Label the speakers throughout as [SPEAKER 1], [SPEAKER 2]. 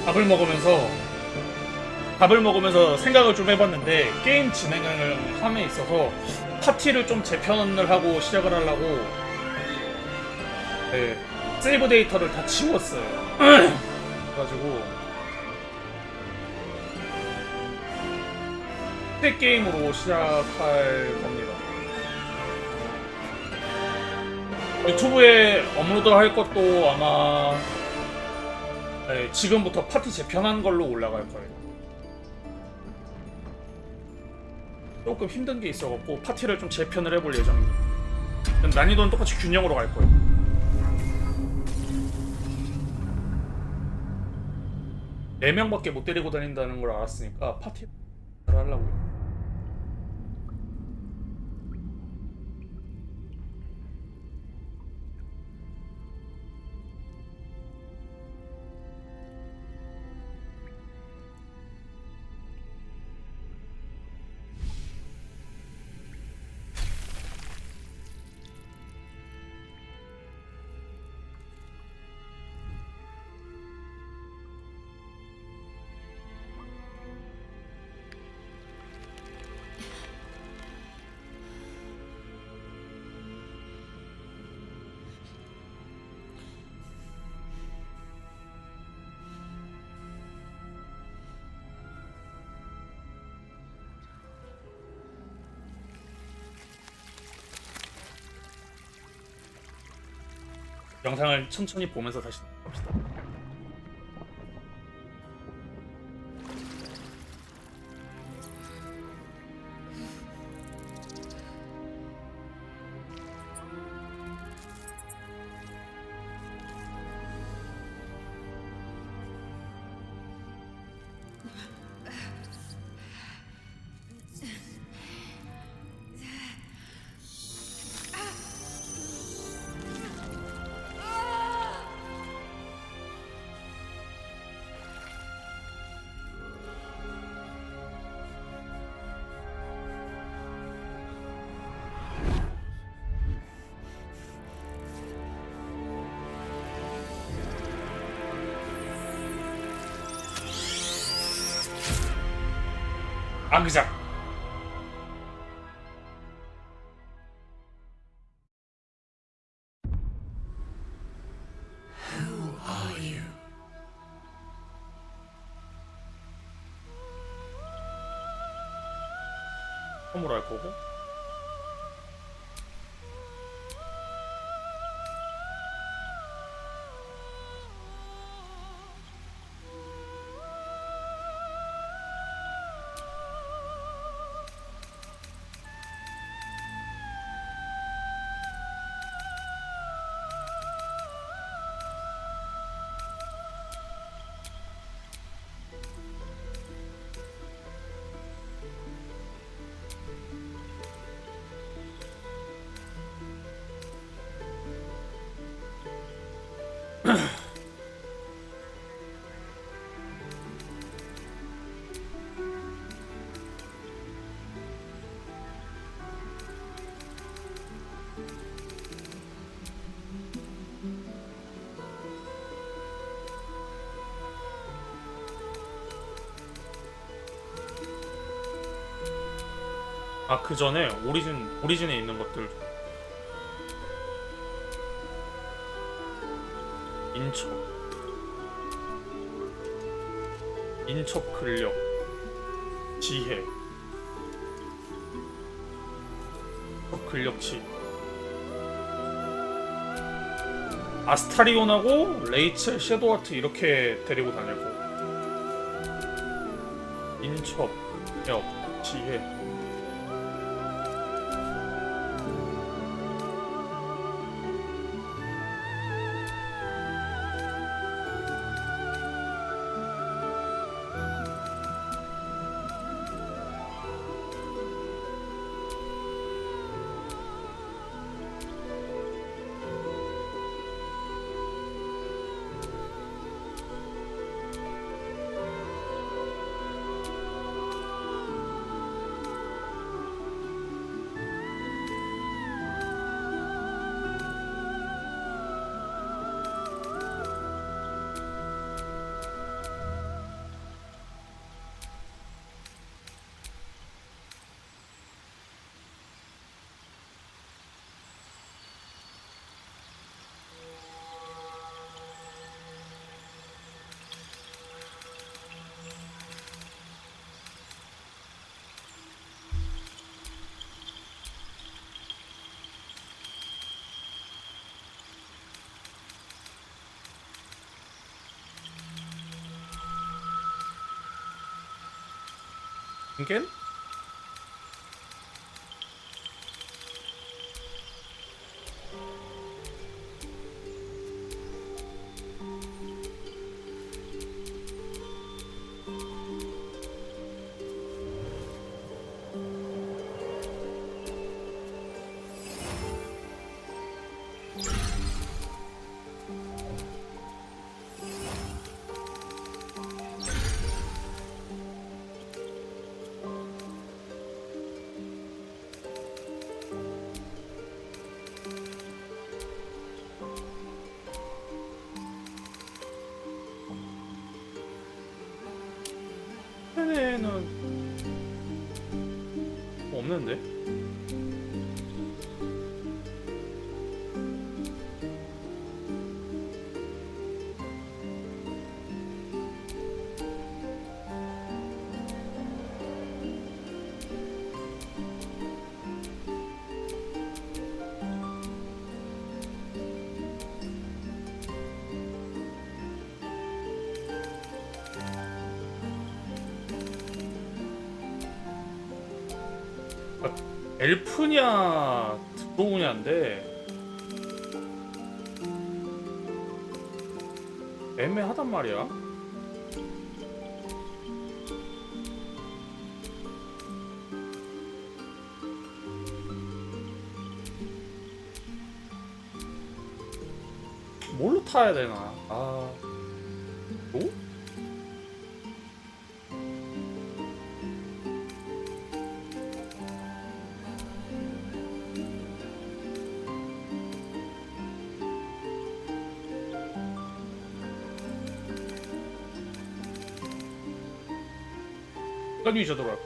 [SPEAKER 1] 밥을 먹으면서 생각을 좀 해봤는데 게임 진행을 함에 있어서 파티를 좀 재편을 하고 시작을 하려고 네, 세이브 데이터를 다 지웠어요. 그래가지고 새 게임으로 시작할 겁니다. 유튜브에 업로드할 것도 아마 네, 지금부터 파티 재편한 걸로 올라갈 거예요. 조금 힘든 게 있어갖고 파티를 좀 재편을 해볼 예정입니다. 난이도는 똑같이 균형으로 갈 거예요. 네 명밖에 못 데리고 다닌다는 걸 알았으니까 파티를 하려고요. 영상을 천천히 보면서 다시 봅시다. 아그작. 처음으로 할 거고. 아, 그 전에 오리진에 있는 것들. 인척 근력, 지혜, 근력치, 아스타리온하고 레이첼, 섀도우하트 이렇게 데리고 다니고, 인척, 력, 지혜. ingen? 얘네는 없는데? 엘프냐 드로우냐인데 애매하단 말이야. 뭘로 타야 되나? 아, 뭐? 시간 유지하더라.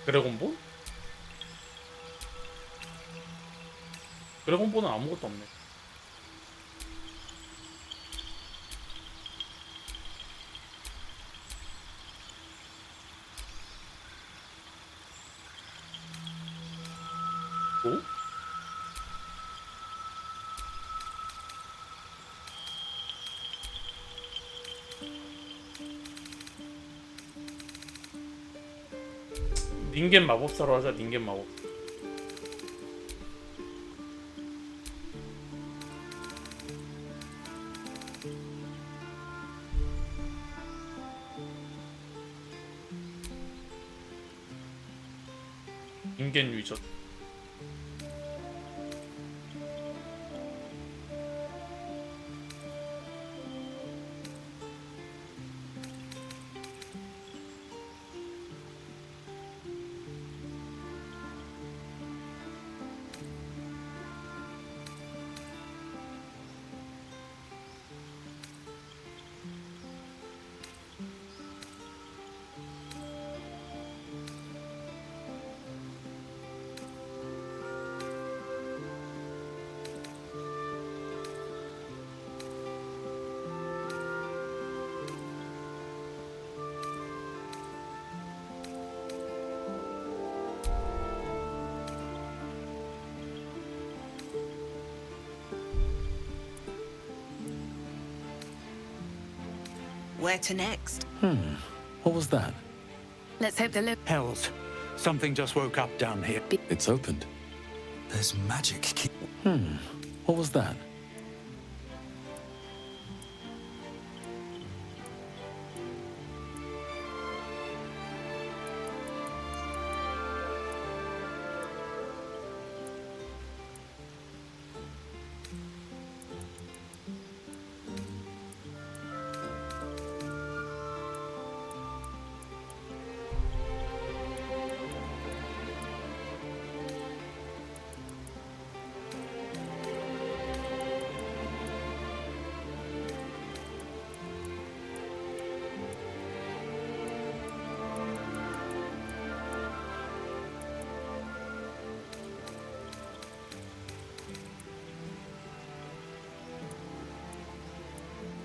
[SPEAKER 1] 드래곤볼? 드래곤볼은 아무것도 없네. 뭐? 닌겐 마법사로 하자. 닌겐 마법. 닌겐 위젓.
[SPEAKER 2] Where to next?
[SPEAKER 3] What was that?
[SPEAKER 2] Let's hope the look.
[SPEAKER 4] Hells. Something just woke up down here.
[SPEAKER 3] It's opened.
[SPEAKER 5] There's magic key.
[SPEAKER 3] What was that?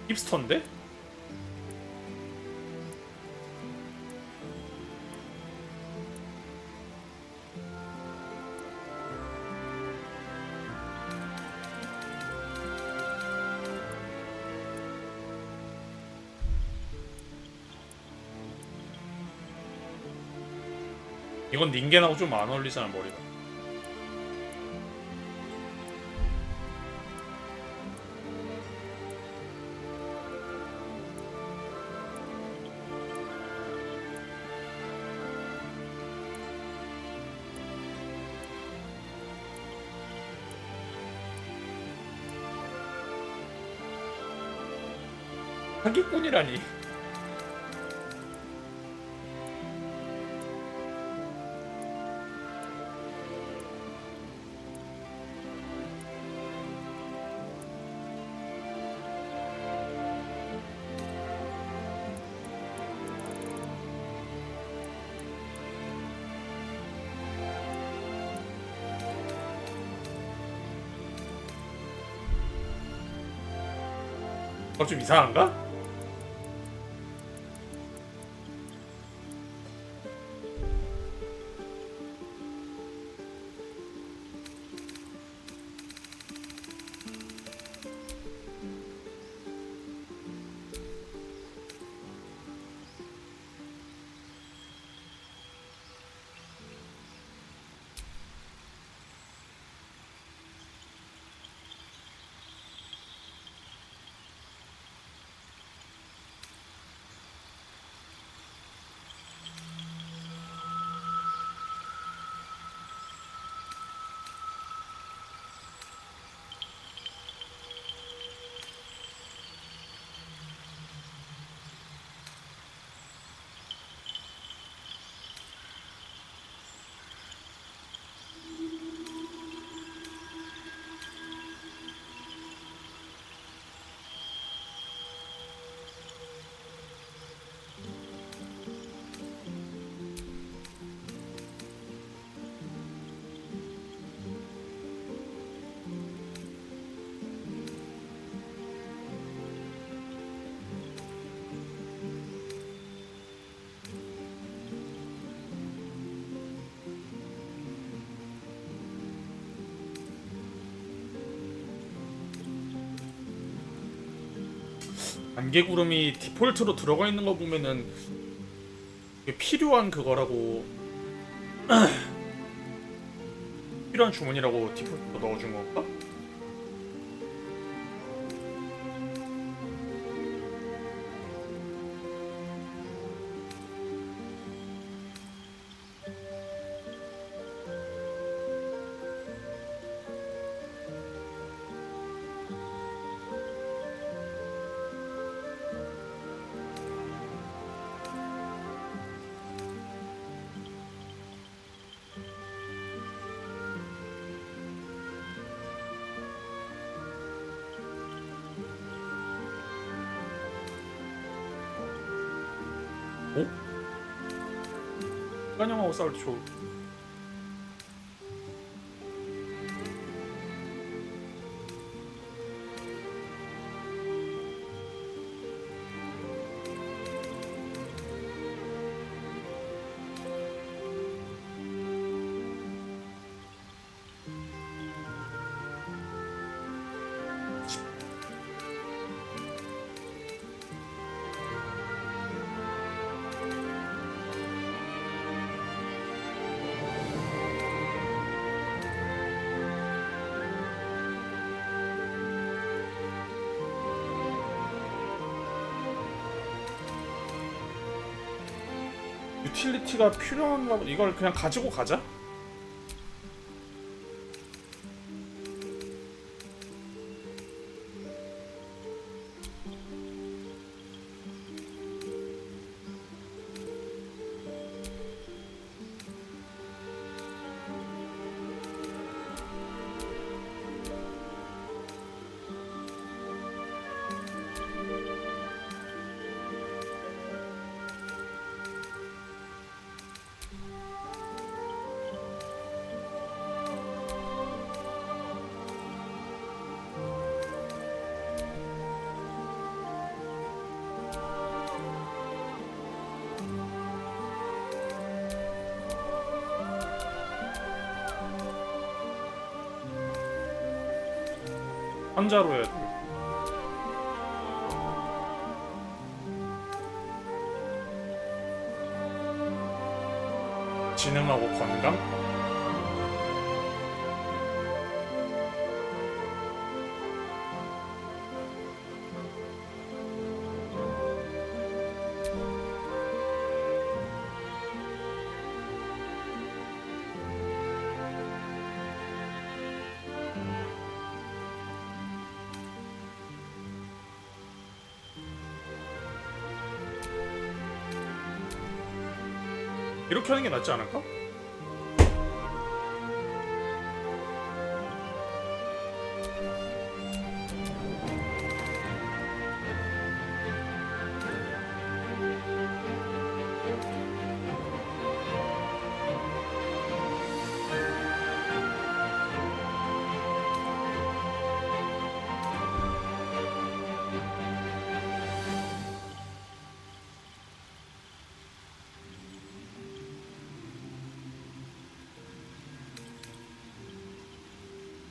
[SPEAKER 1] 힙스터인데? 이건 닌겐하고 좀 안 어울리잖아 머리가. 사기꾼이라니. 좀 이상한가? 안개구름이 디폴트로 들어가 있는 거 보면은 이게 필요한 그거라고 필요한 주문이라고 디폴트로 넣어준 건가? 어? 까냥하고 싸울 때 좋을. 유틸리티가 필요한가 보다. 이걸 그냥 가지고 가자. 한자로 해야 돼. 지능하고 건강? 이렇게 하는 게 낫지 않을까?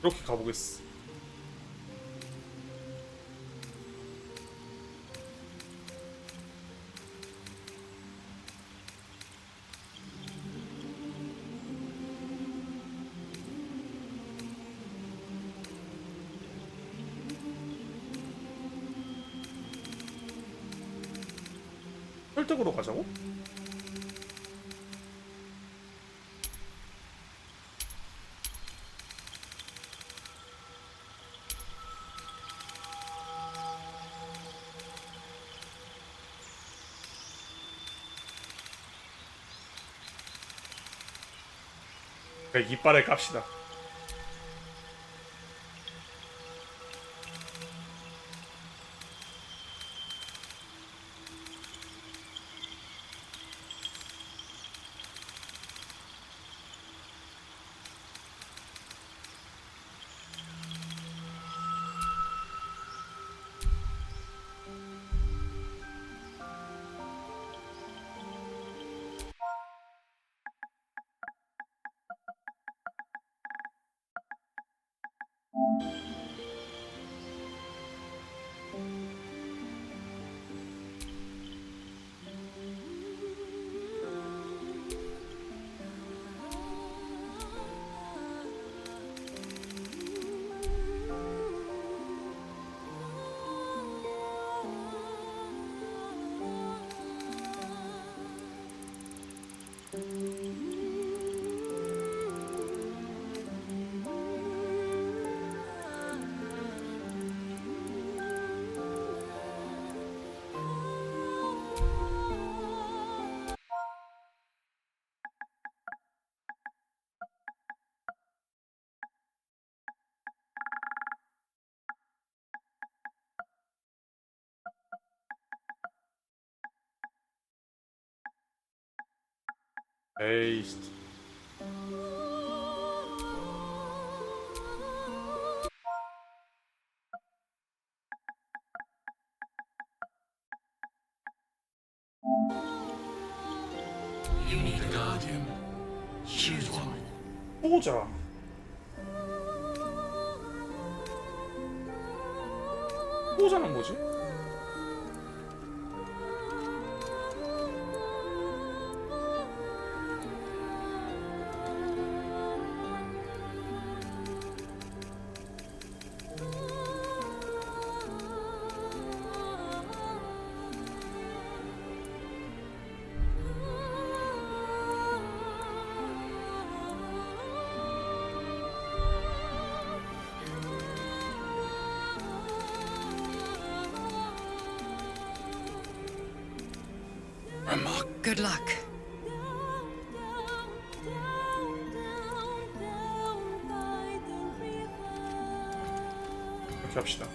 [SPEAKER 1] 이렇게 가보겠어. 혈택으로 가자고? 그래, 이빨을 깝시다. 에이씨.
[SPEAKER 3] The Guardian. Choose one.
[SPEAKER 1] 보자. 보자는 뭐지?
[SPEAKER 2] Good luck.
[SPEAKER 1] 이렇게 합시다.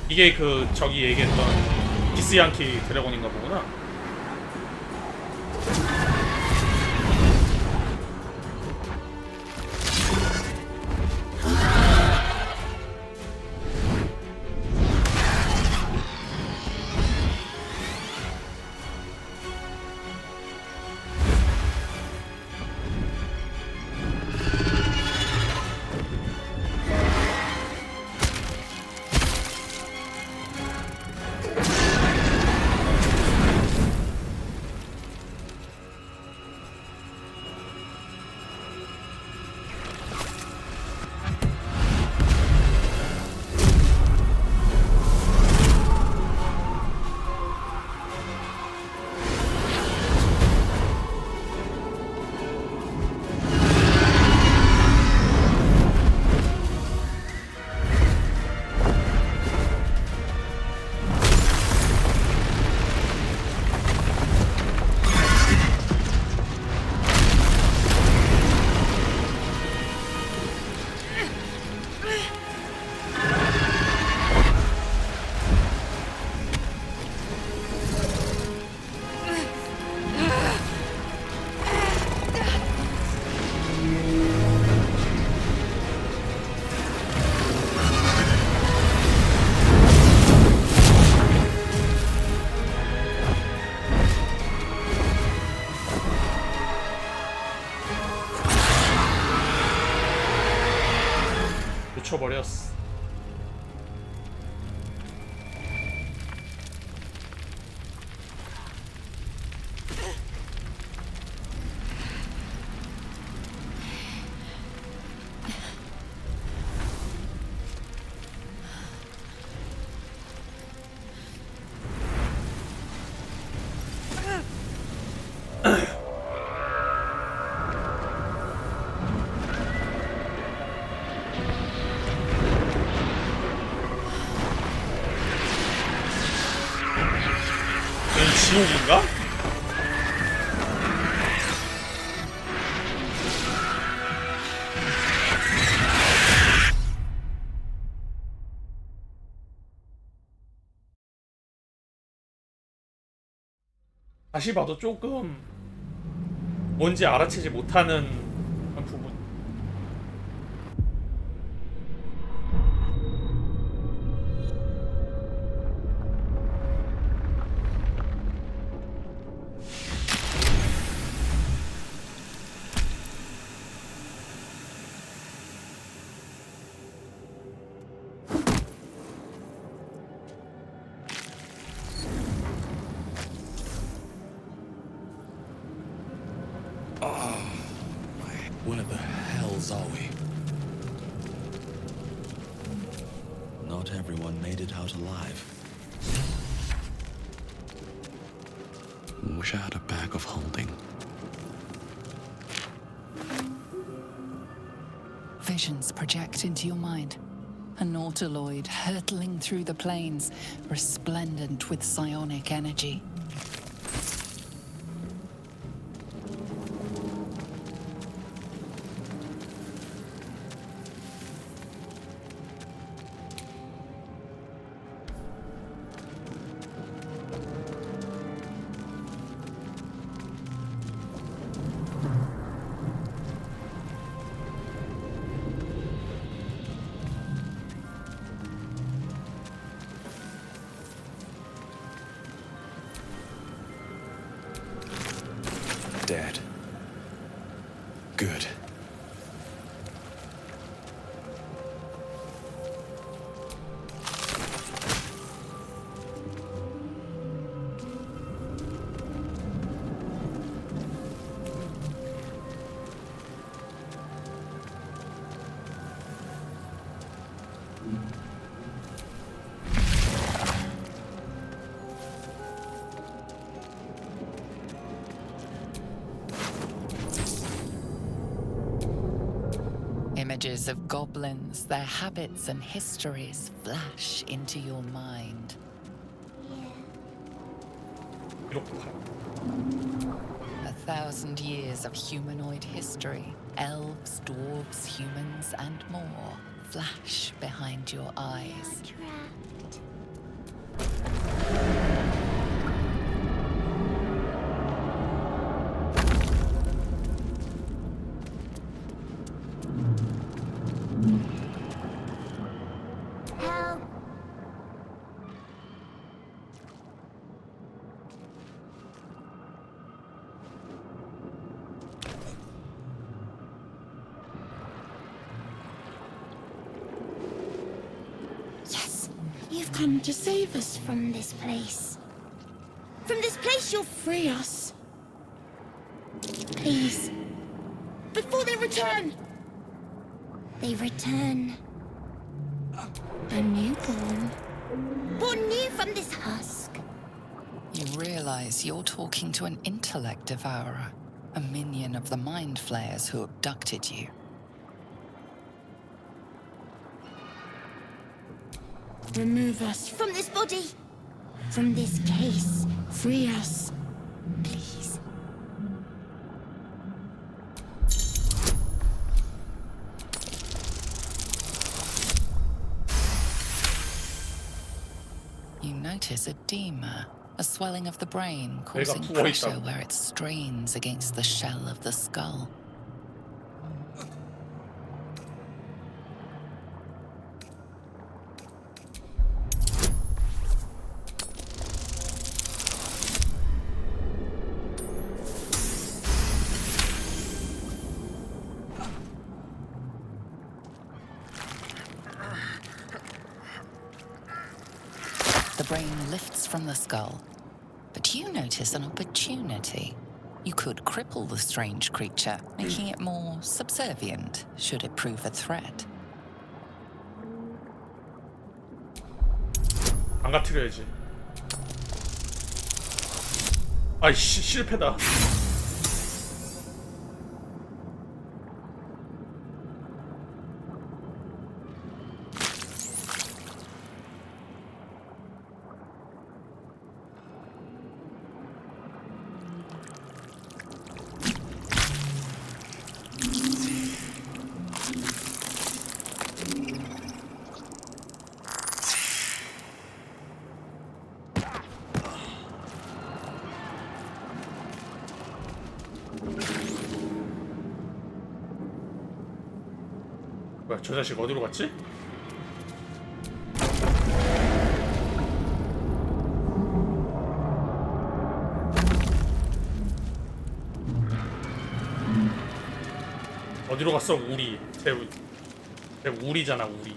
[SPEAKER 1] 이게 그 저기 얘기했던 기스양키 드래곤인가 보구나. 놓쳐버렸어. 지옥인가? 다시 봐도 조금 뭔지 알아채지 못하는 부분.
[SPEAKER 5] Where the hells are we? Not everyone made it out alive. Wish I had a bag of holding.
[SPEAKER 6] Visions project into your mind. A nautiloid hurtling through the plains, resplendent with psionic energy.
[SPEAKER 5] Dead. Good.
[SPEAKER 6] Images of goblins, their habits and histories flash into your mind.
[SPEAKER 1] 이렇게 가.
[SPEAKER 6] 1,000 years of humanoid history, elves, dwarves, humans, and more, flash behind your eyes.
[SPEAKER 7] Trapped. Help. Yes, you've come to save us from this place. From this place you'll free us. Please. Before they return. They return. A newborn. Born new from this husk.
[SPEAKER 6] You realize you're talking to an intellect devourer, a minion of the mind flayers who abducted you.
[SPEAKER 7] Remove us from this body. From this case. Free us. Please.
[SPEAKER 6] You notice edema, a swelling of the brain causing
[SPEAKER 1] 부어있다고.
[SPEAKER 6] pressure where it strains against the shell of the skull. The brain lifts from the skull, but you notice an opportunity. You could cripple the strange creature, making it more subservient should it prove a threat.
[SPEAKER 1] 망가뜨려야지. 아이씨 실패다. 뭐야 저 자식 어디로 갔지? 어디로 갔어 우리 쟤 우리잖아 우리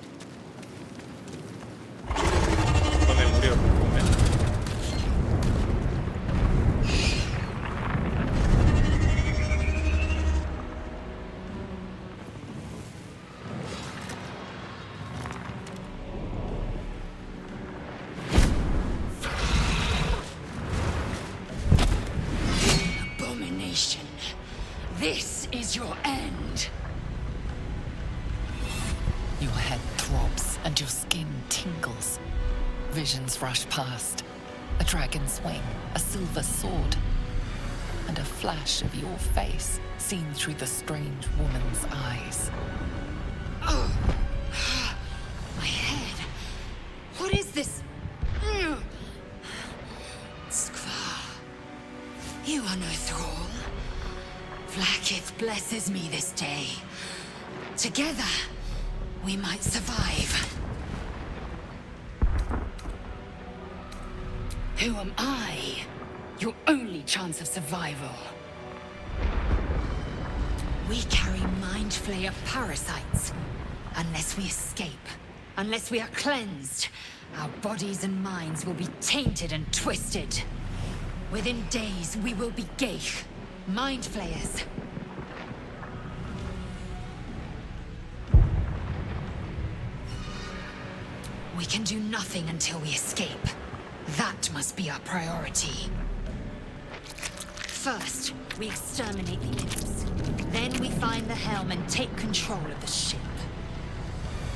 [SPEAKER 1] 너네 우리가 보네.
[SPEAKER 8] Abomination. This is your end.
[SPEAKER 6] Your head throbs and your skin tingles. Visions rush past. A dragon's wing, a silver sword, and a flash of your face seen through the strange woman's eyes.
[SPEAKER 8] My head. What is this? Skvar. You are no thrall. Vlaakith blesses me this day. Together, we might survive. Who am I? Your only chance of survival. We carry mind flayer parasites. Unless we escape, unless we are cleansed, our bodies and minds will be tainted and twisted. Within days, we will be Geich, mind flayers. We can do nothing until we escape. That must be our priority. First, we exterminate the imps. Then we find the helm and take control of the ship.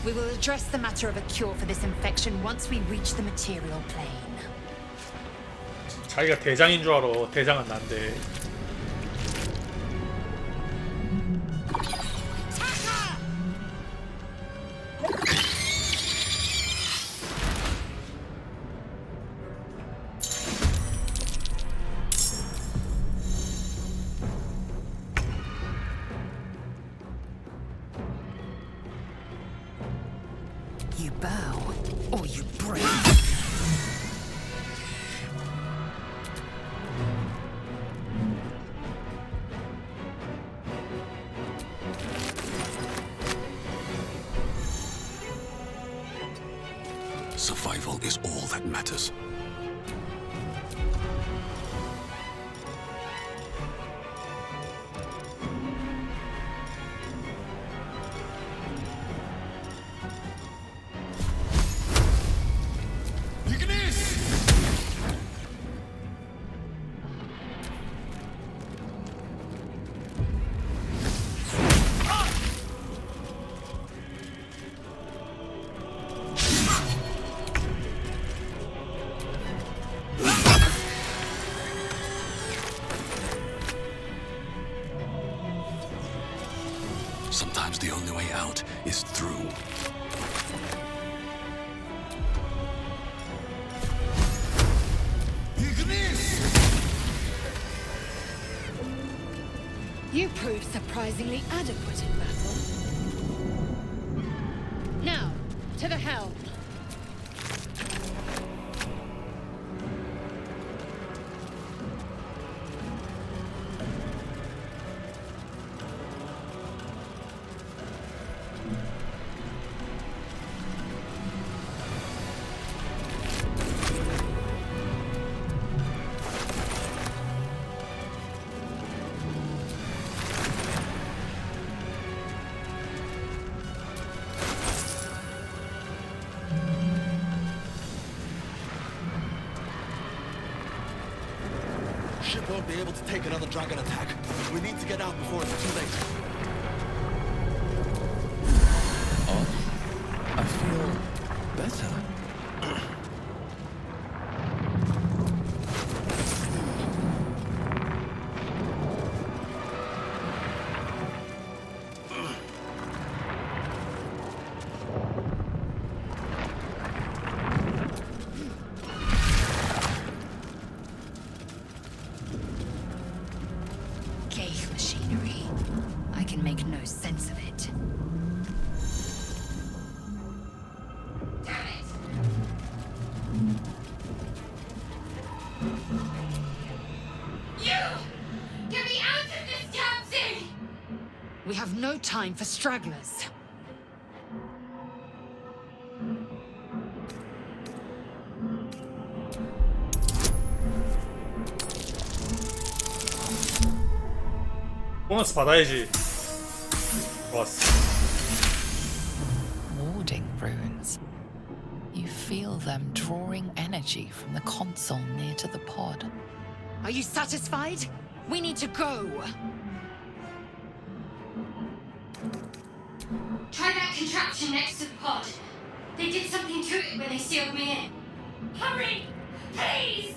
[SPEAKER 8] We will address the matter of a cure for this infection once we reach the material plane.
[SPEAKER 1] 자기가 대장인 줄 알아. 대장은 난데.
[SPEAKER 2] You bow or you break.
[SPEAKER 3] Survival is all that matters. Sometimes the only way out is through.
[SPEAKER 8] You proved surprisingly adequate in battle. Now, to the helm.
[SPEAKER 9] Ship won't be able to take another dragon attack. We need to get out before it's too late.
[SPEAKER 5] Oh, I feel better.
[SPEAKER 8] Ghaik machinery. I can make no sense of it. Damn it! You! Get me out of this damn thing! We have no time for stragglers.
[SPEAKER 1] 보너스 받아야지. 좋았어.
[SPEAKER 6] Warding runes. You feel them drawing energy from the console near to the pod.
[SPEAKER 8] Are you satisfied? We need to go.
[SPEAKER 10] Try that contraption next to the pod. They did something to it when they sealed me in. Hurry! Please!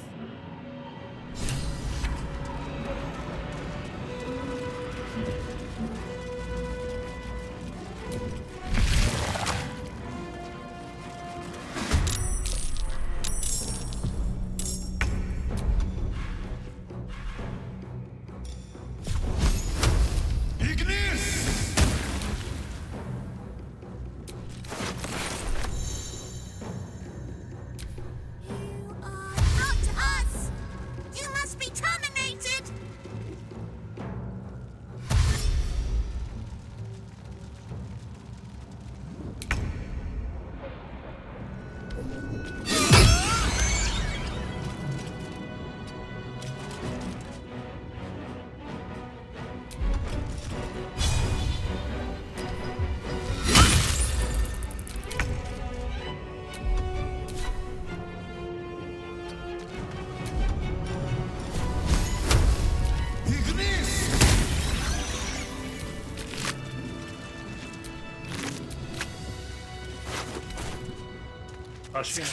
[SPEAKER 1] 아쉽게.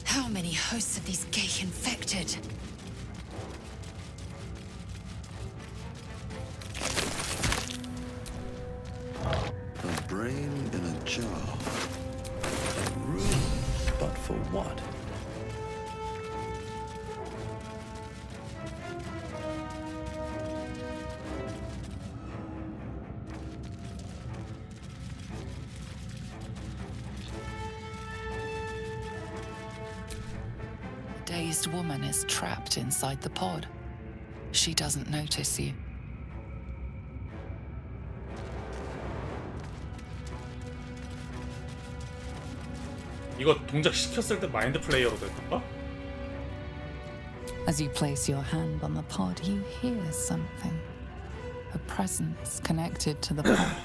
[SPEAKER 8] How many hosts of these Ghaik infected?
[SPEAKER 5] A brain in a jar. Runes, but for what?
[SPEAKER 6] dazed woman is trapped inside the pod. She doesn't notice you.
[SPEAKER 1] 이거 동작 시켰을 때 마인드 플레이어로 될 건가?
[SPEAKER 6] As you place your hand on the pod, you hear something. A presence connected to the pod,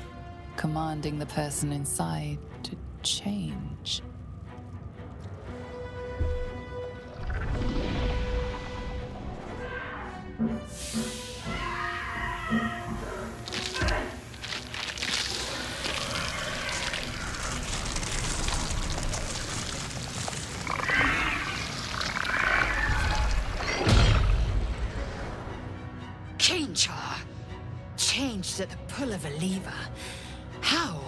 [SPEAKER 6] commanding the person inside to change.
[SPEAKER 8] Change her. Changed at the pull of a lever. How?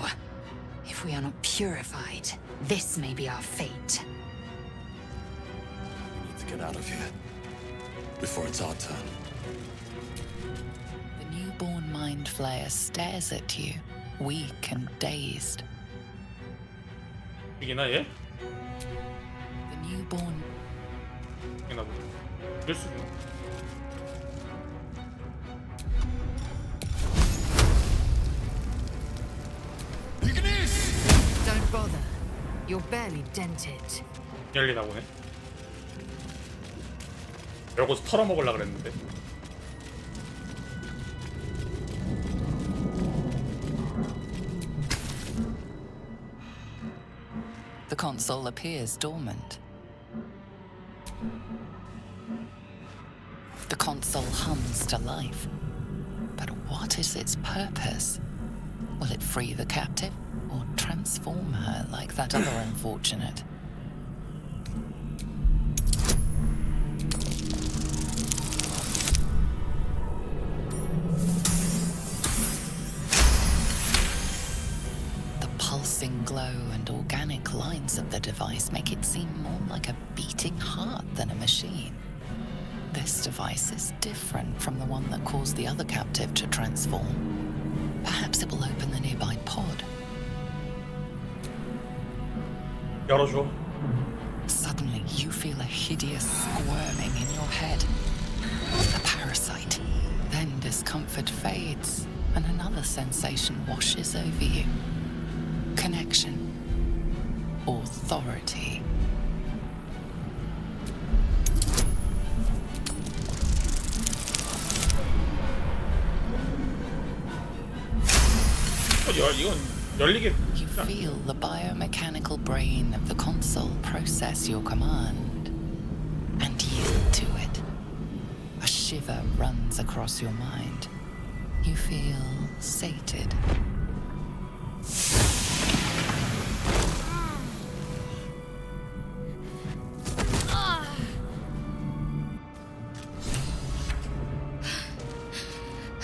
[SPEAKER 8] If we are not purified, this may be our fate.
[SPEAKER 3] We need to get out of here before it's our turn.
[SPEAKER 6] The newborn mind flayer stares at you, weak and dazed.
[SPEAKER 1] 이기나 얘?
[SPEAKER 6] The newborn
[SPEAKER 1] 이기나 보다. 이럴 수 있나?
[SPEAKER 8] Don't bother. You're barely dented.
[SPEAKER 1] 열리나 보네. 열고서 털어먹으려고 그랬는데.
[SPEAKER 6] The console appears dormant. The console hums to life. But what is its purpose? Will it free the captive or transform her like that other unfortunate? The pulsing glow and organic lines of the device make it seem more like a beating heart than a machine. This device is different from the one that caused the other captive to transform. Perhaps it will open the nearby pod.
[SPEAKER 1] 열어줘.
[SPEAKER 6] Suddenly, you feel a hideous squirming in your head. A parasite. Then discomfort fades, and another sensation washes over you. Connection. Authority.
[SPEAKER 1] 이건 열리게.
[SPEAKER 6] You feel the biomechanical brain of the console process your command and yield to it. A shiver runs across your mind. You feel sated.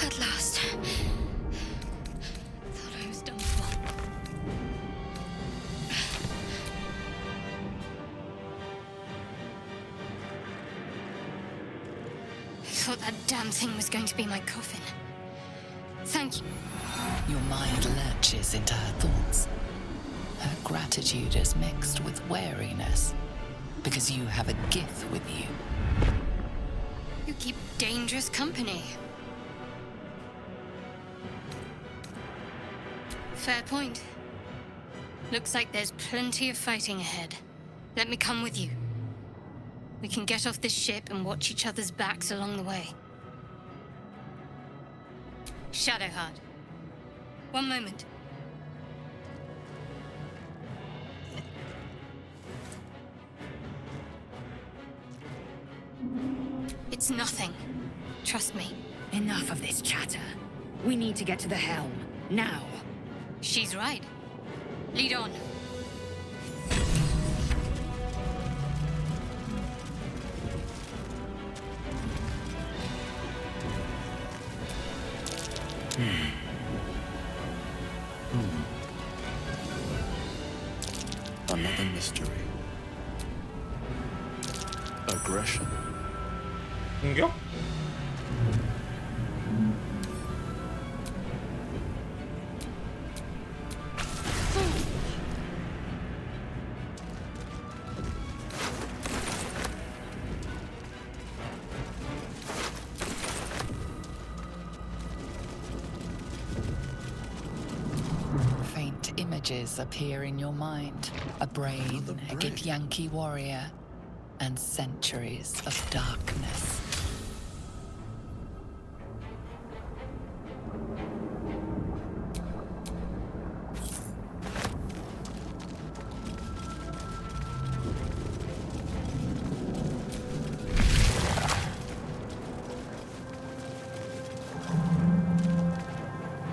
[SPEAKER 10] At last. Thought I was done for. I thought that damn thing was going to be my coffin. Thank you.
[SPEAKER 6] Your mind lurches into her thoughts. Her gratitude is mixed with wariness, because you have a gift with you.
[SPEAKER 10] You keep dangerous company. Fair point. Looks like there's plenty of fighting ahead. Let me come with you. We can get off this ship and watch each other's backs along the way. Shadowheart. One moment. It's nothing. Trust me.
[SPEAKER 8] Enough of this chatter. We need to get to the helm. Now.
[SPEAKER 10] She's right. Lead on.
[SPEAKER 3] Another mystery. Aggression.
[SPEAKER 1] 공격?
[SPEAKER 6] images appear in your mind. A brain, a Githyanki warrior, and centuries of darkness.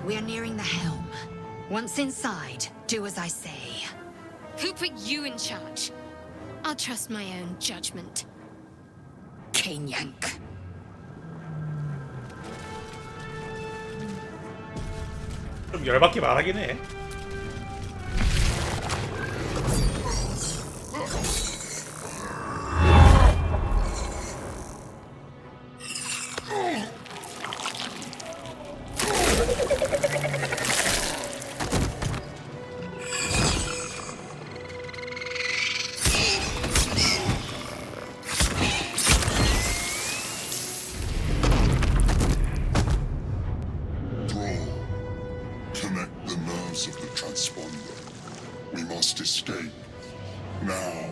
[SPEAKER 8] We are nearing the helm. Once inside, do as I say.
[SPEAKER 10] Who put you in charge? I'll trust my own judgment.
[SPEAKER 8] Kanyank.
[SPEAKER 1] 좀 열받게 말하긴 해.
[SPEAKER 3] Connect the nerves of the transponder. We must escape. Now.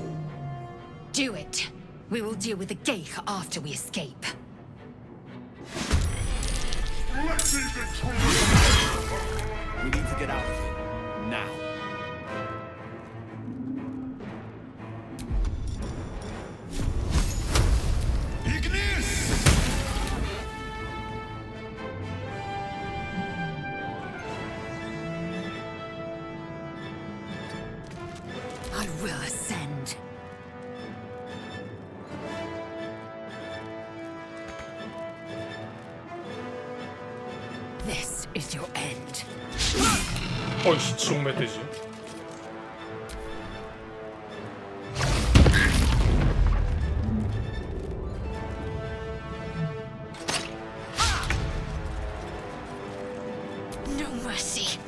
[SPEAKER 8] Do it. We will deal with the Geich after we escape.
[SPEAKER 9] We need to get out of here. Now.
[SPEAKER 8] I will ascend. This is your end.
[SPEAKER 1] 어이씨, 지옥 멧돼지.
[SPEAKER 10] No mercy.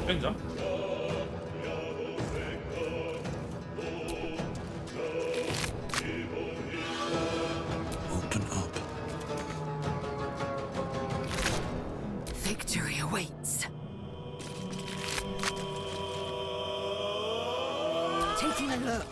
[SPEAKER 10] 뺀자.
[SPEAKER 5] Open up.
[SPEAKER 8] Victory awaits. Taking a look.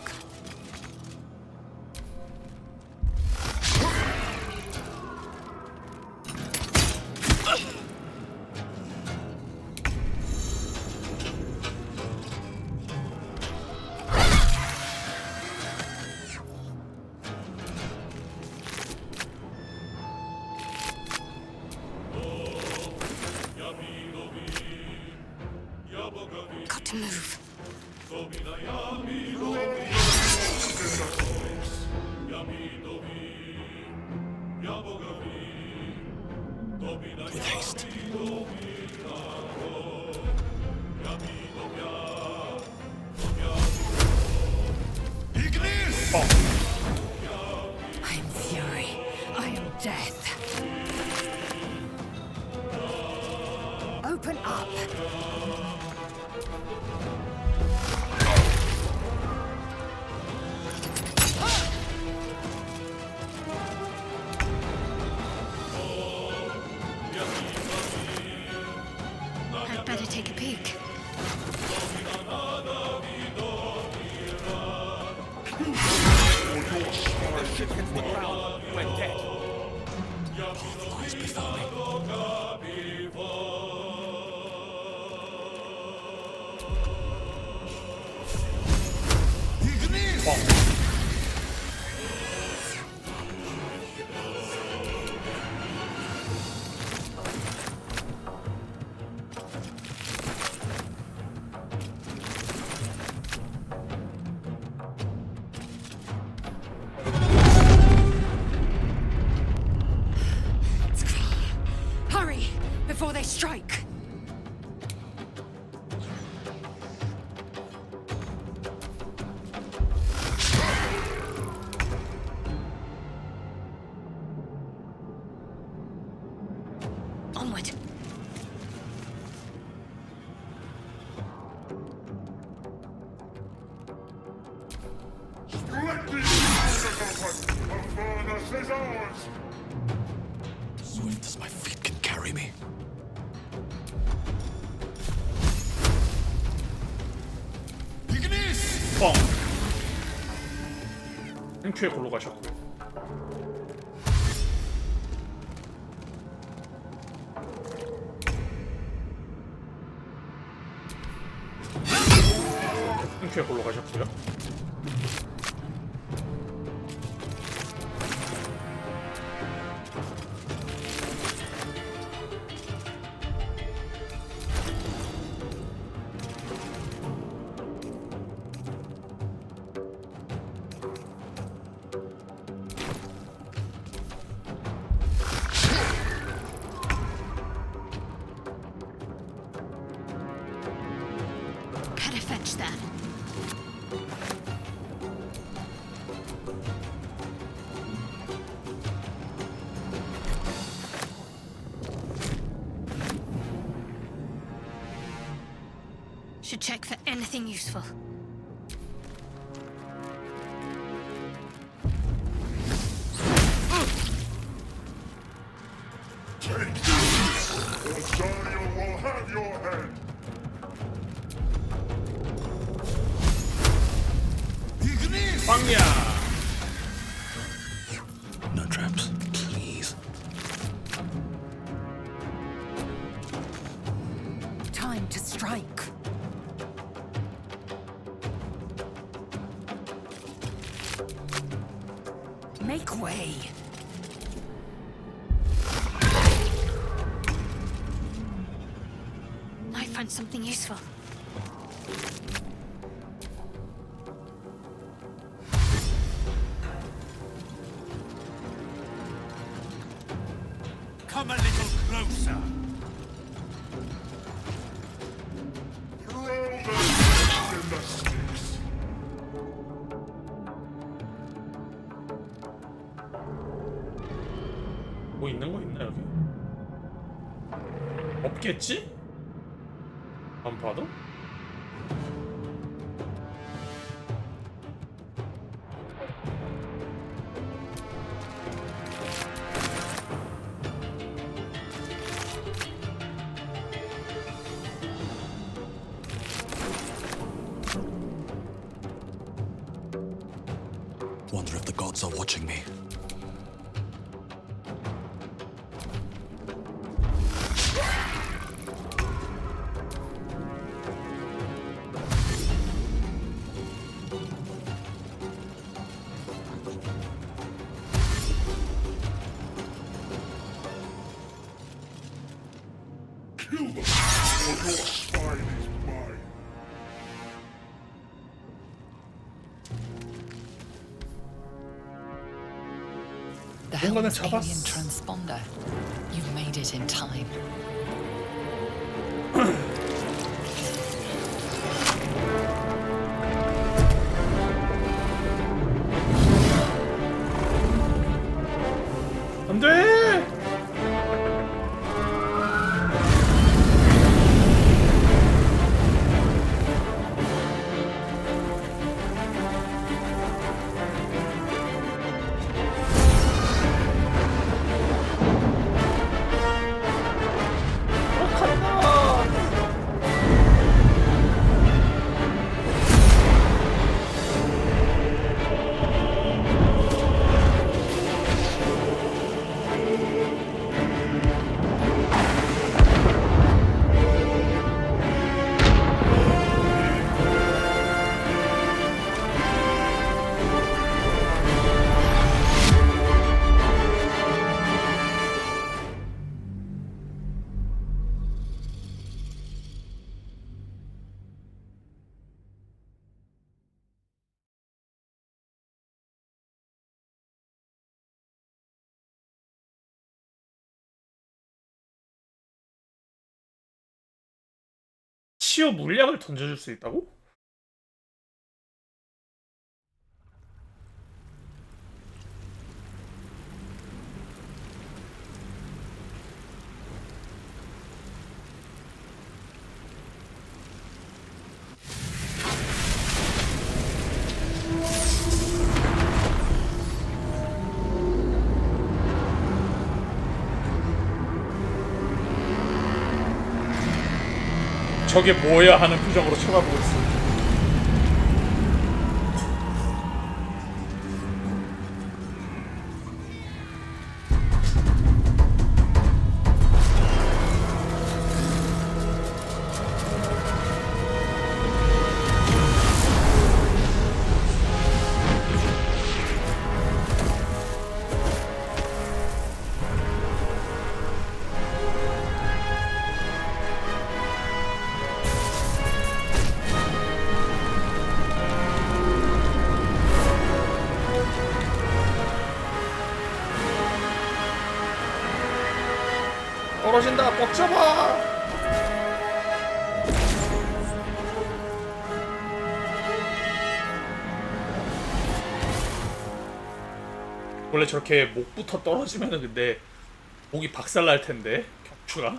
[SPEAKER 10] Got to move.
[SPEAKER 5] With haste.
[SPEAKER 8] I am fury. I am death. Open up.
[SPEAKER 10] I'd better take a peek.
[SPEAKER 9] The ship hits the ground. We're dead.
[SPEAKER 5] Lies before me.
[SPEAKER 8] Hurry before they strike.
[SPEAKER 9] Swift as my feet can carry me.
[SPEAKER 1] 뻥. 땡큐에 골로 가셨고요. 땡큐에 골로 가셨고요.
[SPEAKER 10] Better fetch that. Should check for anything useful.
[SPEAKER 3] Take this, or Zariel will have your head.
[SPEAKER 1] 빵야.
[SPEAKER 9] No traps, please.
[SPEAKER 6] Time to strike. Make way.
[SPEAKER 10] Might find something useful.
[SPEAKER 4] Come a little closer.
[SPEAKER 3] Throw them in the sticks.
[SPEAKER 1] 뭐 있는 거 있나 여기? 없겠지? 안 봐도?
[SPEAKER 9] Wonder if the gods are watching me.
[SPEAKER 3] Kill them, or your spine is mine.
[SPEAKER 6] The
[SPEAKER 1] 뭔가는
[SPEAKER 6] helm's alien
[SPEAKER 1] 잡았어.
[SPEAKER 6] transponder. You've made it in time.
[SPEAKER 1] 안돼! 치유 물약을 던져줄 수 있다고? 저게 뭐야 하는 표정으로 쳐다보고 있어. 떨어진다. 꽉 잡아. 원래 저렇게 목부터 떨어지면은 근데 목이 박살날 텐데 격추가.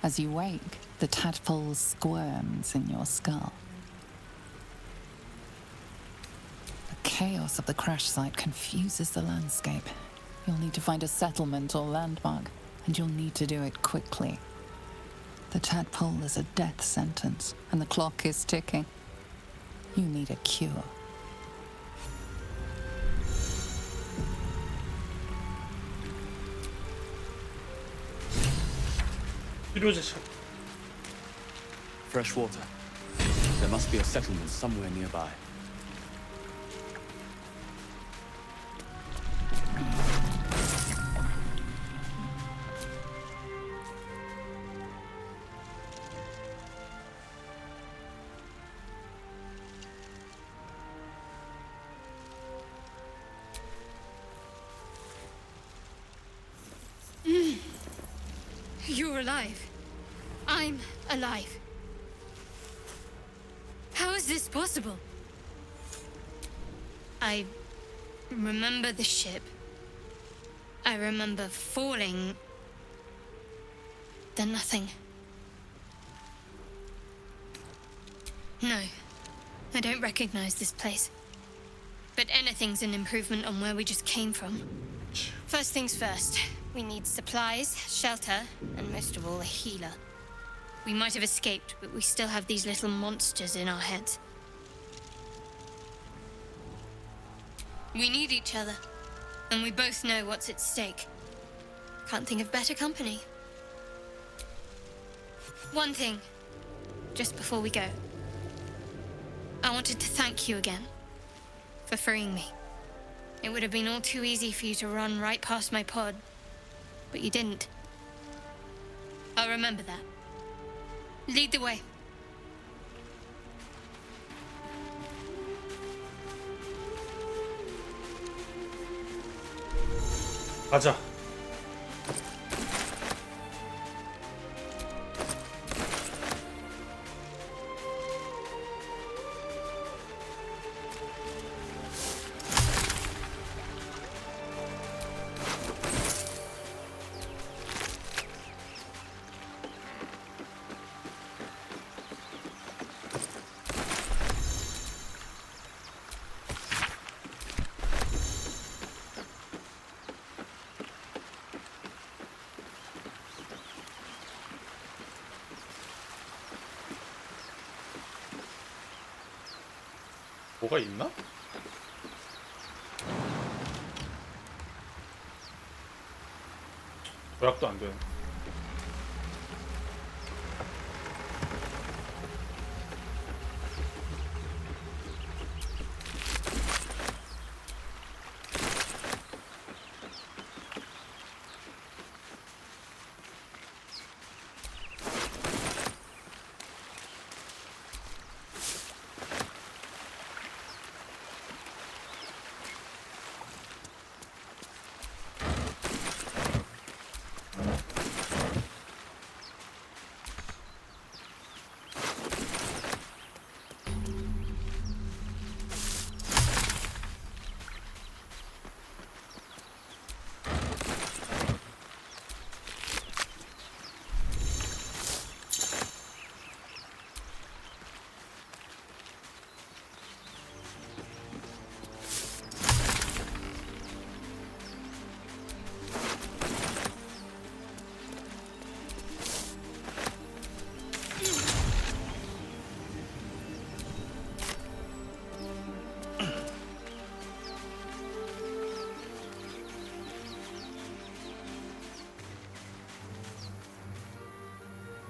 [SPEAKER 6] As you wake, the tadpole squirms in your skull. The chaos of the crash site confuses the landscape. You'll need to find a settlement or landmark, and you'll need to do it quickly. The tadpole is a death sentence, and the clock is ticking. You need a cure.
[SPEAKER 5] Fresh water. There must be a settlement somewhere nearby.
[SPEAKER 10] You're alive. I'm alive. How is this possible? I remember the ship. I remember falling. Then nothing. No, I don't recognize this place. But anything's an improvement on where we just came from. First things first, we need supplies, shelter, and most of all, a healer. We might have escaped, but we still have these little monsters in our heads. We need each other, and we both know what's at stake. Can't think of better company. One thing, just before we go. I wanted to thank you again for freeing me. It would have been all too easy for you to run right past my pod, but you didn't. I'll remember that. Lead the way.
[SPEAKER 1] 가자. 뭐가 있나? 도약도 안 되네.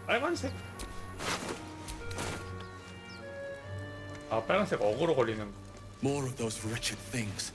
[SPEAKER 1] 빨간색. 아, 빨간색 어그로 걸리는 거.
[SPEAKER 5] More of those wretched things.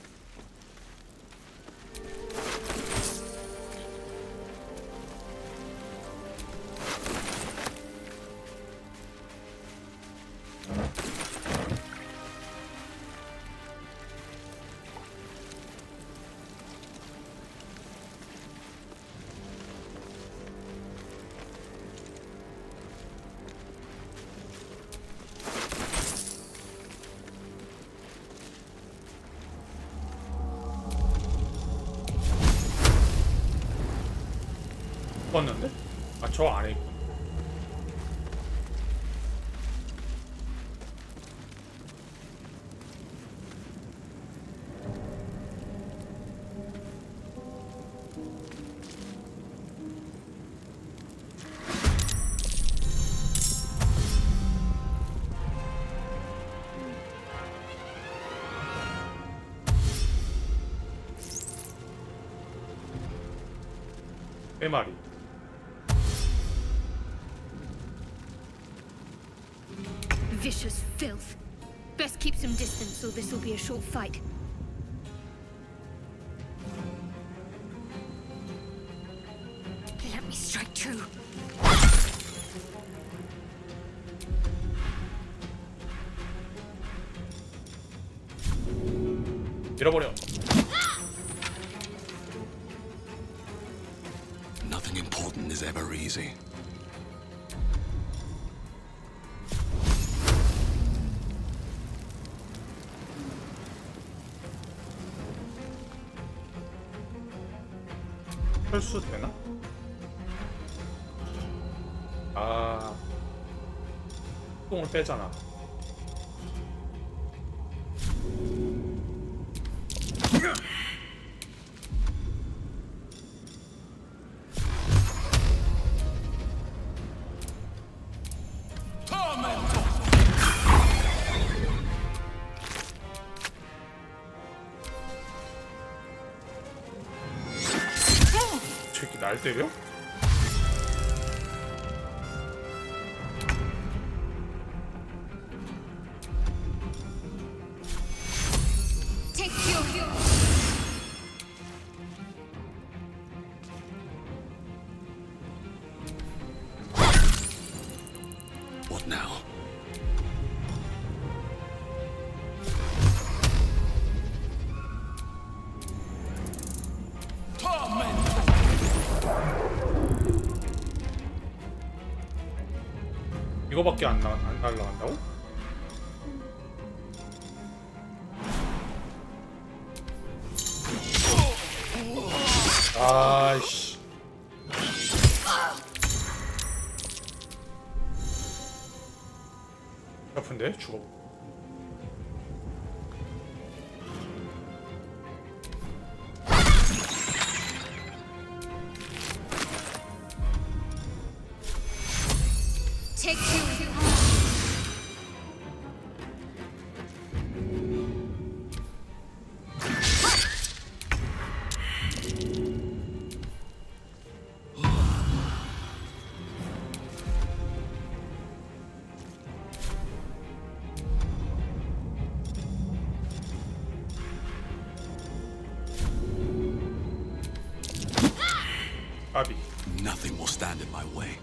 [SPEAKER 1] 봤는데? 아, 저 안에 있고. 네 마리.
[SPEAKER 10] Vicious filth. Best keep some distance, or this will be a short fight. Let me strike true.
[SPEAKER 1] 잃어버려.
[SPEAKER 9] Nothing important is ever easy.
[SPEAKER 1] 철수 되나? 아, 똥을 빼잖아. 새끼 날 때려?
[SPEAKER 10] Take your.
[SPEAKER 9] What now?
[SPEAKER 1] 이거밖에 안 날라간다고? 아이씨. 아픈데? 죽어.
[SPEAKER 10] Take you.
[SPEAKER 1] 까비.
[SPEAKER 9] Nothing will stand in my way.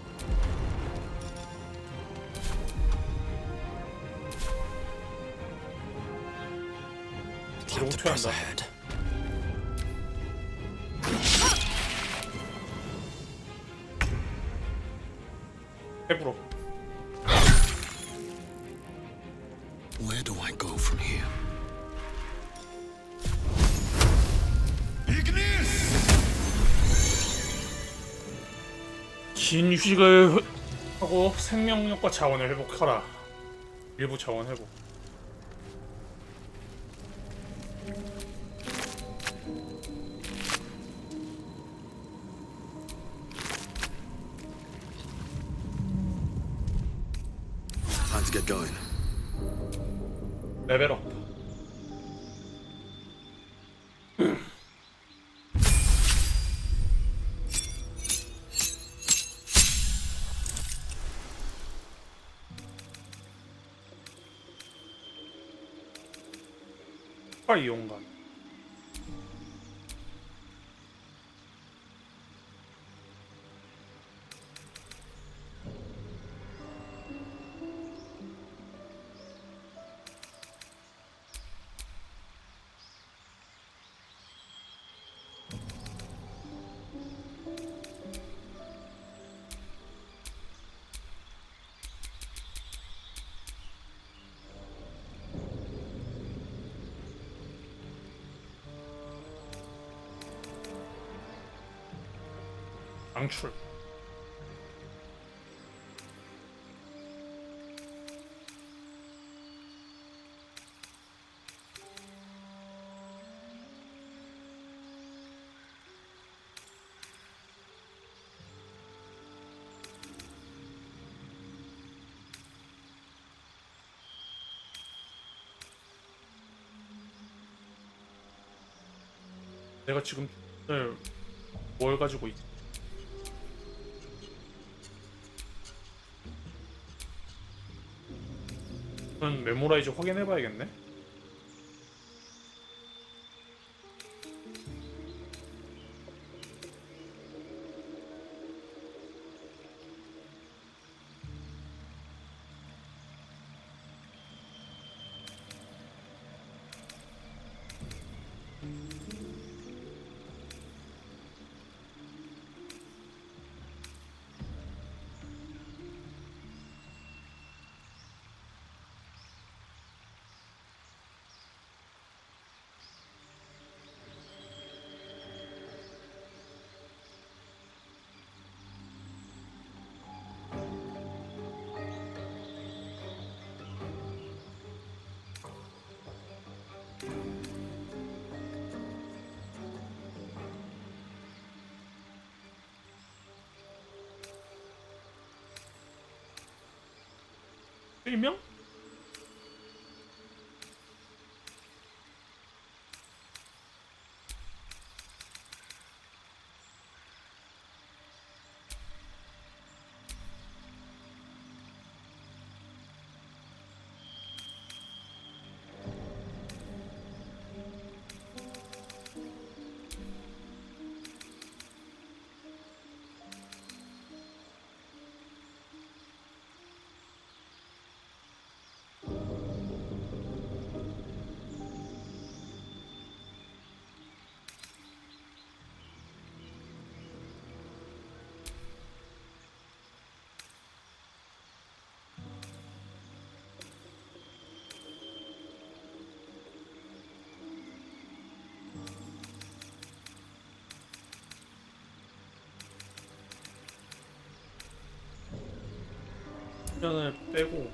[SPEAKER 9] Time to press ahead.
[SPEAKER 1] 해부러.
[SPEAKER 9] Where do I go from here?
[SPEAKER 1] 긴 휴식을 하고 생명력과 자원을 회복하라. 일부 자원 회복.
[SPEAKER 9] Time to get going.
[SPEAKER 1] 레벨업. 폭발 이용관. 방출. 내가 지금 뭘 가지고 있지? 저는 메모라이즈 확인해봐야겠네. 일명? 화면을 빼고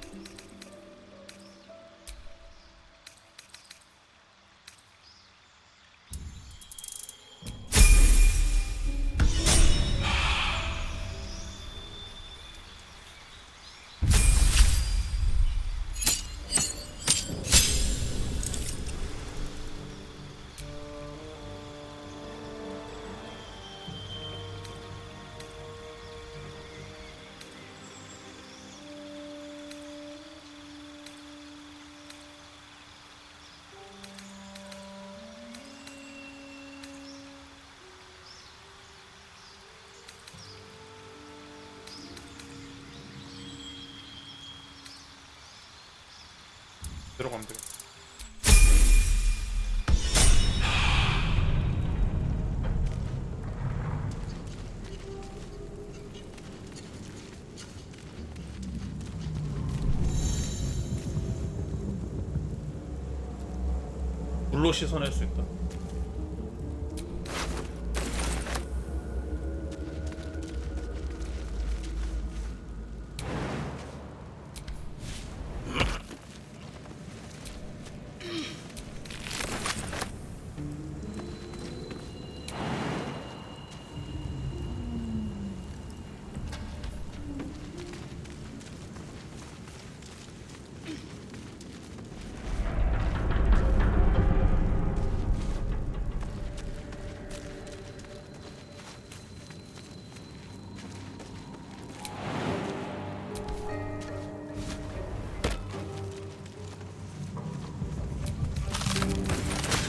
[SPEAKER 1] 들어가면 되겠다. 물로 씻어낼 수 있다.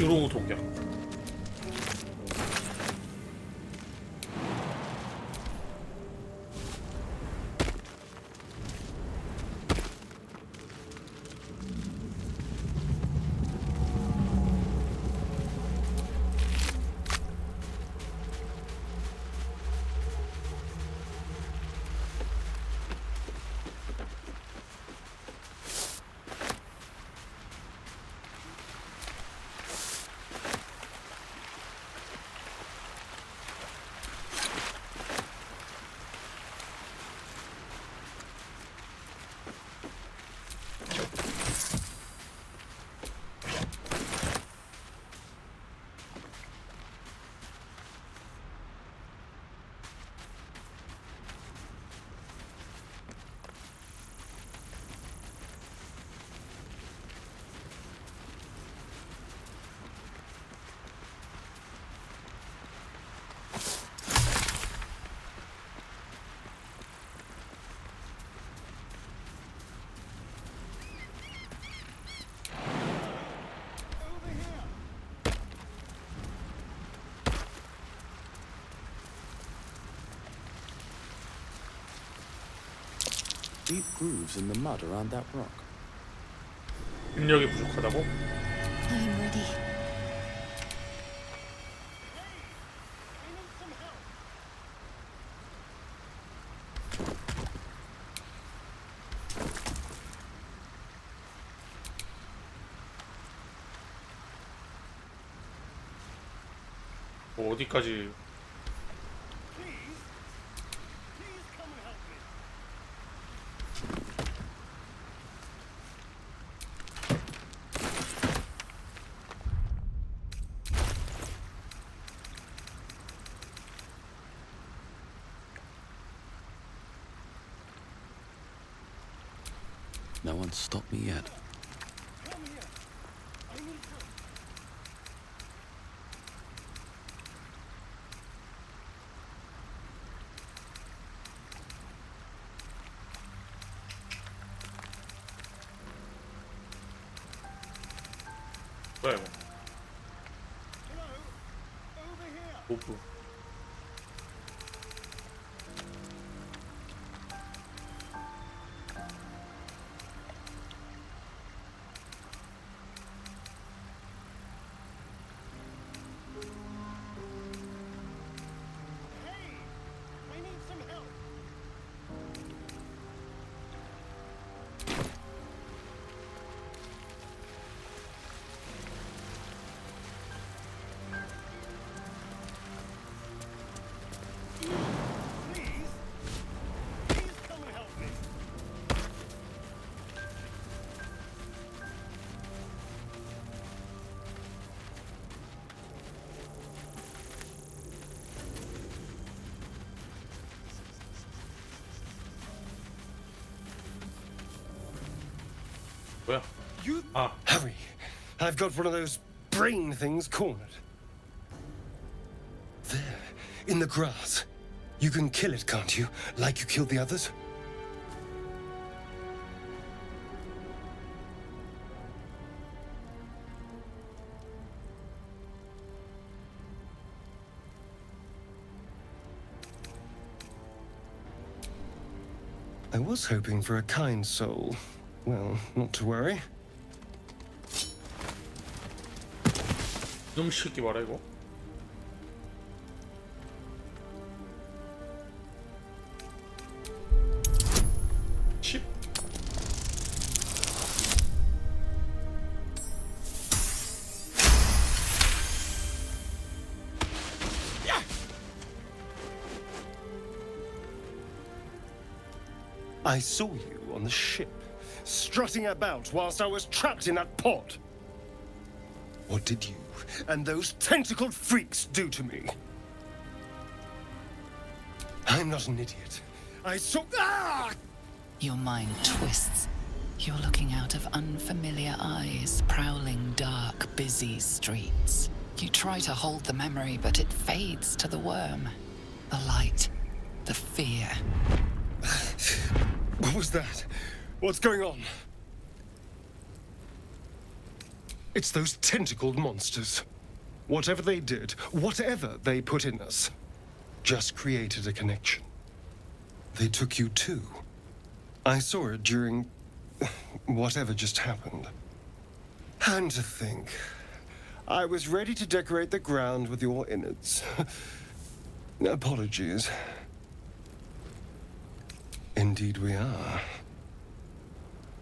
[SPEAKER 1] 드로우 독약.
[SPEAKER 5] Deep grooves in the mud around that rock.
[SPEAKER 1] 인력이 부족하다고?
[SPEAKER 10] I'm ready.
[SPEAKER 1] 뭐 어디까지?
[SPEAKER 5] No one's stopped me yet.
[SPEAKER 1] 뭐야 이거? 오프. 뭐야?
[SPEAKER 11] You
[SPEAKER 1] 아,
[SPEAKER 11] hurry! I've got one of those brain things cornered. There, in the grass. You can kill it, can't you? Like you killed the others? I was hoping for a kind soul. Well, not to worry.
[SPEAKER 1] 이놈 새끼 봐라 이거. 칩?
[SPEAKER 11] I saw you on the ship, strutting about whilst I was trapped in that pod. What did you and those tentacled freaks do to me? I'm not an idiot. I saw... Ah!
[SPEAKER 6] Your mind twists. You're looking out of unfamiliar eyes, prowling dark, busy streets. You try to hold the memory, but it fades to the worm. The light, the fear.
[SPEAKER 11] What was that? What's going on? It's those tentacled monsters. Whatever they did, whatever they put in us, just created a connection. They took you too. I saw it during whatever just happened. And to think, I was ready to decorate the ground with your innards. Apologies. Indeed we are.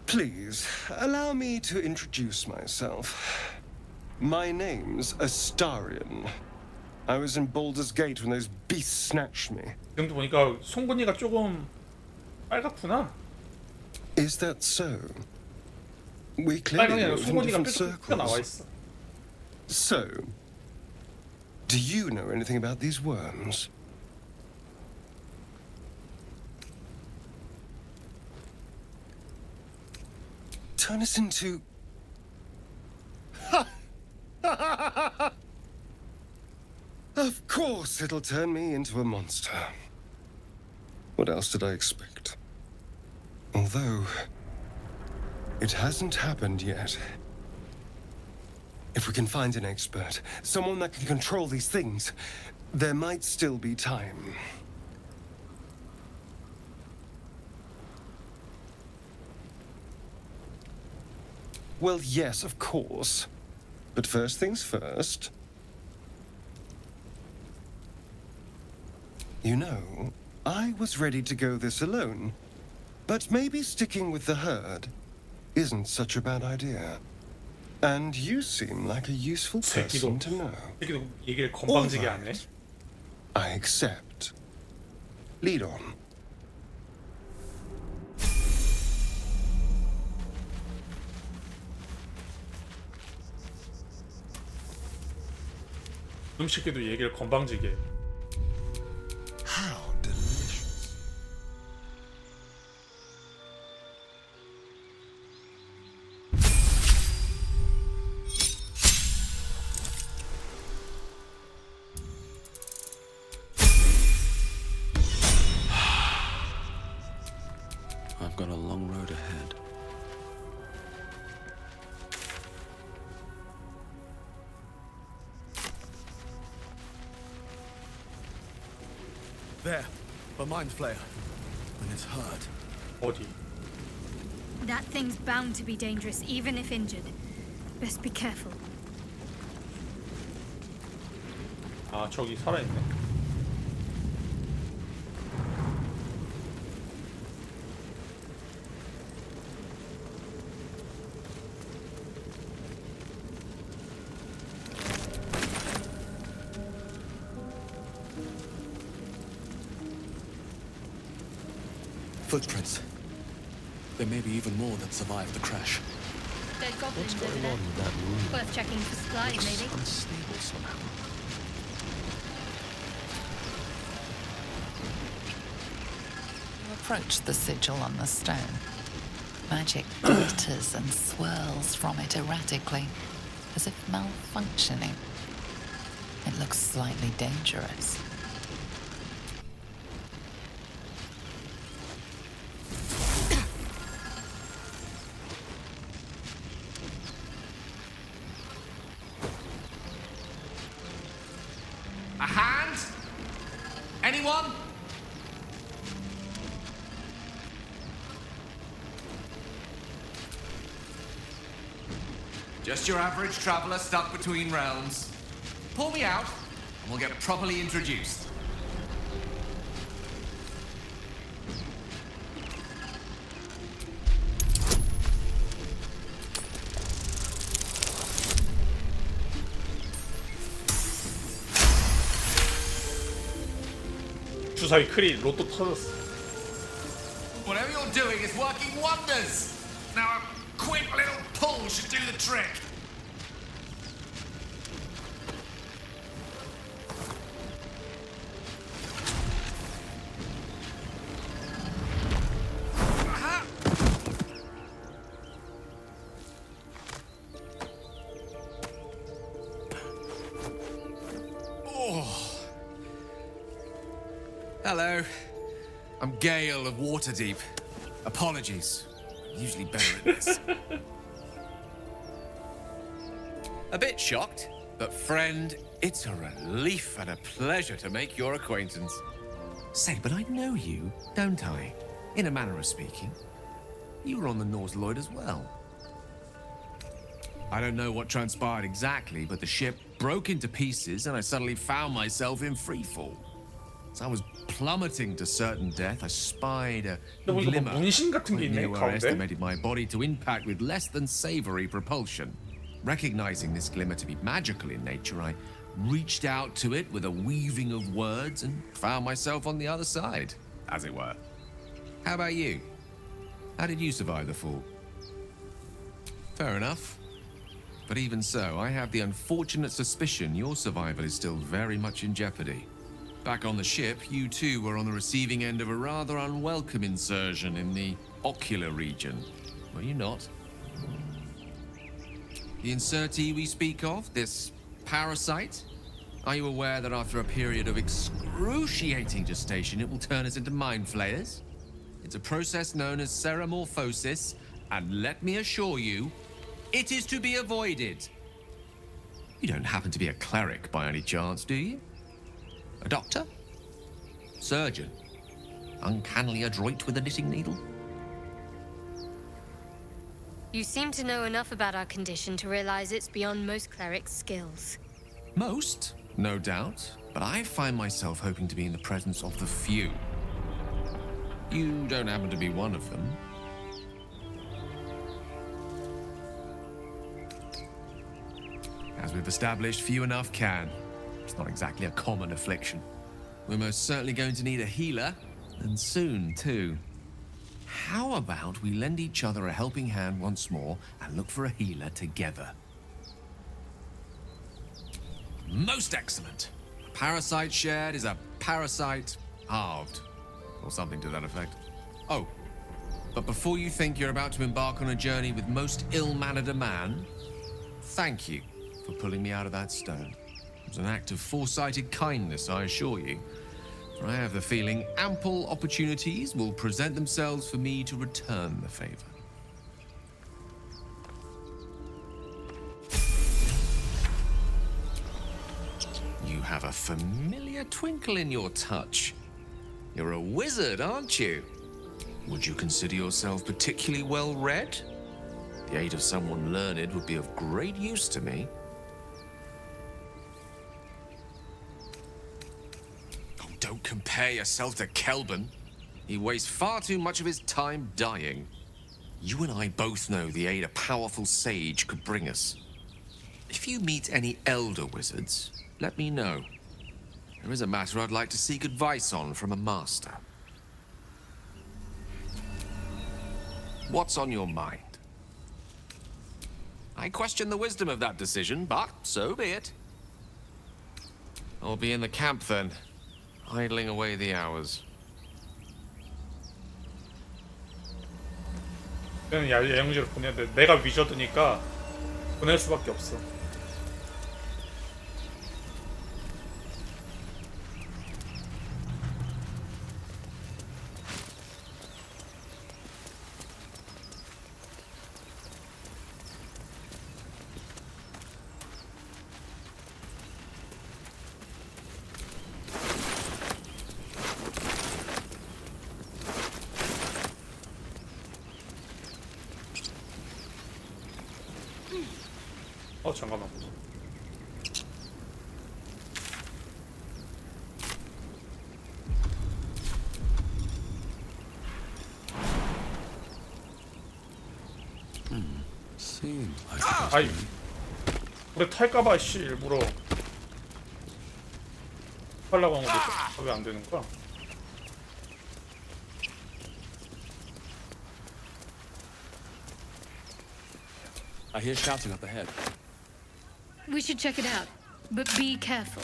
[SPEAKER 11] Please, allow me to introduce myself. My name's Astarion. I was in Baldur's Gate when those beasts snatched me.
[SPEAKER 1] 지금도 보니까 송곳니가 조금 빨갛구나.
[SPEAKER 11] Is that so? We
[SPEAKER 1] 빨강이
[SPEAKER 11] clearly
[SPEAKER 1] 아니라
[SPEAKER 11] moved in
[SPEAKER 1] 송곳니가
[SPEAKER 11] different
[SPEAKER 1] 뾰족뾰족 나와
[SPEAKER 11] circles.
[SPEAKER 1] 있어.
[SPEAKER 11] So, do you know anything about these worms? Turn us into... Of course it'll turn me into a monster. What else did I expect? Although, it hasn't happened yet. If we can find an expert, someone that can control these things, there might still be time. Well, yes, of course. But first things first. You know, I was ready to go this alone. But maybe sticking with the herd isn't such a bad idea. And you seem like a useful person to know.
[SPEAKER 1] 새끼도 얘기를 건방지게 하네.
[SPEAKER 11] I accept. Lead on.
[SPEAKER 1] 음식에도 얘기를 건방지게 해.
[SPEAKER 11] How delicious.
[SPEAKER 5] I've got a long road ahead.
[SPEAKER 9] There, a mind flayer. And it's hurt.
[SPEAKER 1] 어디?
[SPEAKER 10] That thing's bound to be dangerous, even if injured. Best be careful.
[SPEAKER 1] 아 저기 살아있네.
[SPEAKER 5] Footprints. There may be even more that survived the crash.
[SPEAKER 10] Dead goblins over there. Worth checking for supplies, maybe.
[SPEAKER 5] Unstable somehow.
[SPEAKER 6] You approach the sigil on the stone. Magic glitters and swirls from it erratically, as if malfunctioning. It looks slightly dangerous.
[SPEAKER 4] A hand? Anyone? Just your average traveler stuck between realms. Pull me out, and we'll get properly introduced.
[SPEAKER 1] 주사위 크리 로또 터졌어.
[SPEAKER 4] Whatever you're doing is working wonders. Now a quick little pull should do the trick. Aha! Hello. I'm Gale of Waterdeep. Apologies. I'm usually better at this.
[SPEAKER 12] A bit shocked, but friend, it's a relief and a pleasure to make your acquaintance. Say, but I know you, don't I? In a manner of speaking. You were on the Norse Lloyd as well. I don't know what transpired exactly, but the ship broke into pieces and I suddenly found myself in freefall. As I was plummeting to certain death, I spied a glimmer.
[SPEAKER 1] 문신 같은 게 있네,
[SPEAKER 12] I
[SPEAKER 1] 가운데.
[SPEAKER 12] estimated my body to impact with less than savory propulsion. Recognizing this glimmer to be magical in nature, I reached out to it with a weaving of words and found myself on the other side, as it were. How about you? How did you survive the fall? Fair enough. But even so, I have the unfortunate suspicion your survival is still very much in jeopardy. Back on the ship, you too were on the receiving end of a rather unwelcome insertion in the ocular region, were you not? The insertee we speak of, this parasite, are you aware that after a period of excruciating gestation, it will turn us into mind flayers? It's a process known as ceremorphosis, and let me assure you, it is to be avoided. You don't happen to be a cleric by any chance, do you? A doctor? Surgeon? Uncannily adroit with a knitting needle?
[SPEAKER 10] You seem to know enough about our condition to realize it's beyond most clerics' skills.
[SPEAKER 12] Most, no doubt, but I find myself hoping to be in the presence of the few. You don't happen to be one of them. As we've established, few enough can. It's not exactly a common affliction. We're most certainly going to need a healer, and soon, too. How about we lend each other a helping hand once more and look for a healer together? Most excellent. A parasite shared is a parasite halved, or something to that effect. Oh, but before you think you're about to embark on a journey with most ill-mannered a man, thank you for pulling me out of that stone. It was an act of foresighted kindness, I assure you. For I have the feeling ample opportunities will present themselves for me to return the favor. You have a familiar twinkle in your touch. You're a wizard, aren't you? Would you consider yourself particularly well-read? The aid of someone learned would be of great use to me. Oh, don't compare yourself to Kelban. He wastes far too much of his time dying. You and I both know the aid a powerful sage could bring us. If you meet any elder wizards, let me know. There is a matter I'd like to seek advice on from a master. What's on your mind? I question the wisdom of that decision, but so be it. I'll be in the camp then, idling away the hours.
[SPEAKER 1] 그냥 야영지로 보내야 돼. 내가 위저드니까 보낼 수밖에 없어. 잠깐만. 아이, 우리 탈까봐 씨 일부러 하려고 한 건데 왜 안 되는 거야?
[SPEAKER 5] I hear shouting up ahead.
[SPEAKER 10] We should check it out, but be careful.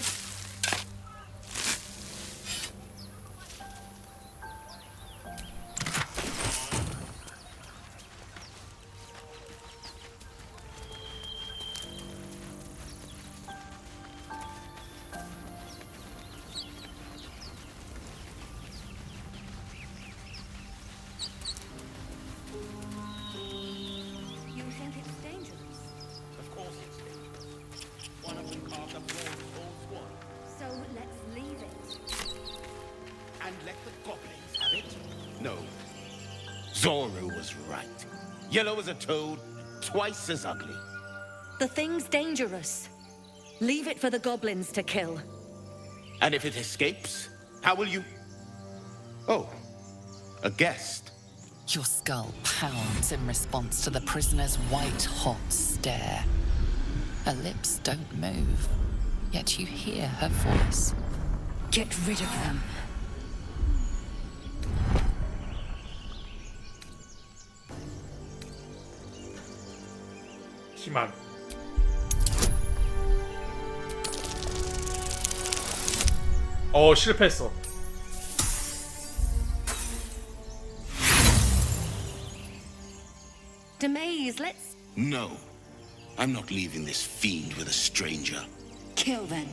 [SPEAKER 8] You think it's dangerous?
[SPEAKER 5] Of course it's dangerous.
[SPEAKER 13] Zoro was right. Yellow as a toad, twice as ugly.
[SPEAKER 8] The thing's dangerous. Leave it for the goblins to kill.
[SPEAKER 13] And if it escapes, how will you... Oh, a guest.
[SPEAKER 6] Your skull pounds in response to the prisoner's white-hot stare. Her lips don't move, yet you hear her voice.
[SPEAKER 8] Get rid of them.
[SPEAKER 1] 희망. 실패했어.
[SPEAKER 8] Demaze, let's
[SPEAKER 13] No. I'm not leaving this fiend with a stranger.
[SPEAKER 8] kill them.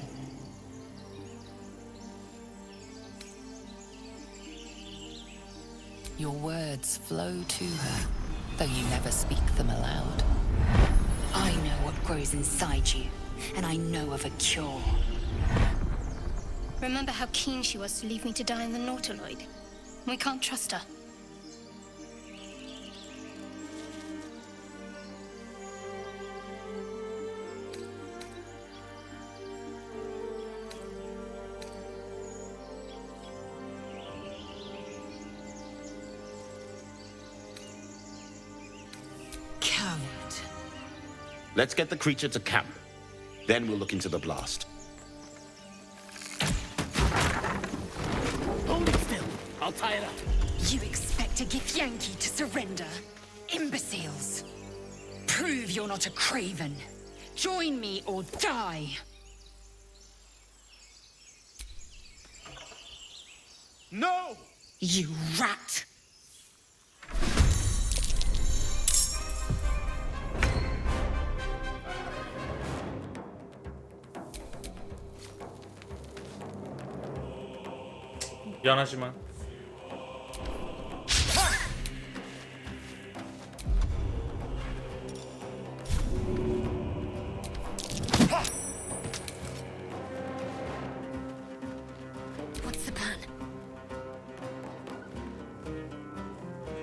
[SPEAKER 6] Your words flow to her, though you never speak them aloud.
[SPEAKER 8] I know what grows inside you, and I know of a cure.
[SPEAKER 10] Remember how keen she was to leave me to die in the Nautiloid? We can't trust her.
[SPEAKER 8] Coward.
[SPEAKER 13] Let's get the creature to camp. Then we'll look into the blast.
[SPEAKER 9] Hold it still. I'll tie it up.
[SPEAKER 8] You expect a Githyanki to surrender? Imbeciles. Prove you're not a craven. Join me or die.
[SPEAKER 9] No!
[SPEAKER 8] You rat!
[SPEAKER 1] 미안하지만.
[SPEAKER 10] What's the plan?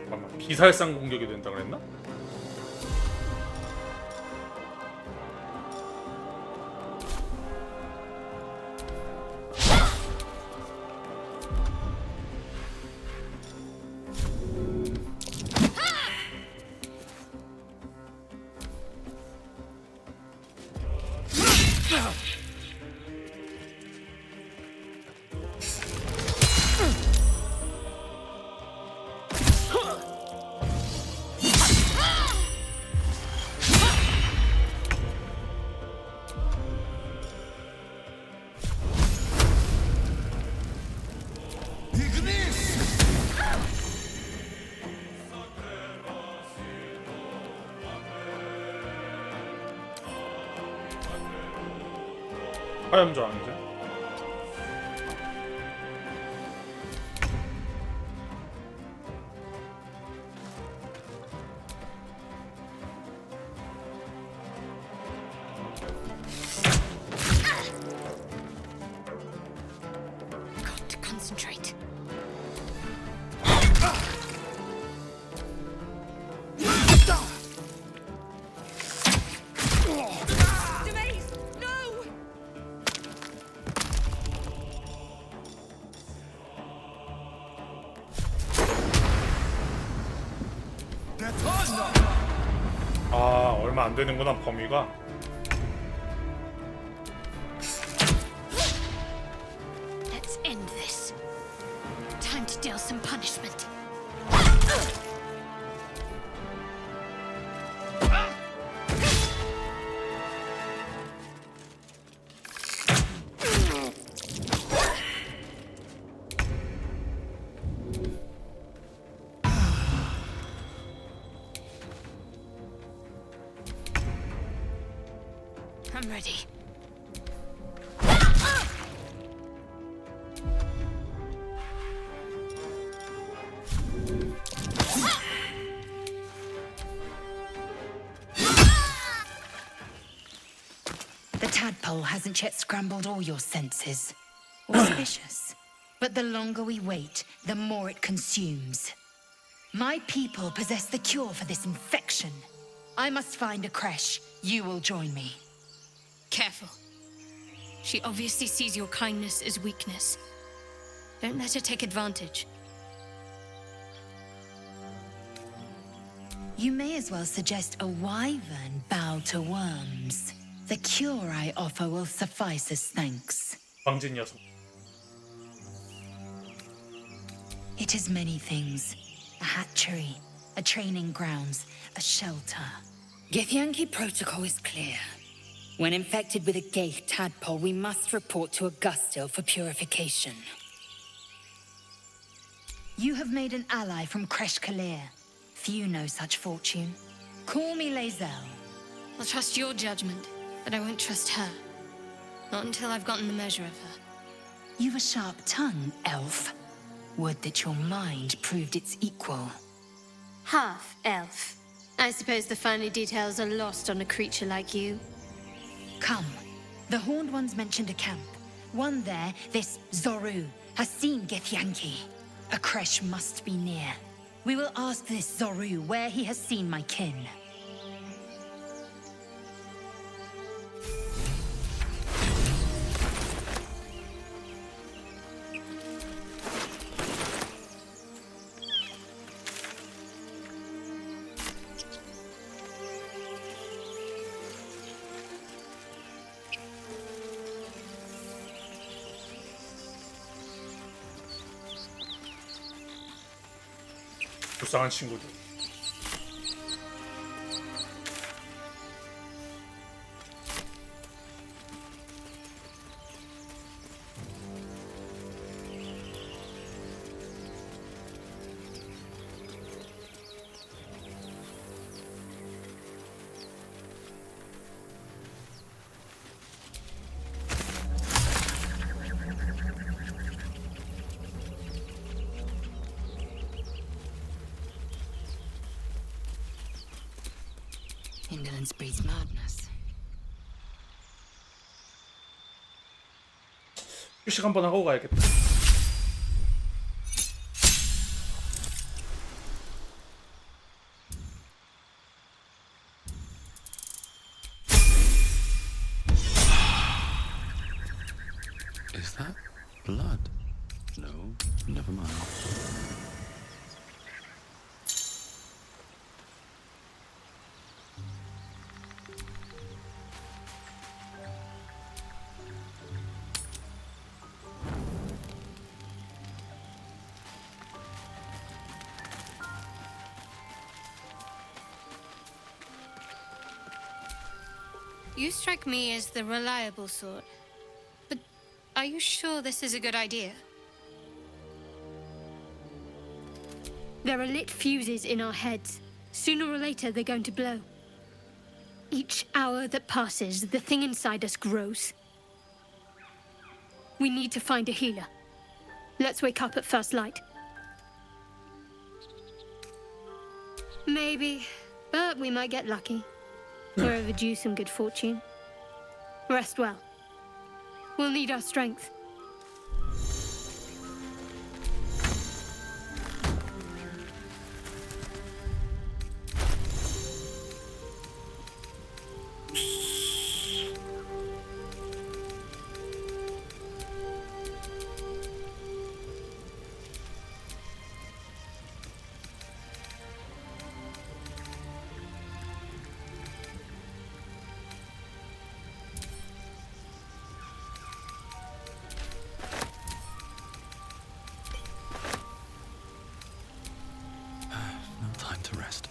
[SPEAKER 1] 잠깐만, 비살상 공격이 된다 그랬나? 화염저항이죠.
[SPEAKER 10] Got to concentrate.
[SPEAKER 8] Demaze, no!
[SPEAKER 1] 얼마 안 되는구나 범위가.
[SPEAKER 10] Let's end this. Time to deal some punishment. I'm ready.
[SPEAKER 8] The tadpole hasn't yet scrambled all your senses. Auspicious. But the longer we wait, the more it consumes. My people possess the cure for this infection. I must find a creche. You will join me.
[SPEAKER 10] Careful. She obviously sees your kindness as weakness. Don't let her take advantage.
[SPEAKER 8] You may as well suggest a wyvern bow to worms. The cure I offer will suffice as thanks.
[SPEAKER 1] 광진 녀석.
[SPEAKER 8] It is many things. A hatchery, a training grounds, a shelter. Githyanki protocol is clear. When infected with a Geich tadpole, we must report to Augustil for purification. You have made an ally from Kresh Kalir. Few know such fortune. Call me Lae'zel.
[SPEAKER 10] I'll trust your judgment, but I won't trust her. Not until I've gotten the measure of her.
[SPEAKER 8] You've a sharp tongue, elf. Would that your mind proved its equal.
[SPEAKER 10] Half elf. I suppose the finer details are lost on a creature like you.
[SPEAKER 8] Come. The Horned Ones mentioned a camp. One there, this Zoru, has seen Githyanki. A creche must be near. We will ask this Zoru where he has seen my kin.
[SPEAKER 1] 불쌍한 친구들.
[SPEAKER 8] Indolence breeds madness.
[SPEAKER 1] 휴식 한번 하고 가야겠다.
[SPEAKER 5] Is that blood? No, never mind.
[SPEAKER 10] You strike me as the reliable sort. But are you sure this is a good idea? There are lit fuses in our heads. Sooner or later, they're going to blow. Each hour that passes, the thing inside us grows. We need to find a healer. Let's wake up at first light. Maybe, but we might get lucky. We're overdue some good fortune. Rest well. We'll need our strength.
[SPEAKER 5] No time to rest.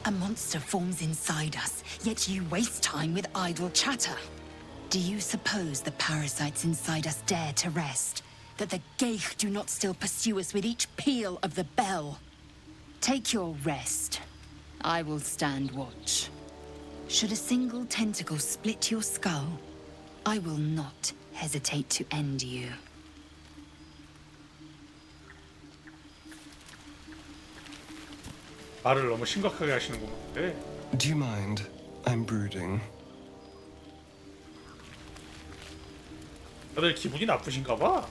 [SPEAKER 8] A monster forms inside us, yet you waste time with idle chatter. Do you suppose the parasites inside us dare to rest? That the Geich do not still pursue us with each peal of the bell? Take your rest. I will stand watch. Should a single tentacle split your skull, I will not hesitate to end you.
[SPEAKER 1] 말을 너무 심각하게 하시는구만. 네.
[SPEAKER 11] Do you mind? I'm brooding.
[SPEAKER 1] 다들 기분이 나쁘신가 봐.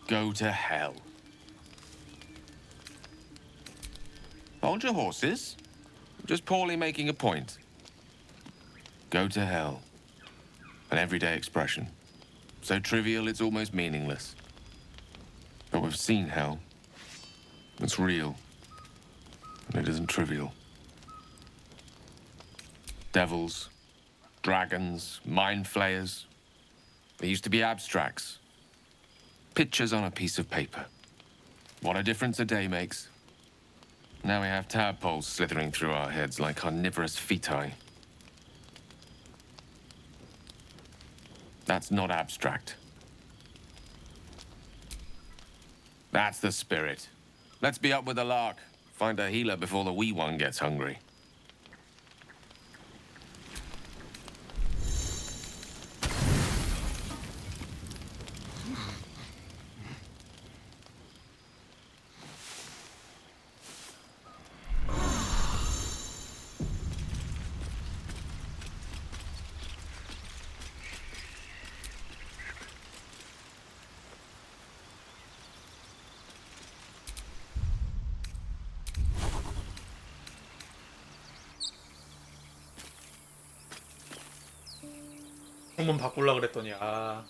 [SPEAKER 12] Go to hell. Hold your horses. Just poorly making a point. Go to hell. An everyday expression. So trivial it's almost meaningless. But we've seen hell. It's real. And it isn't trivial. Devils, dragons, mind flayers. They used to be abstracts. Pictures on a piece of paper. What a difference a day makes. Now we have tadpoles slithering through our heads like carnivorous feti. That's not abstract. That's the spirit. Let's be up with the lark. Find a healer before the wee one gets hungry.
[SPEAKER 1] 창문 바꾸려 그랬더니 아.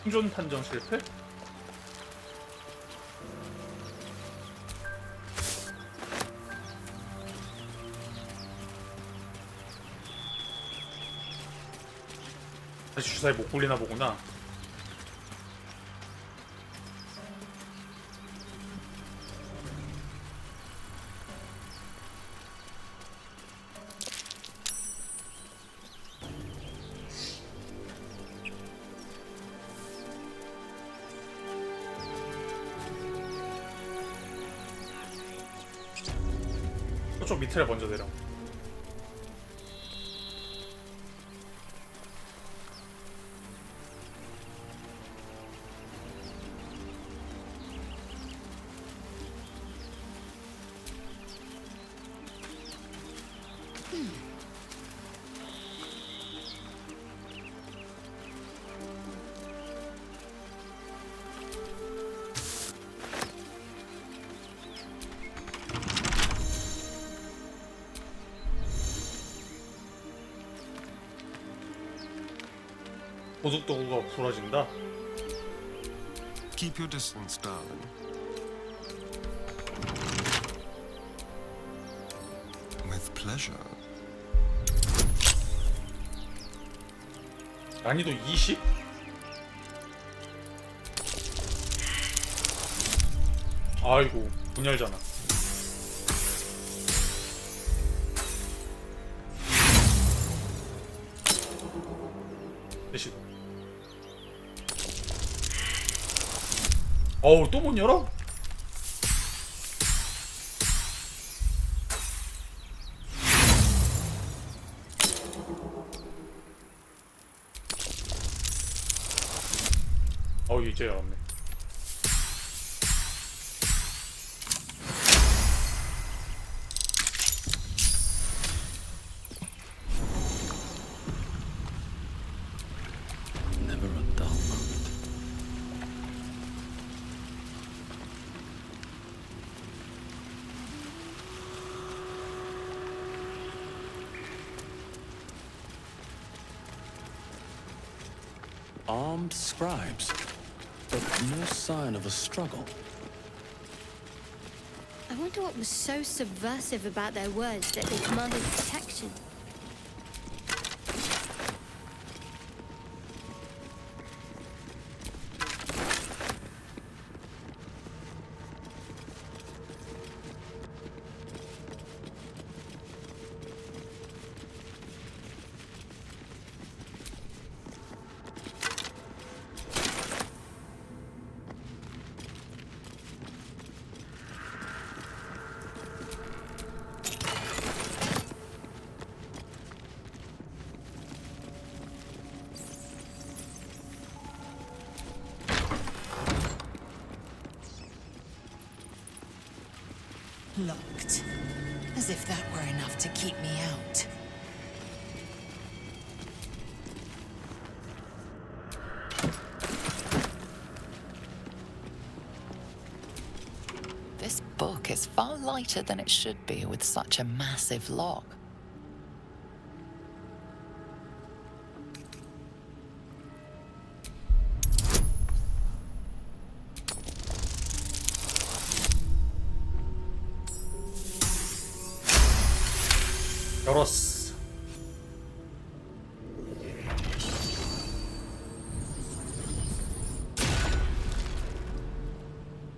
[SPEAKER 1] 생존 판정 실패? 다시 주사에 못 굴리나 보구나. 저쪽 밑에 먼저 내려. 도둑 도구가 부러진다.
[SPEAKER 11] Keep your distance, darling. With pleasure.
[SPEAKER 1] 난이도 20? 아이고 문 열잖아. 대시도. 어우 또 문 열어? 어우 이제 열었네.
[SPEAKER 5] Never a dull moment. armed scribes, but no sign of a struggle.
[SPEAKER 10] I wonder what was so subversive about their words that they commanded protection.
[SPEAKER 8] Locked. As if that were enough to keep me out.
[SPEAKER 6] This book is far lighter than it should be with such a massive lock.
[SPEAKER 1] 열었어.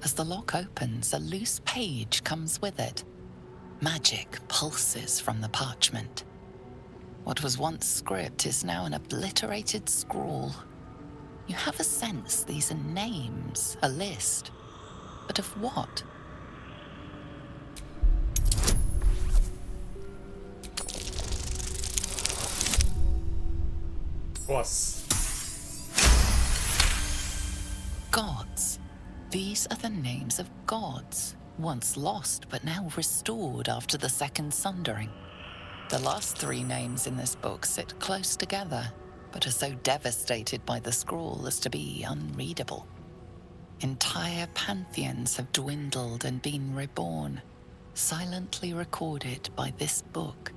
[SPEAKER 6] As the lock opens, a loose page comes with it. Magic pulses from the parchment. What was once script is now an obliterated scrawl. You have a sense these are names, a list. But of what?
[SPEAKER 1] 좋았어.
[SPEAKER 6] Gods. These are the names of gods, once lost but now restored after the Second Sundering. The last three names in this book sit close together, but are so devastated by the scrawl as to be unreadable. Entire pantheons have dwindled and been reborn, silently recorded by this book.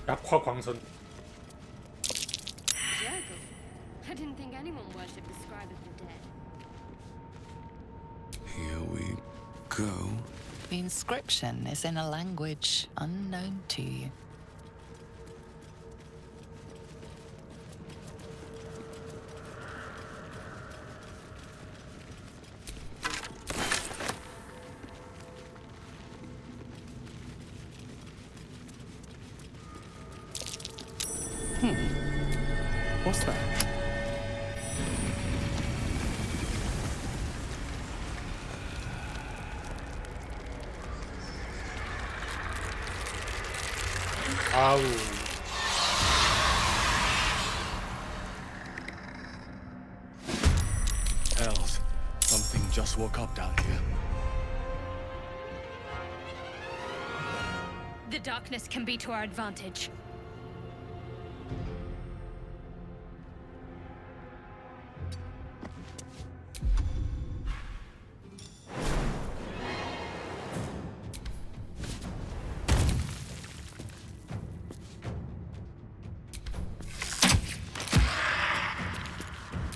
[SPEAKER 1] 약화 광선.
[SPEAKER 10] I didn't think anyone worshipped the scribe of the dead.
[SPEAKER 5] Here we go.
[SPEAKER 6] The inscription is in a language unknown to you.
[SPEAKER 5] What's that?
[SPEAKER 1] 아우.
[SPEAKER 5] Hells, something just woke up down here.
[SPEAKER 10] The darkness can be to our advantage.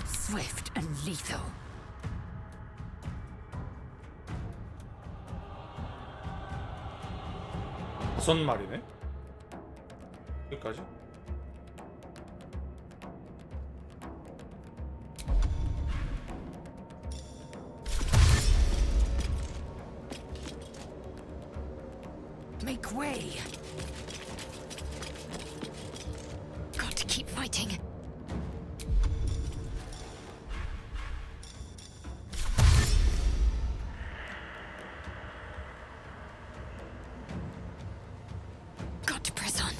[SPEAKER 8] Swift and lethal.
[SPEAKER 1] 무슨 말이네? 여기까지?
[SPEAKER 8] Make way. Got to keep fighting. Got to press on.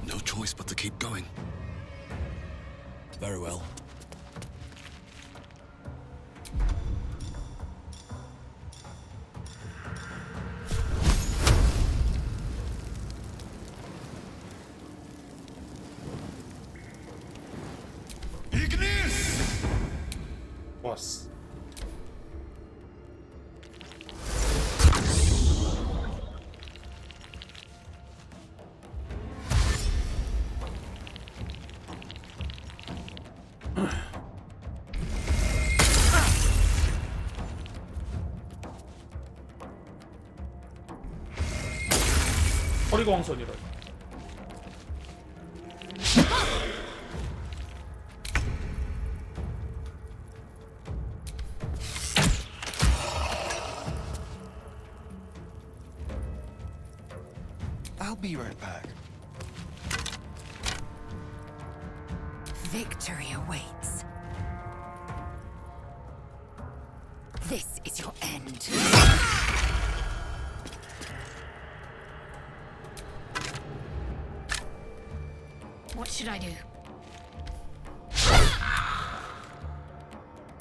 [SPEAKER 5] No choice but to keep going. Very well.
[SPEAKER 1] 좋았어. 허리광선이라.
[SPEAKER 9] I'll be right back.
[SPEAKER 8] Victory awaits. This is your end.
[SPEAKER 10] What should I do?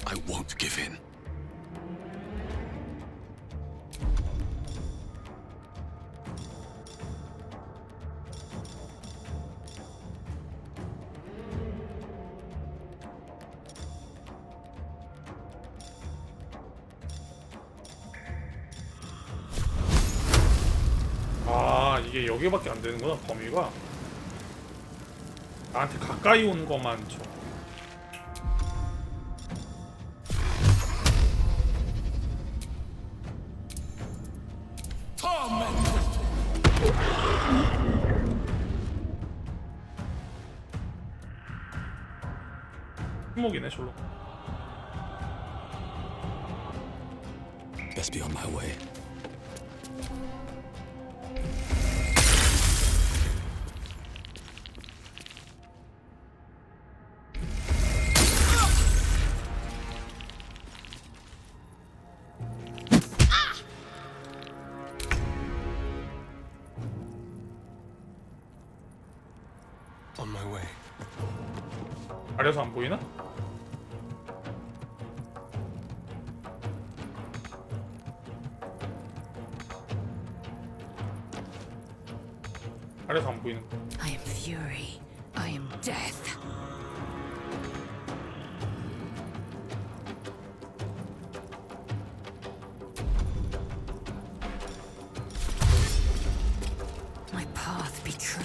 [SPEAKER 9] I won't give in.
[SPEAKER 1] 아, 이게 여기밖에 안 되는구나, 범위가. 나한테 가까이 오는 것만 줘. 침묵이네, 절로.
[SPEAKER 9] Best be on my way.
[SPEAKER 11] On my way.
[SPEAKER 1] 아래서 안 보이나? 아래서 안 보이는 거.
[SPEAKER 8] I am fury. I am death. My path be true.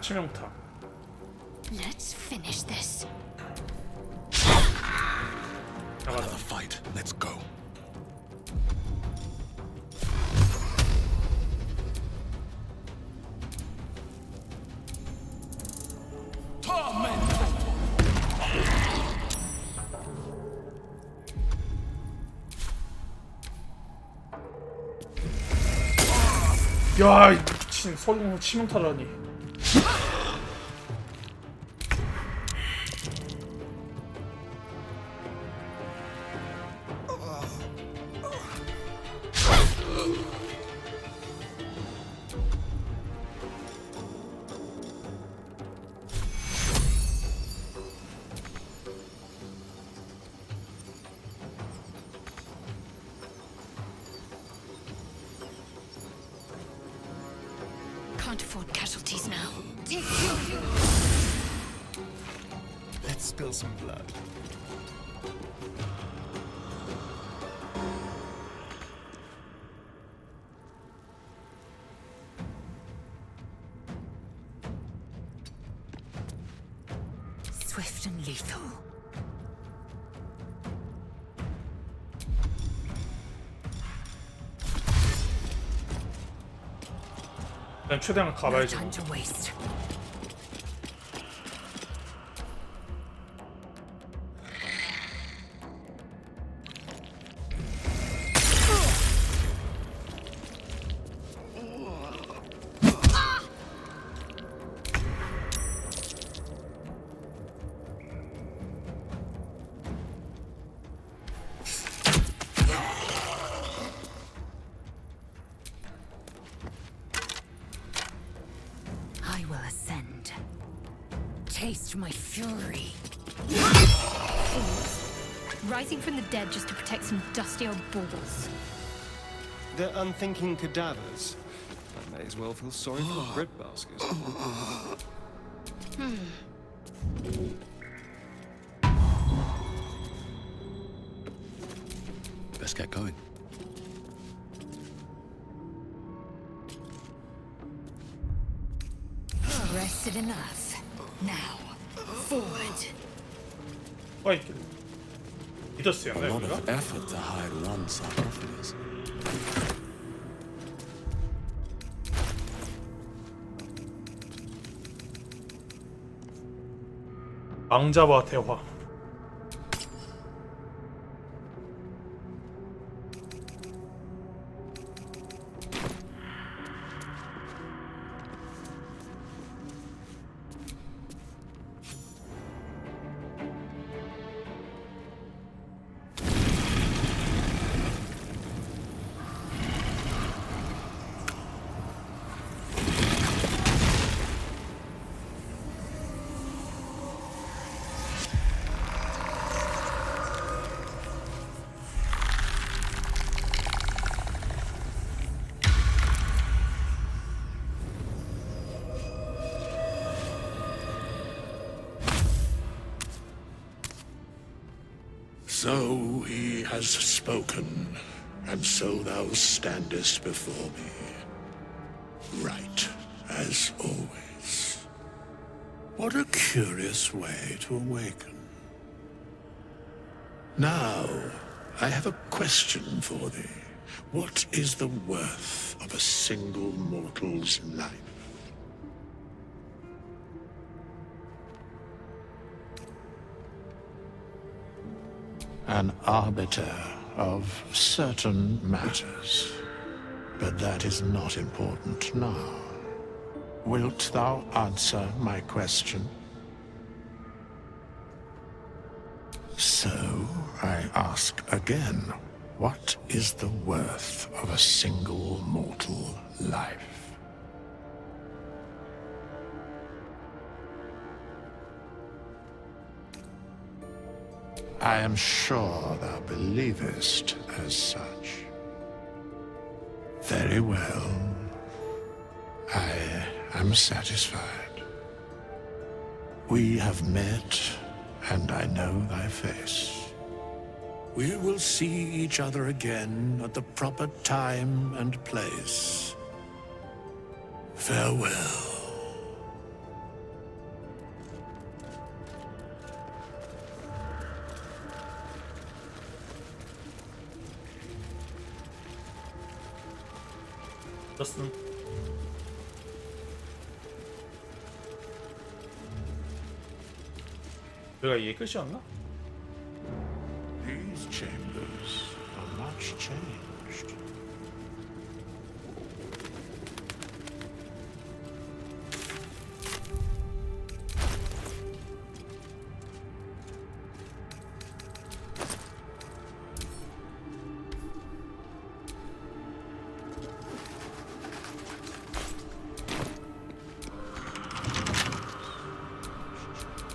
[SPEAKER 1] 치명타.
[SPEAKER 10] Let's finish this.
[SPEAKER 9] Another fight. Let's go.
[SPEAKER 1] 야, 이 미친 서리공성 치명타라니.
[SPEAKER 10] Can't afford casualties now.
[SPEAKER 11] Let's spill some blood.
[SPEAKER 8] Swift and lethal.
[SPEAKER 1] 난 최대한 가봐야지.
[SPEAKER 8] No time to waste. I will ascend. Taste my fury.
[SPEAKER 10] Rising from the dead just to protect some dusty old balls.
[SPEAKER 11] They're unthinking cadavers. I may as well feel sorry for the breadbasket.
[SPEAKER 5] Best get going.
[SPEAKER 8] Rested enough. Now, forward.
[SPEAKER 1] 와 있길래
[SPEAKER 5] A
[SPEAKER 1] 믿었어요
[SPEAKER 5] lot
[SPEAKER 1] 우리가?
[SPEAKER 5] of effort to hide one sarcophagus.
[SPEAKER 1] 왕자와 대화.
[SPEAKER 3] So he has spoken, and so thou standest before me. Right, as always. What a curious way to awaken. Now, I have a question for thee. What is the worth of a single mortal's life? An arbiter of certain matters. But that is not important now. Wilt thou answer my question? So, I ask again, what is the worth of a single mortal life? I am sure thou believest as such. Very well. I am satisfied. We have met, and I know thy face. We will see each other again at the proper time and place. Farewell.
[SPEAKER 1] Justin. 내가 이게 끝이었나?
[SPEAKER 3] These chambers are much changed.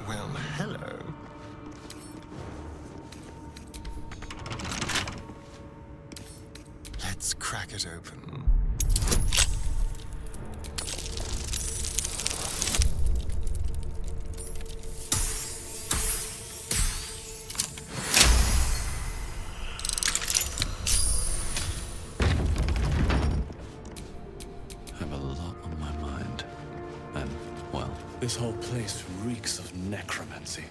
[SPEAKER 11] Well, hello. Let's crack it open.
[SPEAKER 5] I have a lot on my mind. And, well, this whole place reeks of necromancy.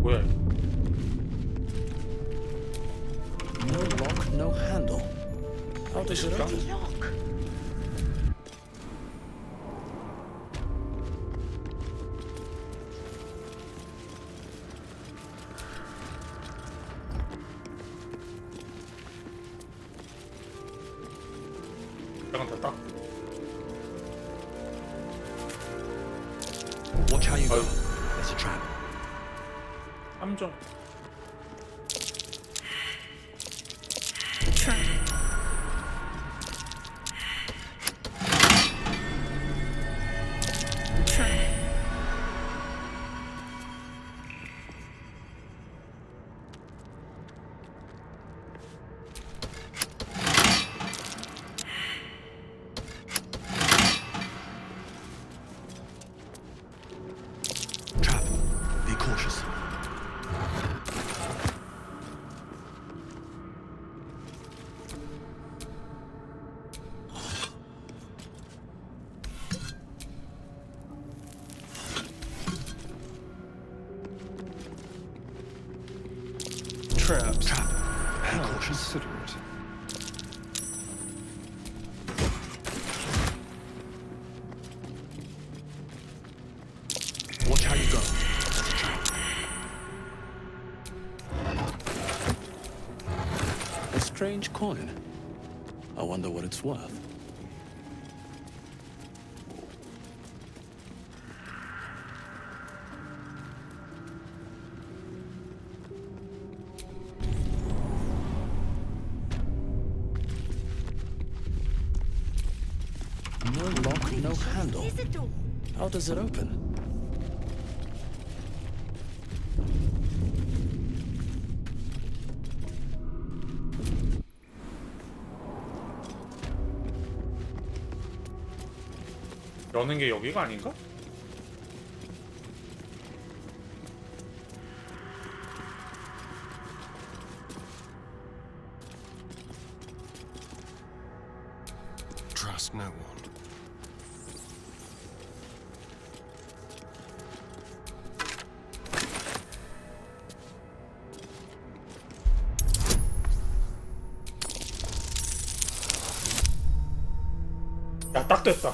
[SPEAKER 1] 뭐야?
[SPEAKER 5] No lock, no handle. How does it open?
[SPEAKER 1] 잠깐 됐다.
[SPEAKER 9] Watch how you go.
[SPEAKER 1] Oh.
[SPEAKER 9] There's a trap.
[SPEAKER 1] 함정.
[SPEAKER 10] Trap. Trap.
[SPEAKER 9] Trap. Be cautious.
[SPEAKER 11] Traps.
[SPEAKER 9] Trap. Be
[SPEAKER 11] How
[SPEAKER 9] cautious.
[SPEAKER 11] considerate.
[SPEAKER 9] Watch how you go. There's a trap.
[SPEAKER 5] A strange coin. I wonder what it's worth. No lock, no handle.
[SPEAKER 7] There's a door.
[SPEAKER 5] How does it open?
[SPEAKER 1] 여는 게 여기가 아닌가?
[SPEAKER 11] Trust no one.
[SPEAKER 1] 야, 딱 됐다.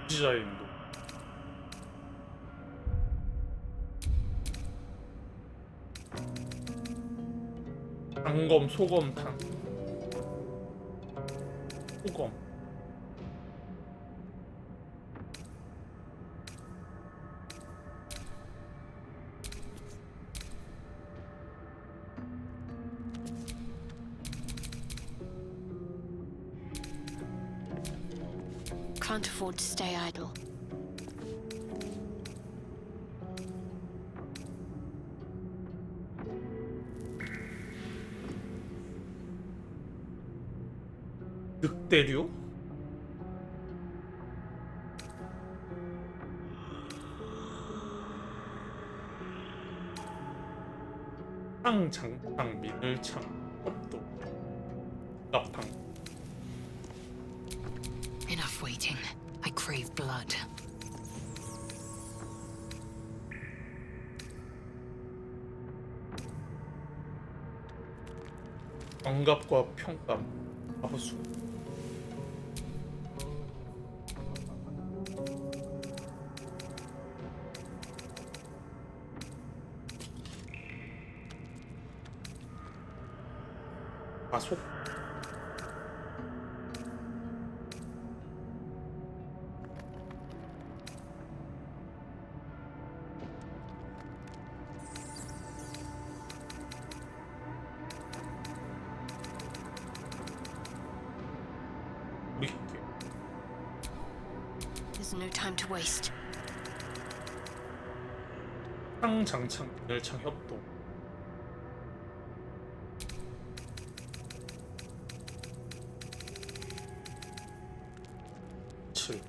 [SPEAKER 1] 지자의 인도. 단검, 소검탕. 소검.
[SPEAKER 10] Can't afford to stay idle.
[SPEAKER 1] 늑대류? 장탕, 미늘창, 협도, 납탕.
[SPEAKER 6] Enough waiting. I crave blood.
[SPEAKER 1] 억압과 평감, 아버수. 아속.
[SPEAKER 10] There's no time to waste.
[SPEAKER 1] 상장창, 열창, 협동. 7.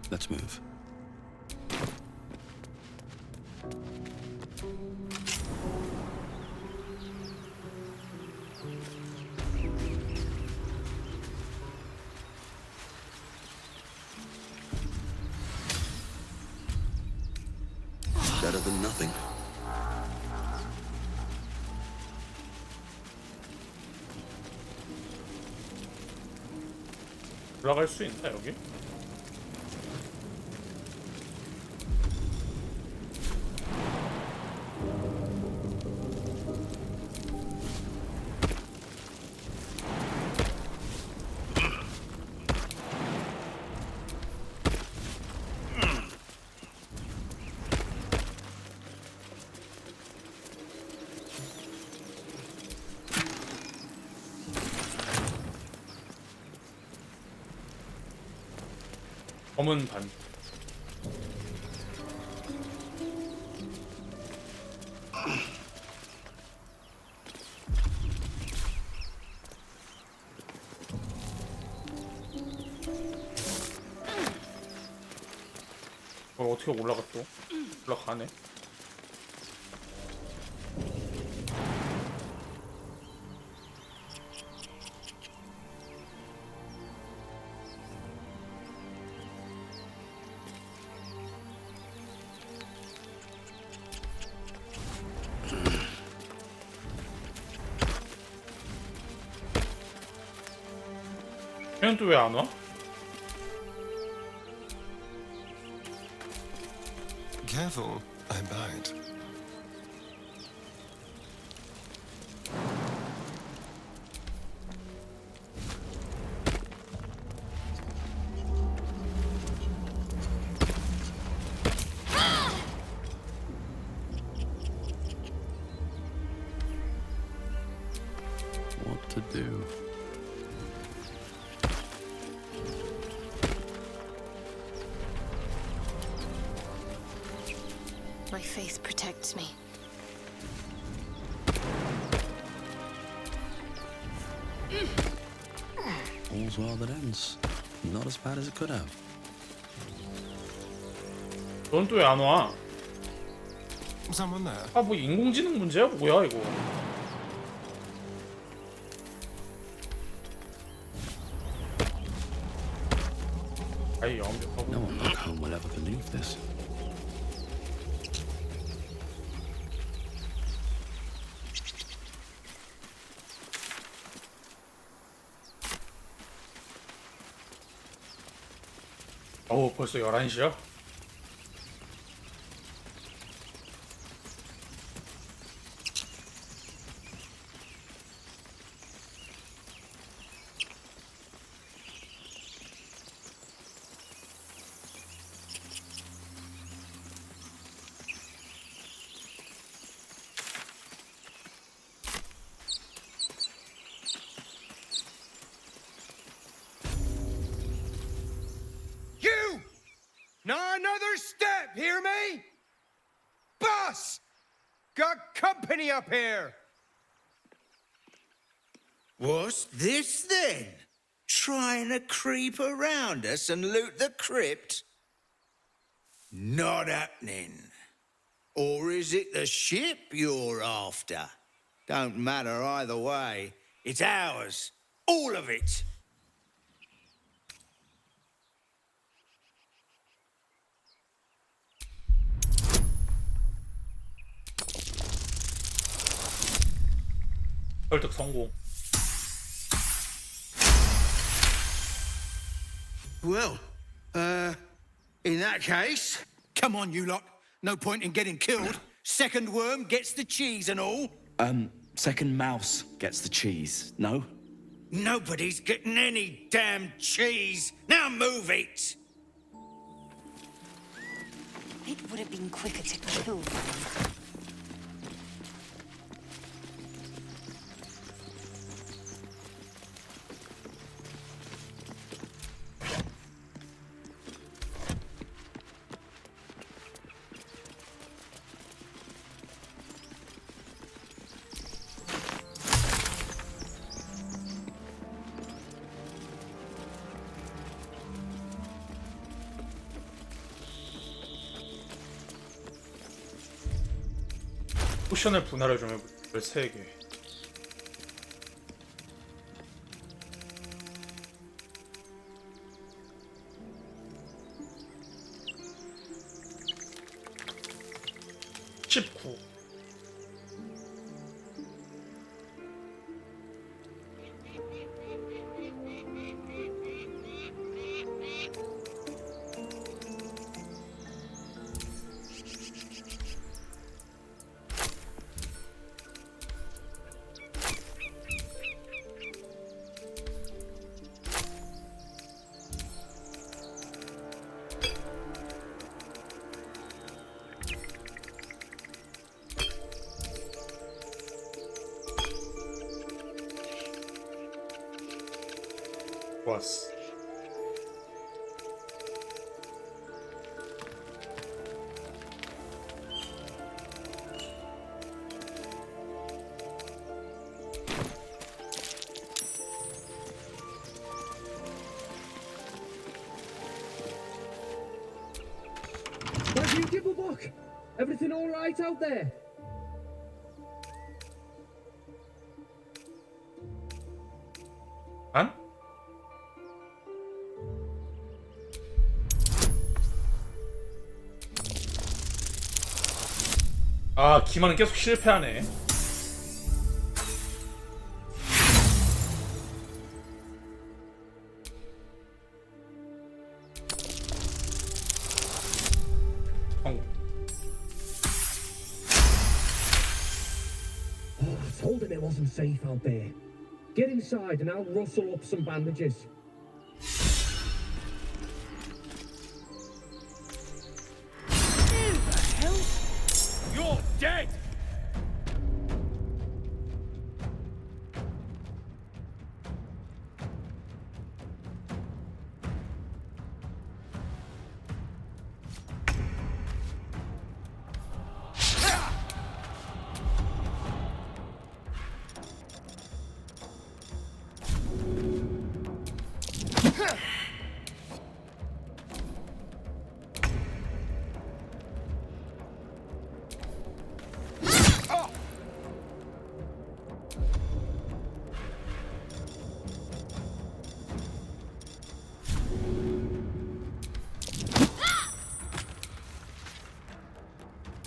[SPEAKER 5] Let's move. Better than nothing.
[SPEAKER 1] 올라갈 수 있나 여기? 검은 반. 어떻게 올라갔어? 올라가네. 얘는 또 왜 안 와?
[SPEAKER 11] Careful, I bite.
[SPEAKER 5] What to do?
[SPEAKER 10] My faith protects me.
[SPEAKER 5] All's well that ends. Not as bad as it could have.
[SPEAKER 1] 넌 또 왜 안 와?
[SPEAKER 11] Someone there.
[SPEAKER 1] 아, 뭐 인공지능 문제야? 뭐야 이거? 아이 완벽하고.
[SPEAKER 5] No one back home will ever believe this.
[SPEAKER 1] 어우, 벌써 11시야?
[SPEAKER 14] You! Not another step, hear me? Boss! Got company up here!
[SPEAKER 15] What's this then? Trying to creep around us and loot the crypt? Not happening. Or is it the ship you're after? Don't matter either way. It's ours. All of it.
[SPEAKER 1] 설득 성공.
[SPEAKER 15] Well, in that case, come on, you lot. No point in getting killed. Second worm gets the cheese and all.
[SPEAKER 5] Second mouse gets the cheese, no?
[SPEAKER 15] Nobody's getting any damn cheese. Now move it.
[SPEAKER 8] It would have been quicker to kill them.
[SPEAKER 1] 포션을 분할을 좀 해볼게요. 3개. 좋았어.
[SPEAKER 16] Where's you, Gibblebook? Everything all right out there?
[SPEAKER 1] 안? 아, 기만은 계속 실패하네.
[SPEAKER 16] I told him it wasn't safe out there. Get inside and I'll rustle up some bandages.
[SPEAKER 14] Who the hell? You're dead!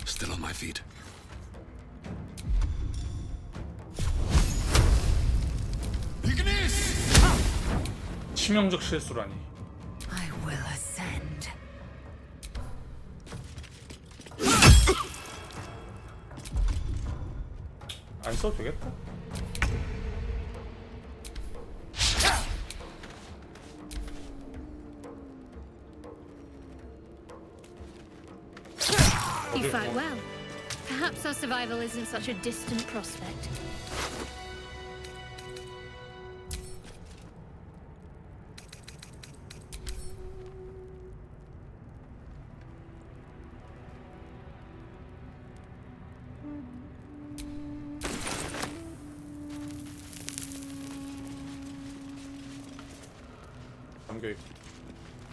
[SPEAKER 5] Still on my feet.
[SPEAKER 1] 치명적 실수라니.
[SPEAKER 8] I will ascend.
[SPEAKER 1] 안 써도 되겠다.
[SPEAKER 10] You fight well. Perhaps our survival isn't such a distant prospect.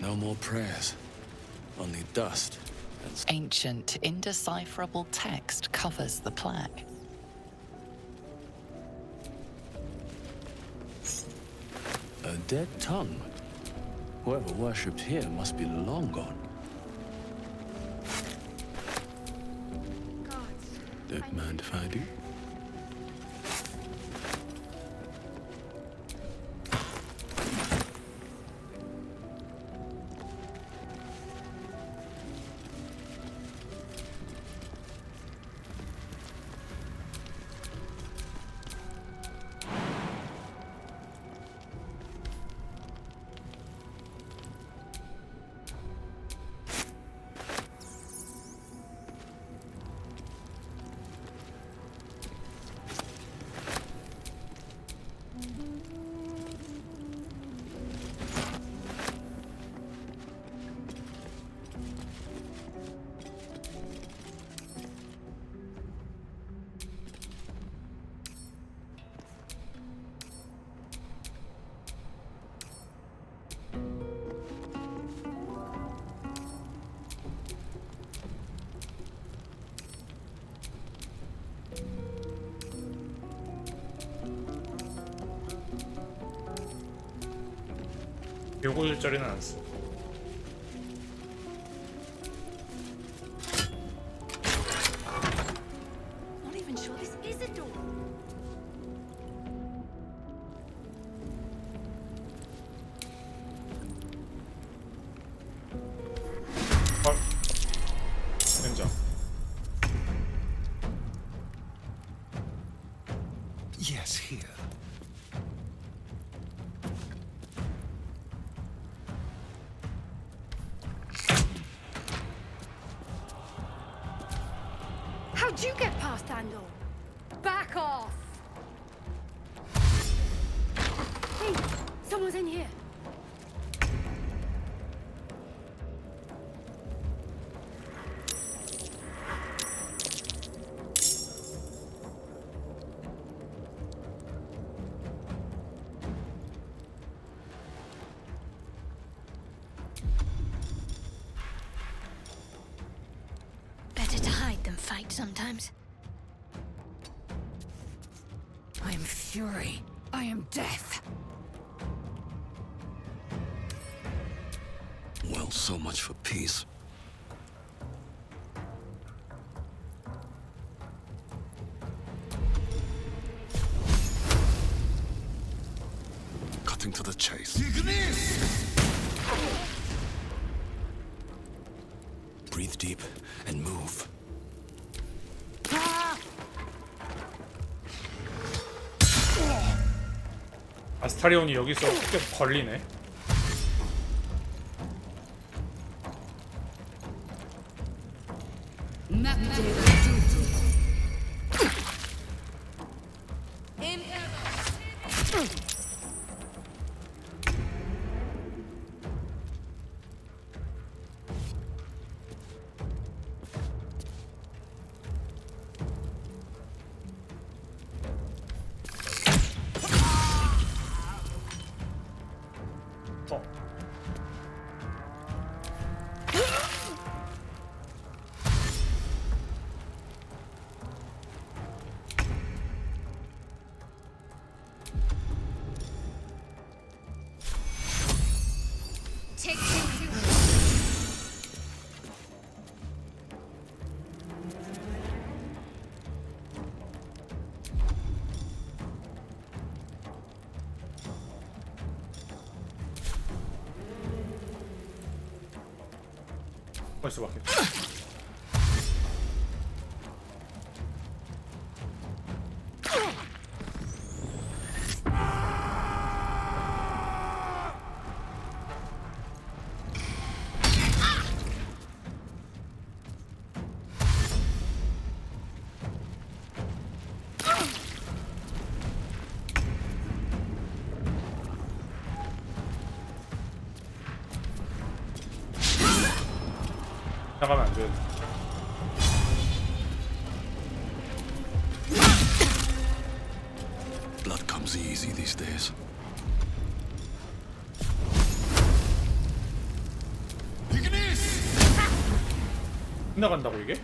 [SPEAKER 5] No more prayers. Only dust.
[SPEAKER 6] Ancient, indecipherable text covers the plaque.
[SPEAKER 5] A dead tongue. Whoever worshipped here must be long gone. Don't mind if I do.
[SPEAKER 1] 요구일자리는 안 써.
[SPEAKER 7] Not even sure this is a door.
[SPEAKER 1] 된장.
[SPEAKER 11] Yes, here.
[SPEAKER 7] How'd you get past Andor? Back off! Hey, someone's in here.
[SPEAKER 10] Better to hide than fight sometimes.
[SPEAKER 8] I am fury. I am death.
[SPEAKER 5] Well, so much for peace. Cutting to the chase. Breathe deep and move.
[SPEAKER 1] 아스타리온이 여기서 계속 걸리네. 벌써 막혀. 나가면 안 돼.
[SPEAKER 5] Blood comes easy these days.
[SPEAKER 1] 나간다고 이게?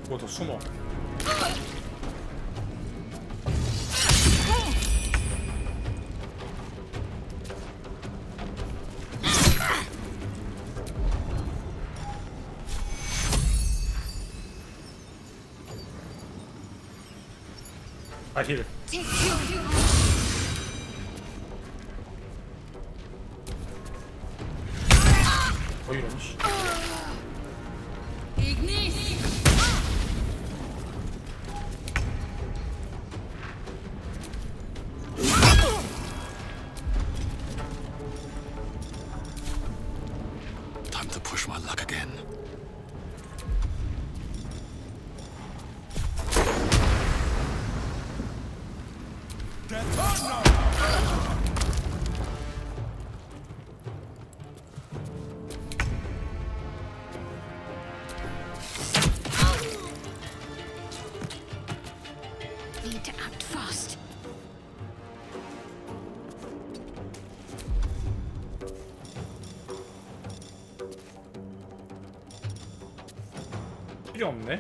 [SPEAKER 1] 뭐 더 숨어. 아힐. 이런 씨.
[SPEAKER 5] Time to push my luck again.
[SPEAKER 1] 필요 없네.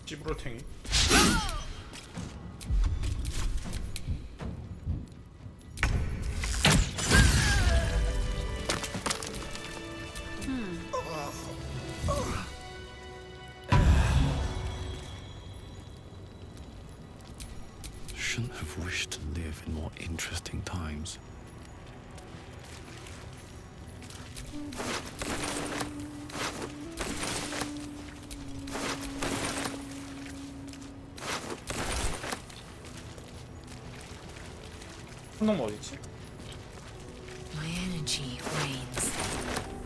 [SPEAKER 1] 찌부러탱이.
[SPEAKER 5] Shouldn't have wished to live in more interesting times.
[SPEAKER 1] 한놈 어디지?
[SPEAKER 8] My energy wanes.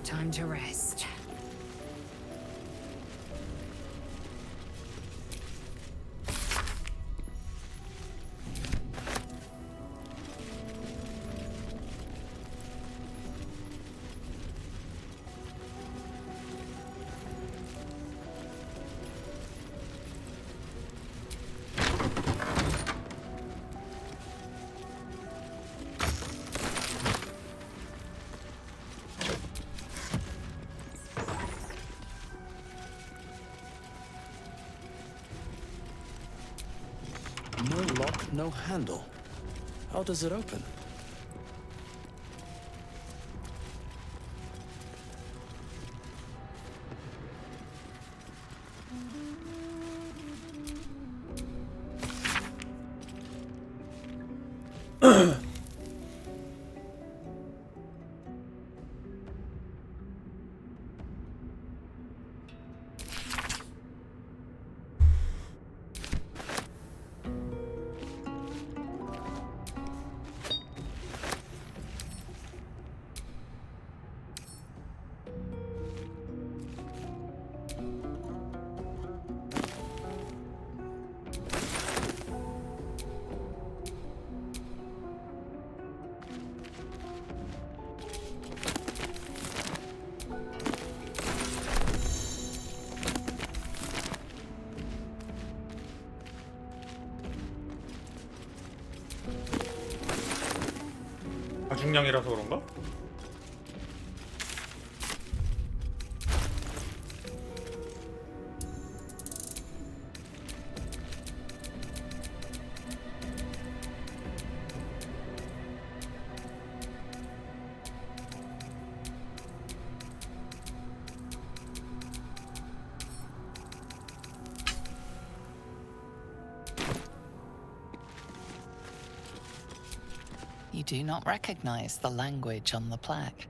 [SPEAKER 8] Time to rest.
[SPEAKER 5] No lock, no handle. How does it open?
[SPEAKER 1] 중량이라서 그런가?
[SPEAKER 6] You do not recognize the language on the plaque.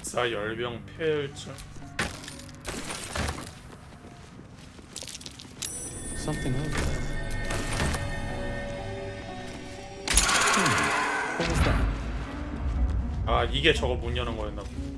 [SPEAKER 1] 자, 열병 폐혈증.
[SPEAKER 5] Something over there. What was that?
[SPEAKER 1] 아, 이게 저거 문 여는 거였나 보다.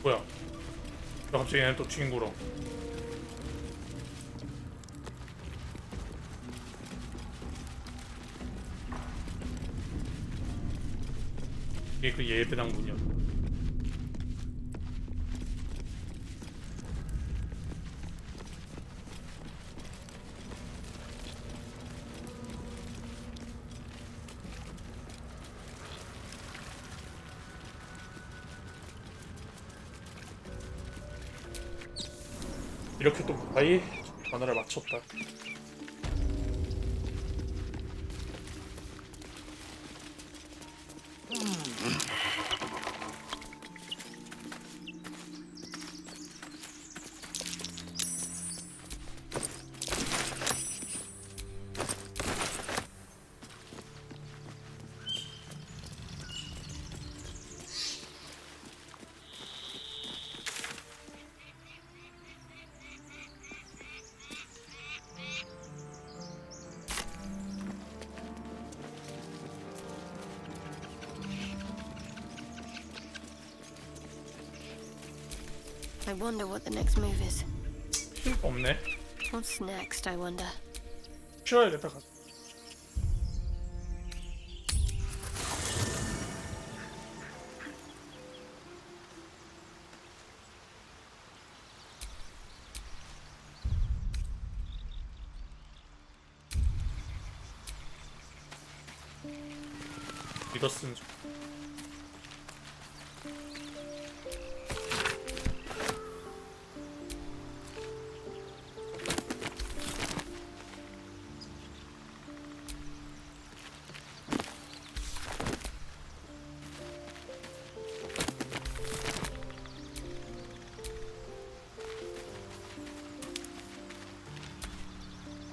[SPEAKER 1] 뭐야? 나 갑자기 얘는 또 친구로. 이게 그 예배당 문이야. 이렇게 또 무사히 전화를 마쳤다.
[SPEAKER 10] I wonder what the next move is.
[SPEAKER 1] 필요가 없네.
[SPEAKER 10] What's next, I wonder?
[SPEAKER 1] 쉬어야겠다 가서. 믿었음.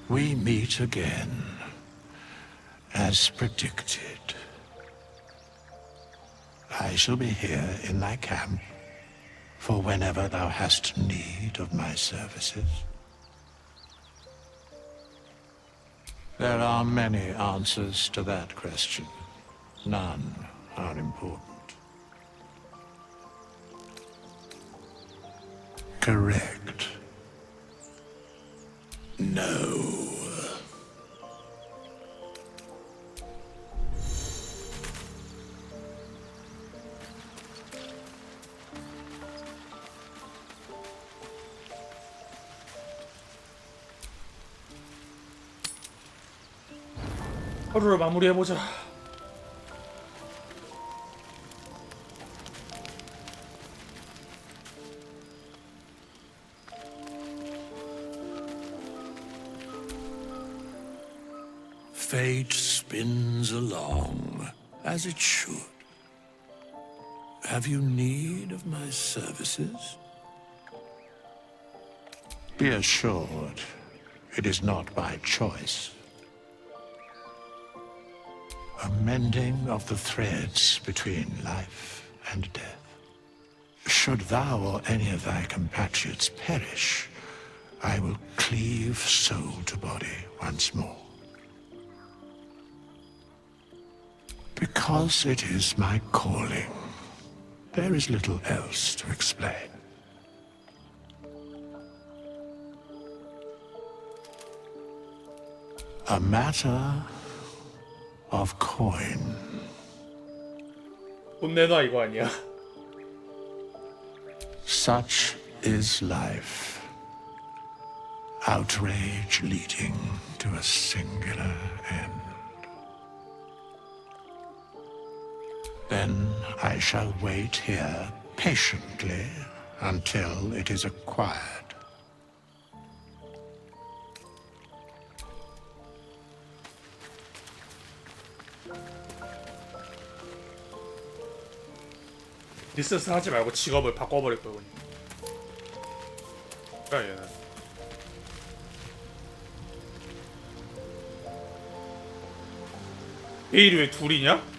[SPEAKER 3] We meet again, as predicted. I shall be here in thy camp for whenever thou hast need of my services. There are many answers to that question. None are important. Correct. No.
[SPEAKER 1] 하루를 마무리해보자.
[SPEAKER 3] Fate spins along, as it should. Have you need of my services? Be assured, it is not by choice. A mending of the threads between life and death. Should thou or any of thy compatriots perish, I will cleave soul to body once more. Because it is my calling, there is little else to explain. A matter of coin.
[SPEAKER 1] 돈 내놔 이거 아니야?
[SPEAKER 3] Such is life. Outrage leading to a singular end. Then I shall wait here patiently until it is acquired.
[SPEAKER 1] 리서스 하지 말고 직업을 바꿔버릴 거군요. 그래 얘는. 베일이 왜 둘이냐?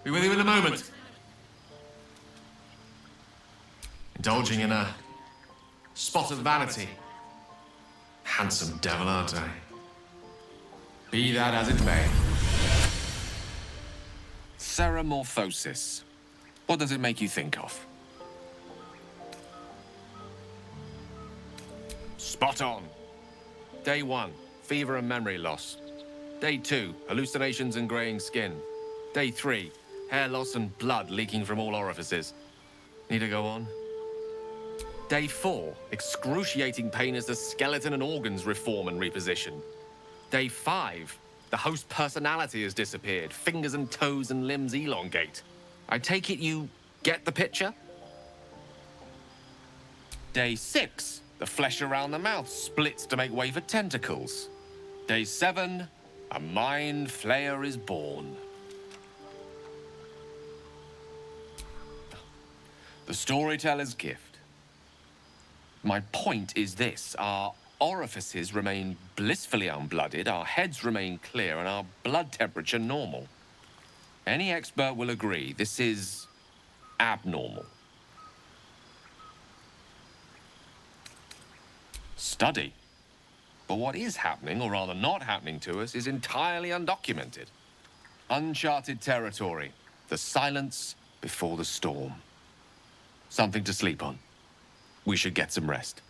[SPEAKER 12] Be with you in a moment. Indulging in a spot of vanity. Handsome devil, aren't I? Be that as it may. Ceramorphosis. What does it make you think of? Spot on. Day 1, fever and memory loss. Day 2, hallucinations and graying skin. Day 3, Hair loss and blood leaking from all orifices. Need to go on? Day 4. Excruciating pain as the skeleton and organs reform and reposition. Day 5. The host personality has disappeared. Fingers and toes and limbs elongate. I take it you get the picture? Day 6. The flesh around the mouth splits to make way for tentacles. Day 7. A mind flayer is born. The storyteller's gift. My point is this. Our orifices remain blissfully unblooded, our heads remain clear, and our blood temperature normal. Any expert will agree this is abnormal. Study. But what is happening, or rather not happening to us, is entirely undocumented. Uncharted territory. The silence before the storm. Something to sleep on. We should get some rest.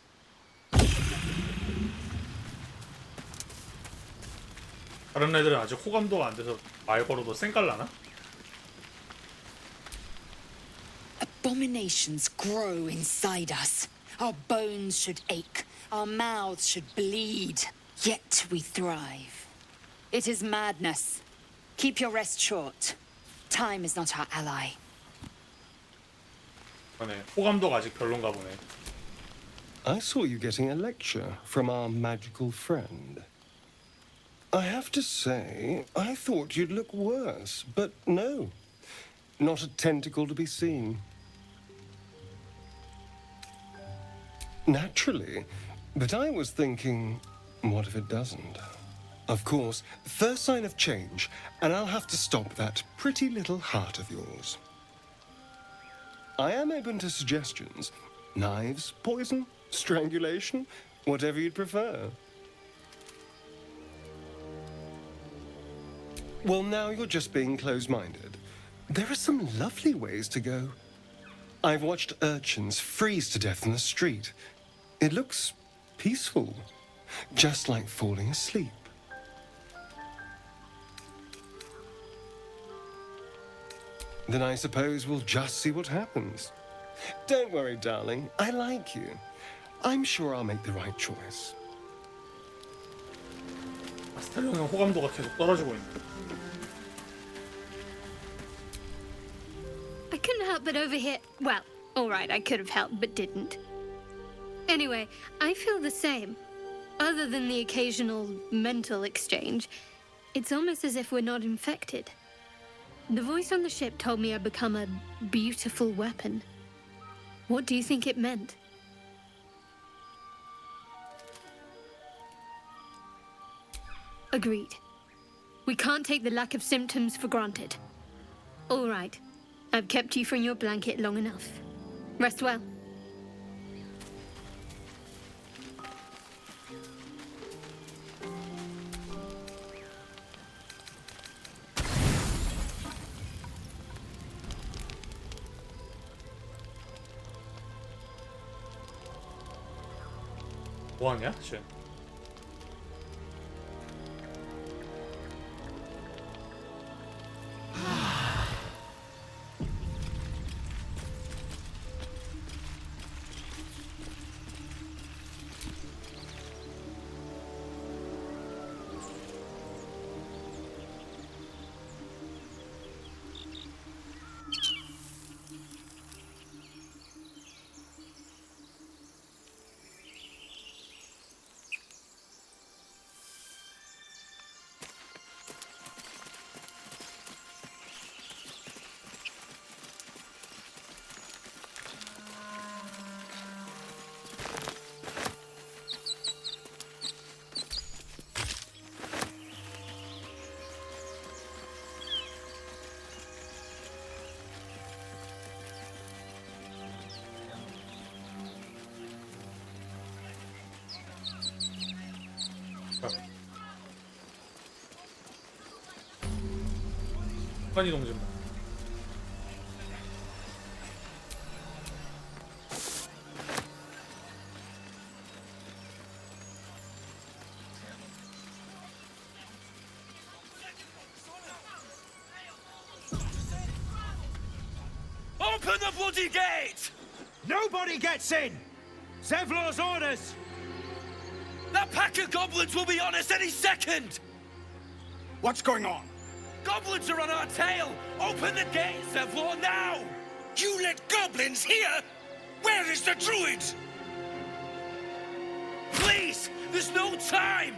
[SPEAKER 1] 다른 애들은 아직 호감도가 안 돼서 말 걸어도 쌩깔나나?
[SPEAKER 8] Abominations grow inside us. Our bones should ache. Our mouths should bleed. Yet we thrive. It is madness. Keep your rest short. Time is not our ally.
[SPEAKER 1] 그러네. 호감도가 아직 별론가 보네.
[SPEAKER 11] I saw you getting a lecture from our magical friend. I have to say, I thought you'd look worse, but no. Not a tentacle to be seen. Naturally, but I was thinking, what if it doesn't? Of course, first sign of change, and I'll have to stop that pretty little heart of yours. I am open to suggestions. Knives, poison, strangulation, whatever you'd prefer. Well, now you're just being close-minded. There are some lovely ways to go. I've watched urchins freeze to death in the street. It looks peaceful, just like falling asleep. Then I suppose we'll just see what happens. Don't worry, darling. I like you. I'm sure I'll make the right choice.
[SPEAKER 1] 스텔라는 호감도가 계속 떨어지고 있네.
[SPEAKER 10] I couldn't help but overhear. Well, alright, I could have helped, but didn't. Anyway, I feel the same. Other than the occasional mental exchange, it's almost as if we're not infected. The voice on the ship told me I'd become a beautiful weapon. What do you think it meant? Agreed. We can't take the lack of symptoms for granted. All right. I've kept you from your blanket long enough. Rest well.
[SPEAKER 1] 뭐하냐, 쟤? 순간이동 좀.
[SPEAKER 14] bloody gate!
[SPEAKER 9] Nobody gets in! Zevlor's orders!
[SPEAKER 14] That pack of goblins will be on us any second!
[SPEAKER 9] What's going on?
[SPEAKER 14] Goblins are on our tail! Open the gate, Zevlor, now!
[SPEAKER 9] You let goblins here? Where is the druid?
[SPEAKER 14] Please! There's no time!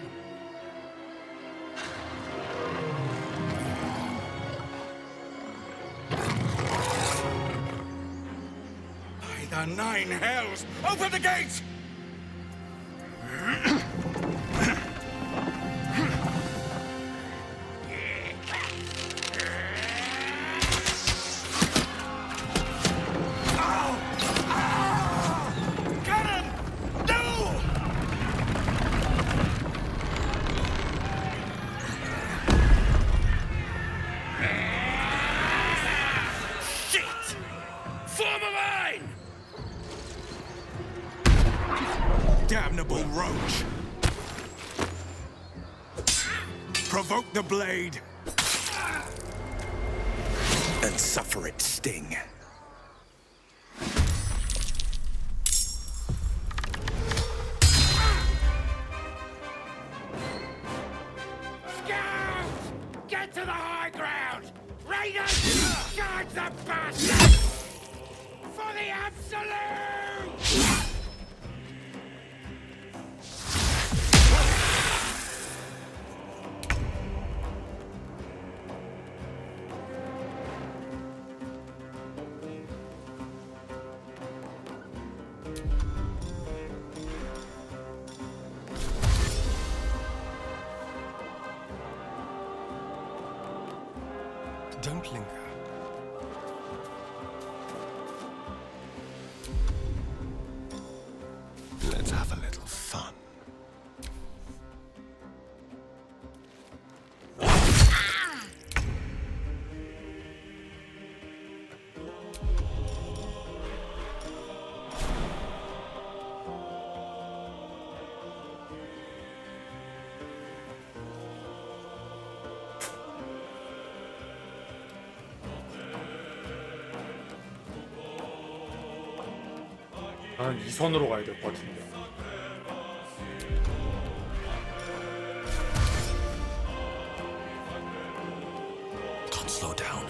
[SPEAKER 9] By the nine hells! Open the gate! Damnable roach! Provoke the blade! And suffer its sting.
[SPEAKER 14] Scout! Get to the high ground! Raiders! Charge the bastard! For the absolute!
[SPEAKER 11] Don't linger. Let's have a little fun.
[SPEAKER 1] 나는 이 선으로 가야 될 것 같은데.
[SPEAKER 5] Can't slow down.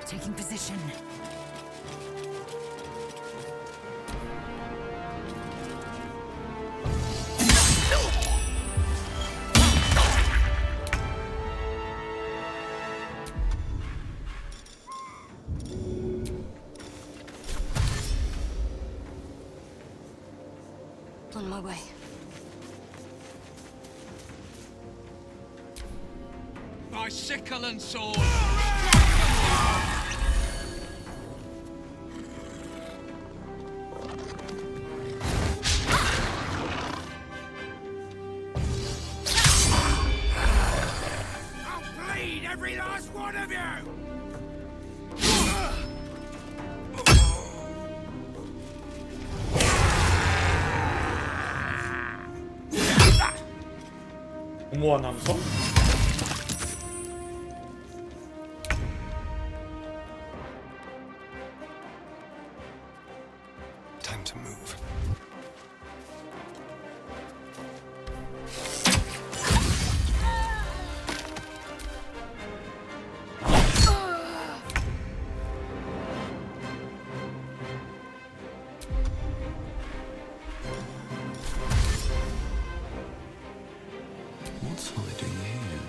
[SPEAKER 8] Taking position.
[SPEAKER 10] On my way.
[SPEAKER 14] By sickle and sword!
[SPEAKER 9] Every last one of you!
[SPEAKER 1] 공모한 함성?
[SPEAKER 11] Time to move.
[SPEAKER 5] What's hiding here?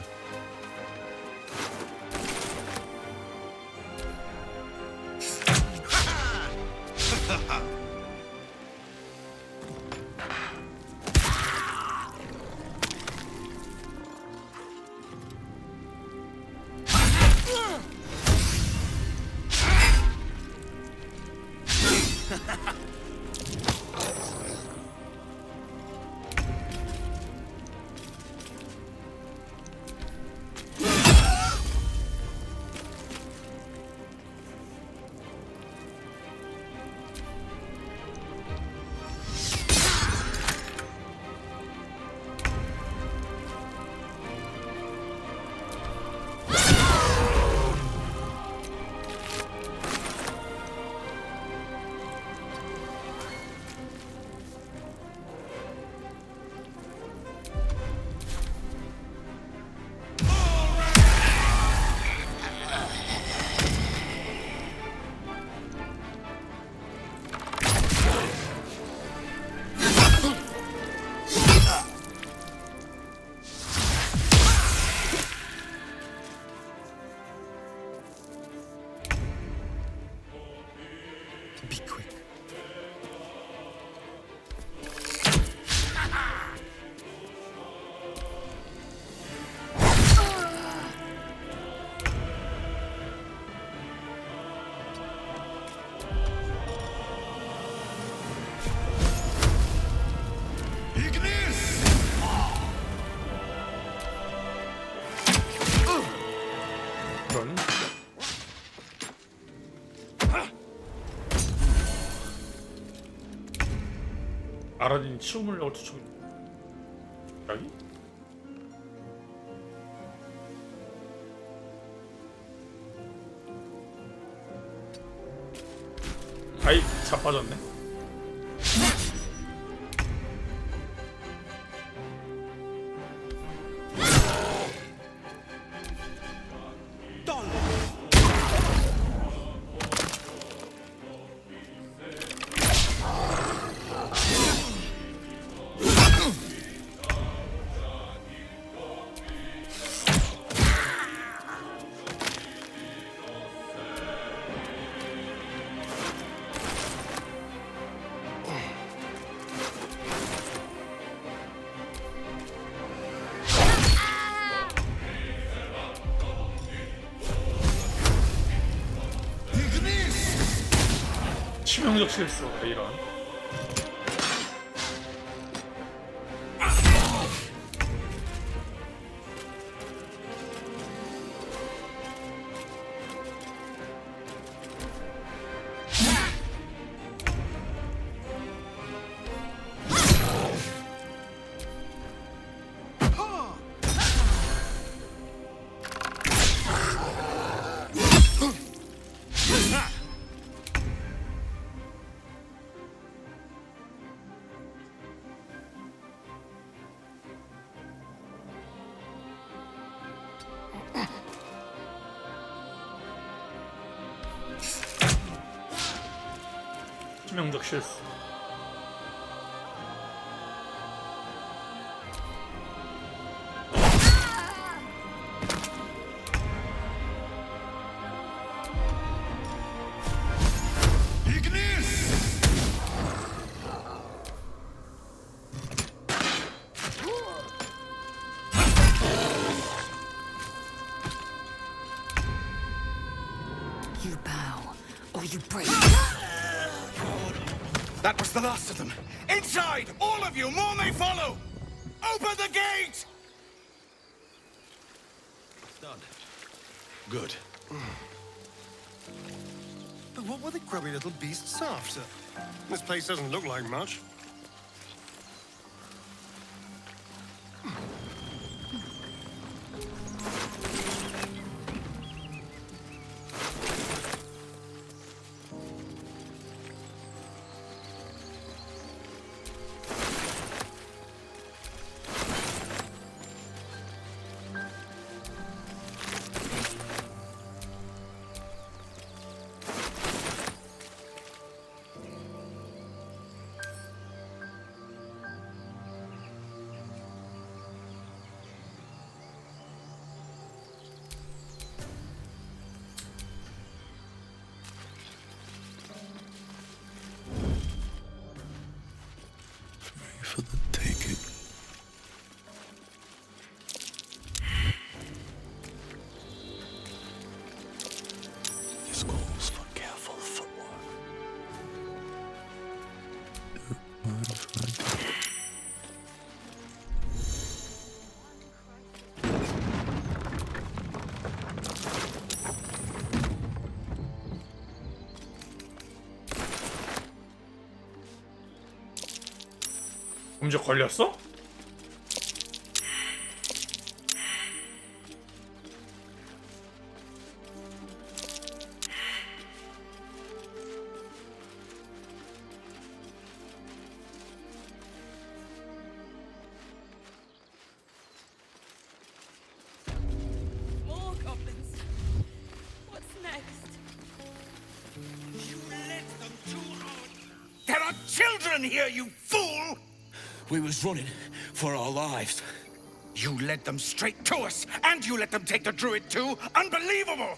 [SPEAKER 1] 아라딘이 치움을 어쩌고 여기? 아이 자빠졌네. 치명적 실수 이런. 치명적 실수.
[SPEAKER 2] You bow, or you break.
[SPEAKER 14] That was the last of them. Inside! All of you! More may follow! Open the gate!
[SPEAKER 9] Done. Good.
[SPEAKER 11] But what were the grubby little beasts after? This place doesn't look like much.
[SPEAKER 5] For the taking. This calls for careful footwork. Don't mind if I do.
[SPEAKER 1] 음주 걸렸어?
[SPEAKER 17] More goblins. What's next?
[SPEAKER 14] You let them too long! There are children here, you fool!
[SPEAKER 9] We was running for our lives.
[SPEAKER 14] You led them straight to us, and you let them take the druid too? Unbelievable!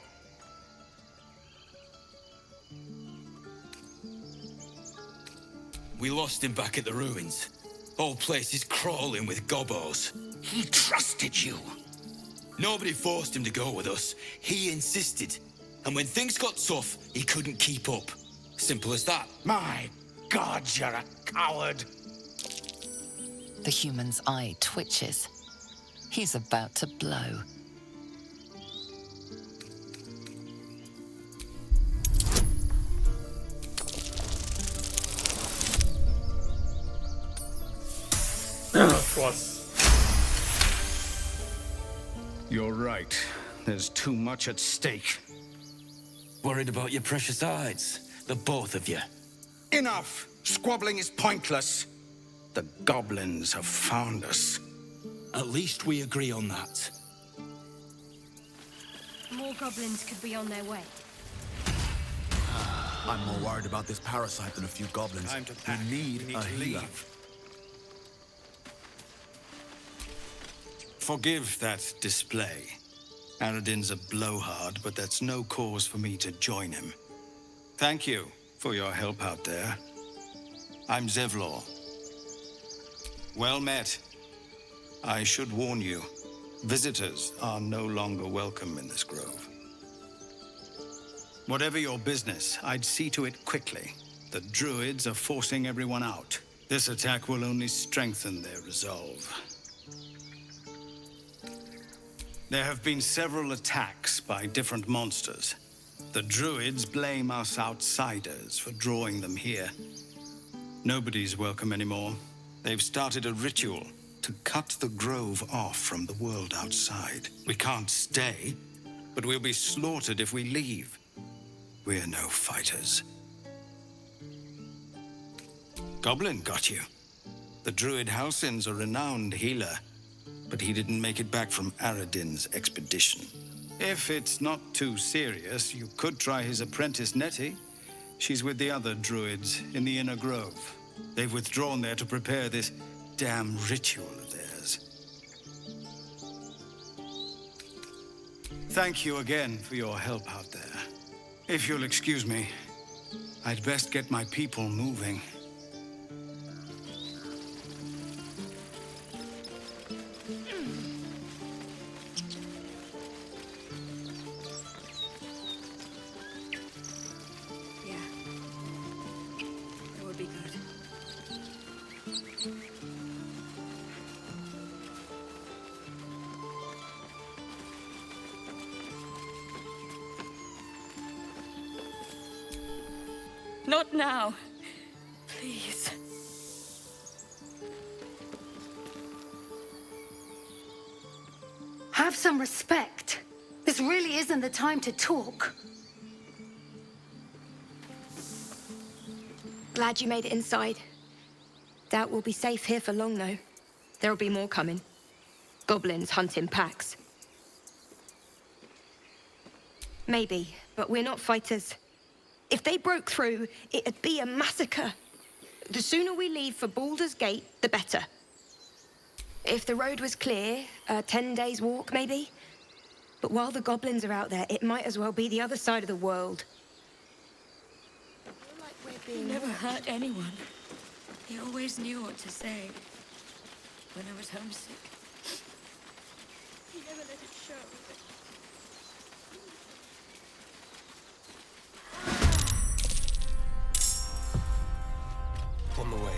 [SPEAKER 9] We lost him back at the ruins. Whole place is crawling with gobos.
[SPEAKER 14] He trusted you.
[SPEAKER 9] Nobody forced him to go with us. He insisted. And when things got tough, he couldn't keep up. Simple as that.
[SPEAKER 14] My God, you're a coward.
[SPEAKER 6] The human's eye twitches. He's about to blow.
[SPEAKER 1] 좋았어.
[SPEAKER 15] You're right. There's too much at stake.
[SPEAKER 9] Worried about your precious hides, the both of you.
[SPEAKER 15] Enough! Squabbling is pointless. The goblins have found us.
[SPEAKER 9] At least we agree on that.
[SPEAKER 10] More goblins could be on their way.
[SPEAKER 18] I'm more worried about this parasite than a few goblins.
[SPEAKER 15] Time to pack.
[SPEAKER 18] We need a
[SPEAKER 15] to
[SPEAKER 18] healer.
[SPEAKER 15] leave. Forgive that display. Aradin's a blowhard, but that's no cause for me to join him. Thank you for your help out there. I'm Zevlor. Well met. I should warn you, visitors are no longer welcome in this grove. Whatever your business, I'd see to it quickly. The druids are forcing everyone out. This attack will only strengthen their resolve. There have been several attacks by different monsters. The druids blame us outsiders for drawing them here. Nobody's welcome anymore. They've started a ritual to cut the grove off from the world outside. We can't stay, but we'll be slaughtered if we leave. We're no fighters. Goblin got you. The druid Halsin's a renowned healer, but he didn't make it back from Aradin's expedition. If it's not too serious, you could try his apprentice Nettie. She's with the other druids in the inner grove. They've withdrawn there to prepare this damn ritual of theirs. Thank you again for your help out there. If you'll excuse me, I'd best get my people moving.
[SPEAKER 17] Not now. Please.
[SPEAKER 2] Have some respect. This really isn't the time to talk.
[SPEAKER 19] Glad you made it inside. Doubt we'll be safe here for long, though. There'll be more coming. Goblins hunting packs. Maybe, but we're not fighters. If they broke through, it'd be a massacre. The sooner we leave for Baldur's Gate, the better. If the road was clear, 10 days' walk, maybe. But while the goblins are out there, it might as well be the other side of the world.
[SPEAKER 17] He never hurt anyone. He always knew what to say. When I was homesick, he never let it show.
[SPEAKER 11] On the way.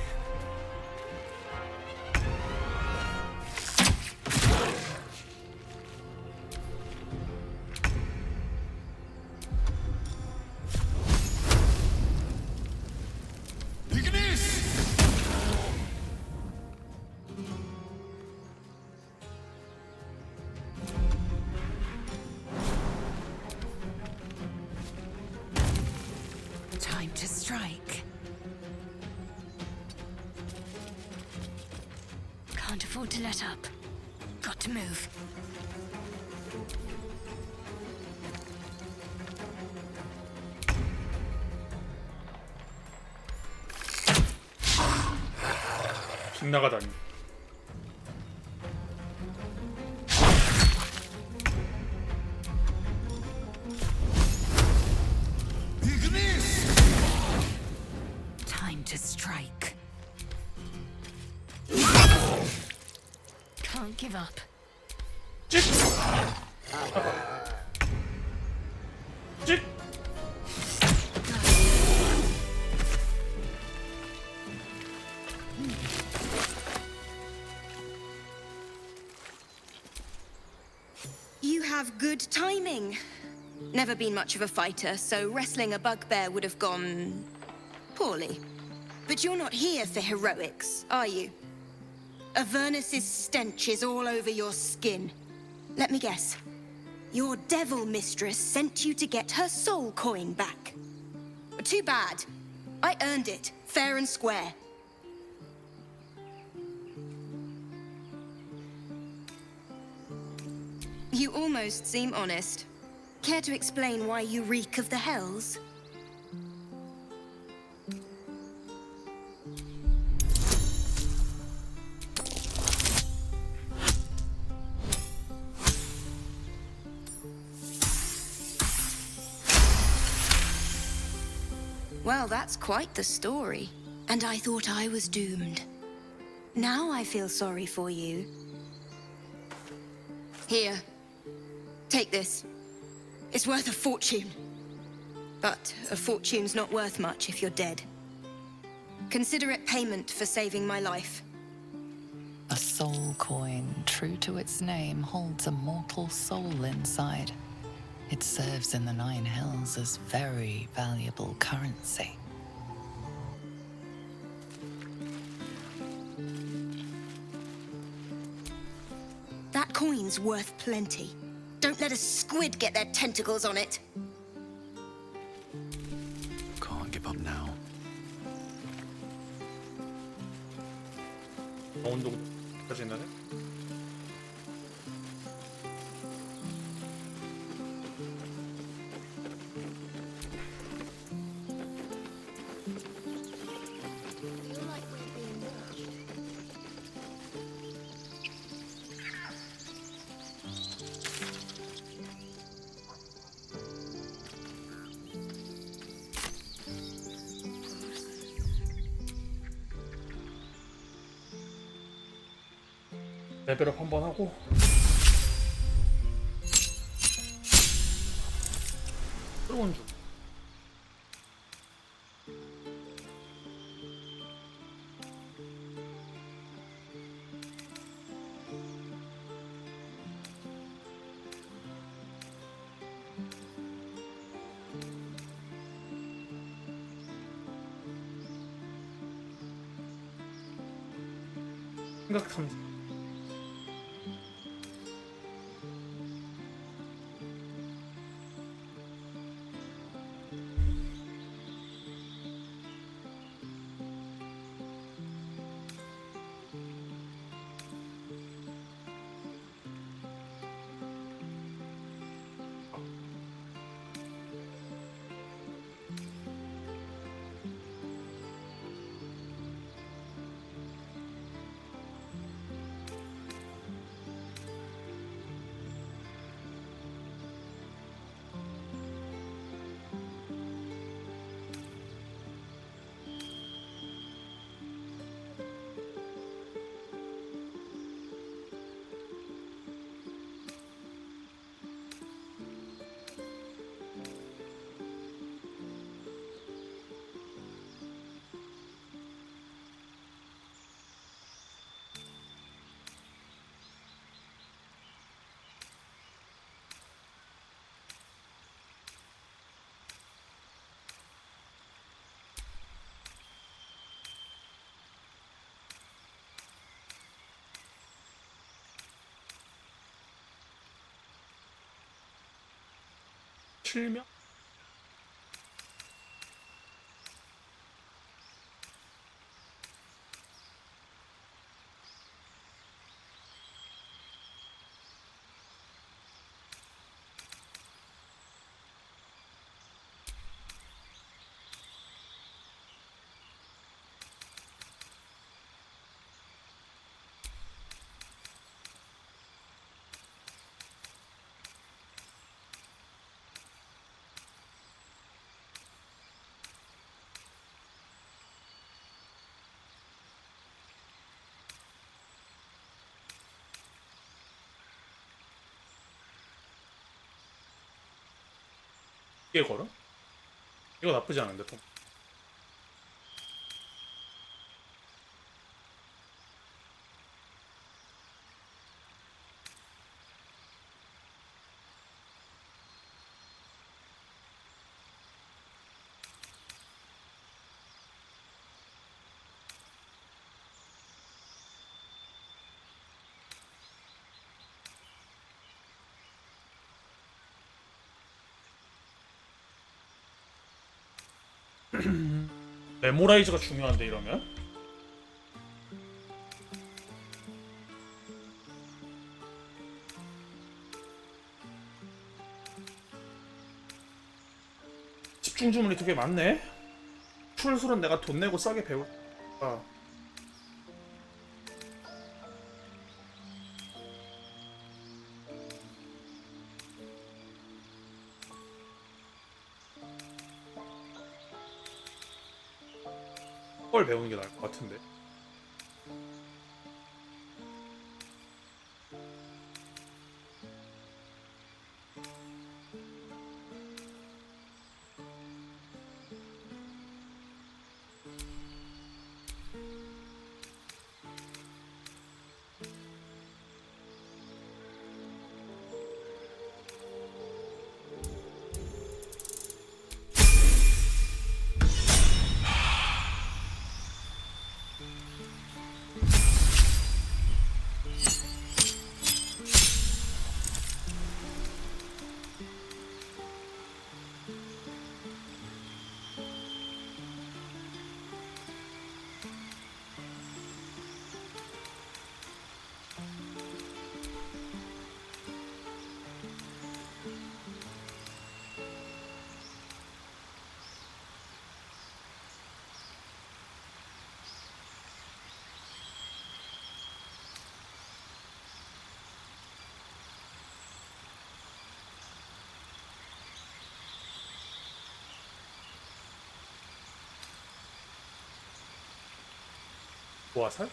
[SPEAKER 2] Time to strike.
[SPEAKER 10] Can't afford to let up. Got to move.
[SPEAKER 1] 빗나가다니.
[SPEAKER 2] Time to strike.
[SPEAKER 10] Can't give up.
[SPEAKER 19] You have good timing. Never been much of a fighter, so wrestling a bugbear would have gone poorly. But you're not here for heroics, are you? Avernus's stench is all over your skin. Let me guess. Your devil mistress sent you to get her soul coin back. Too bad. I earned it, fair and square. You almost seem honest. Care to explain why you reek of the hells? Well, that's quite the story. And I thought I was doomed. Now I feel sorry for you. Here. Take this. It's worth a fortune. But a fortune's not worth much if you're dead. Consider it payment for saving my life.
[SPEAKER 6] A soul coin, true to its name, holds a mortal soul inside. It serves in the Nine Hells as very valuable currency.
[SPEAKER 19] That coin's worth plenty. Don't let a squid get their tentacles on it.
[SPEAKER 5] Can't give up now.
[SPEAKER 1] 온도까지 있나네? 레벨업 한번 하고 들어온 중. 생각 탐지. 실명? 이게 걸어? 이거 나쁘지 않은데 또. 메모라이즈가 중요한데 이러면? 집중 주문이 되게 많네. 출술은 내가 돈 내고 싸게 배울. 아. 걸 배우는 게 나을 것 같은데. 보아살?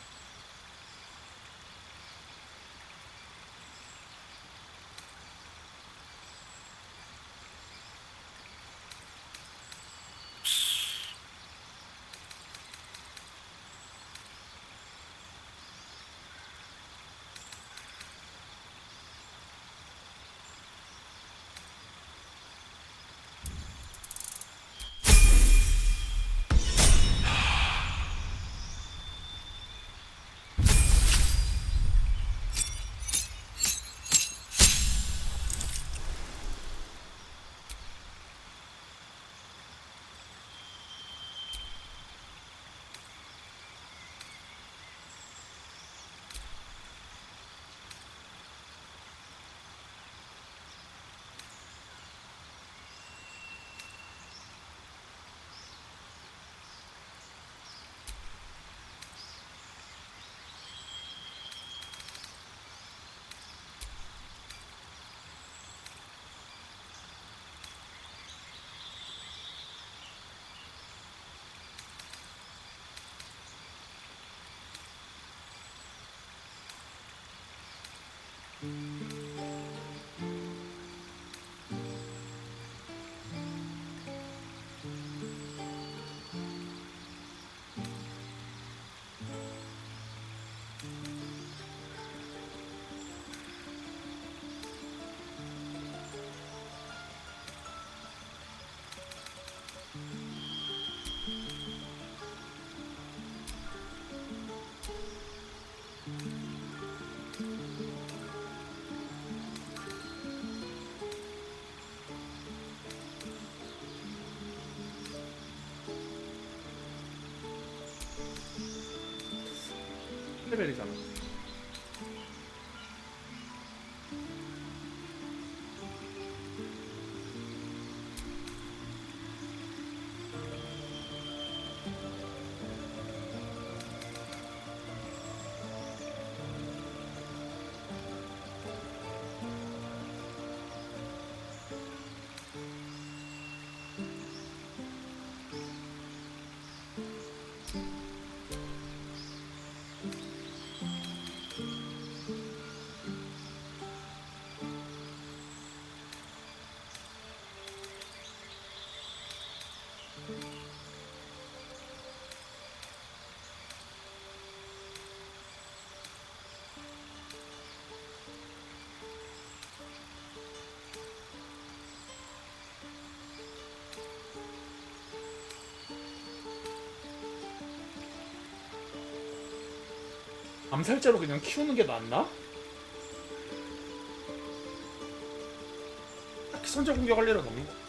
[SPEAKER 1] 레벨이잖아. 암살자로 그냥 키우는 게 낫나? 딱히 선제 공격할 일은 없는 거.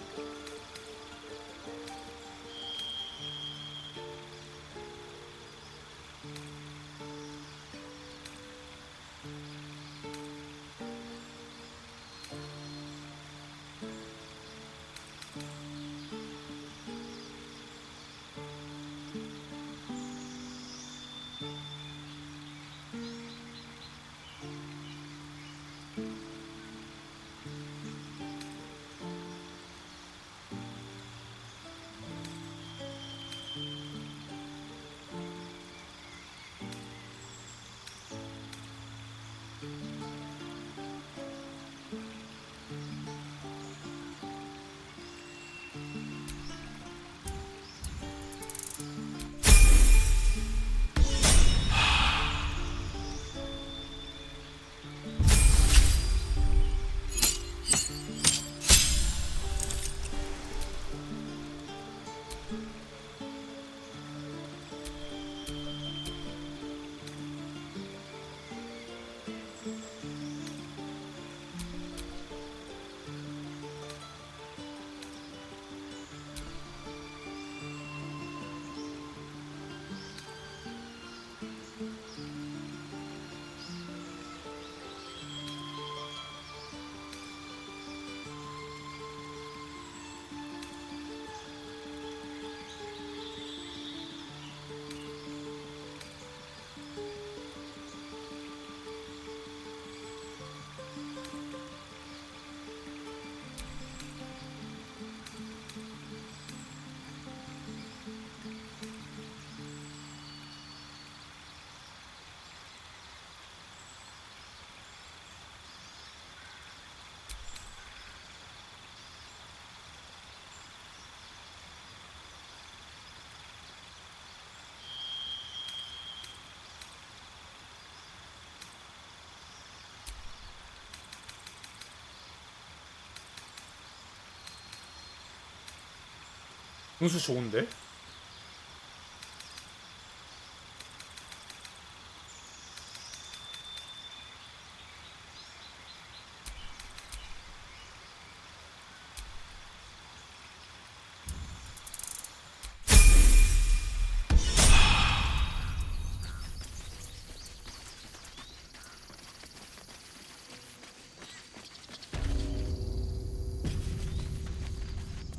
[SPEAKER 1] 분수 좋은데?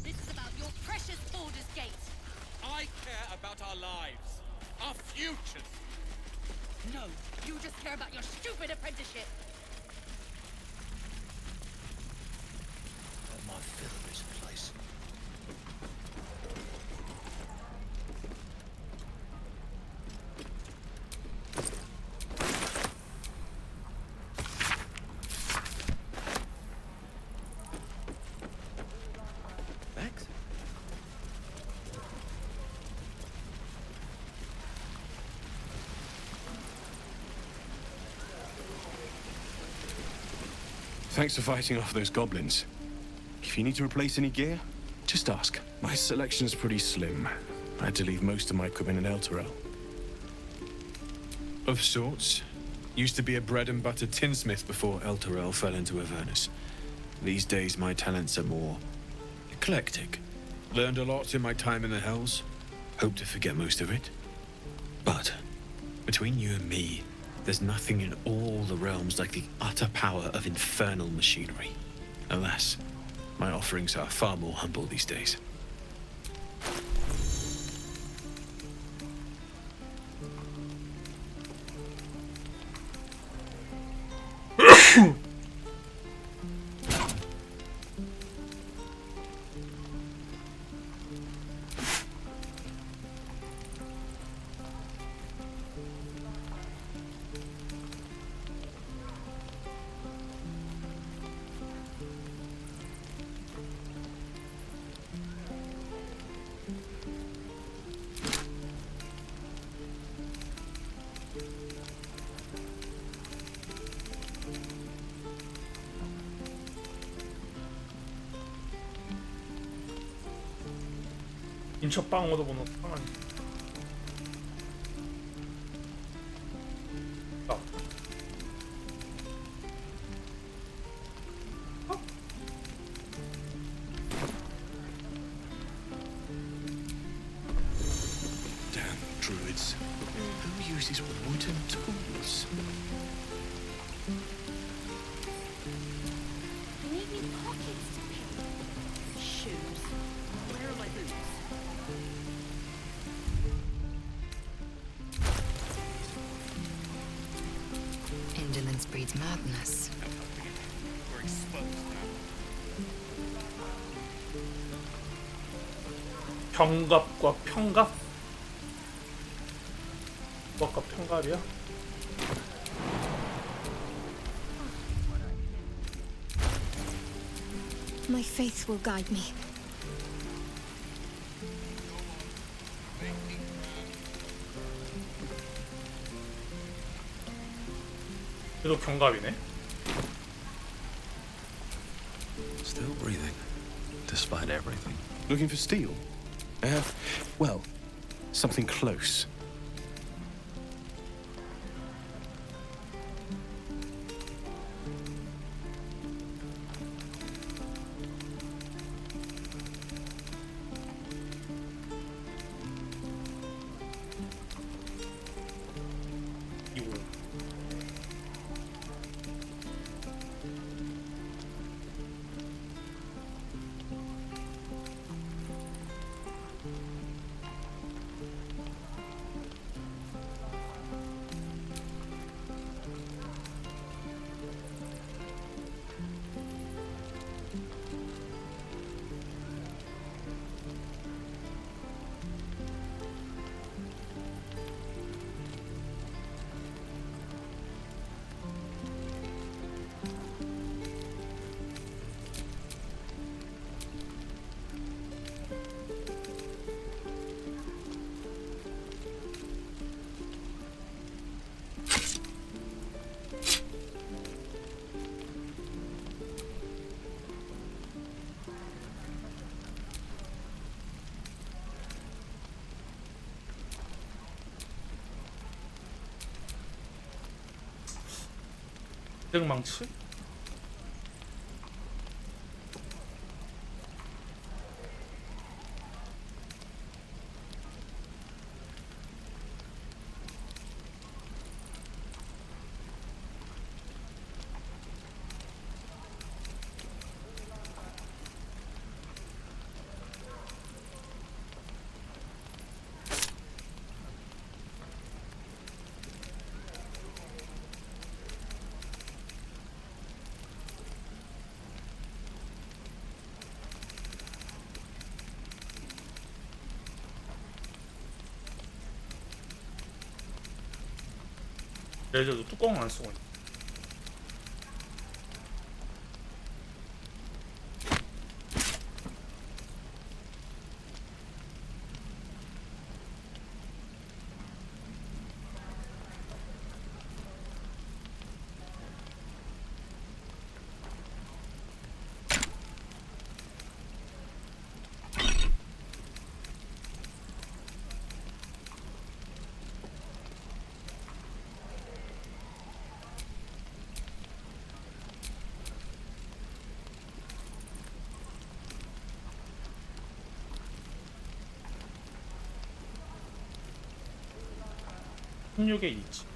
[SPEAKER 20] This is about your precious Baldur's Gate.
[SPEAKER 14] I care about our lives, our futures.
[SPEAKER 20] No, you just care about your stupid apprenticeship.
[SPEAKER 3] My fill of this place.
[SPEAKER 5] Max?
[SPEAKER 21] Thanks for fighting off those goblins. If you need to replace any gear, just ask. My selection's pretty slim. I had to leave most of my equipment in Elturel. Of sorts. Used to be a bread and butter tinsmith before Elturel fell into Avernus. These days, my talents are more eclectic. Learned a lot in my time in the Hells. Hope to forget most of it. But between you and me, there's nothing in all the realms like the utter power of infernal machinery. Alas, my offerings are far more humble these days.
[SPEAKER 1] 인척 빵 얻어보는 빵 아니.
[SPEAKER 21] Damn druids. Who uses wooden tools?
[SPEAKER 20] You need new pockets to pick. Shoes. Where are my boots?
[SPEAKER 6] Indolence breeds madness.
[SPEAKER 14] We're exposed now.
[SPEAKER 1] 병갑과 평갑? 뭐가 평갑이야?
[SPEAKER 10] My faith will guide me.
[SPEAKER 1] 얘도 경갑이네.
[SPEAKER 5] Still breathing, despite everything.
[SPEAKER 21] Looking for steel? I have, well, something close.
[SPEAKER 1] 대망치? 레저도 뚜껑을 안 쓰고 있네. 에 있지.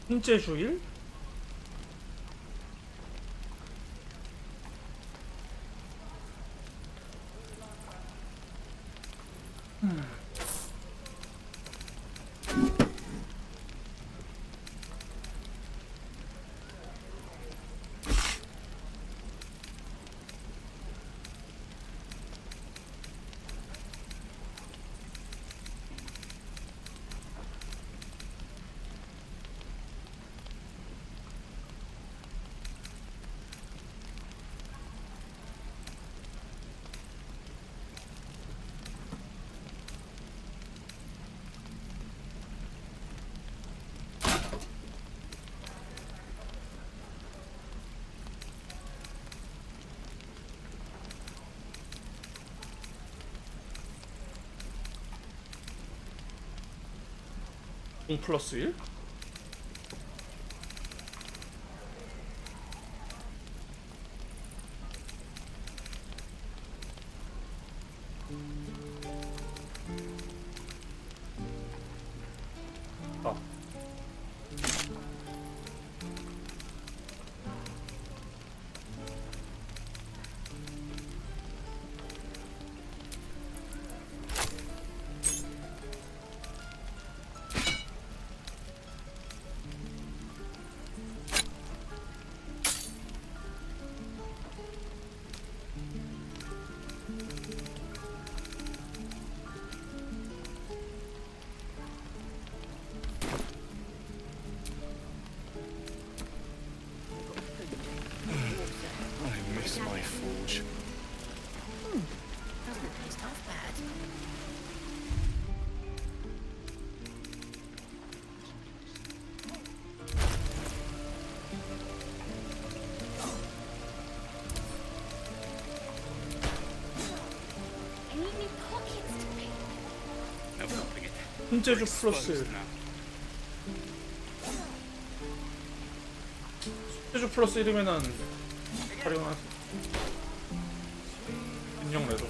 [SPEAKER 1] 훈제 주일? 플러스 1? 아.
[SPEAKER 21] miss my forge.
[SPEAKER 20] Doesn't taste half bad. I need new pockets to pick.
[SPEAKER 9] No helping it.
[SPEAKER 1] 훈제주
[SPEAKER 9] We're
[SPEAKER 1] 플러스
[SPEAKER 9] exposed now.
[SPEAKER 1] 훈제주 플러스 1이면은 활용한 인형 레도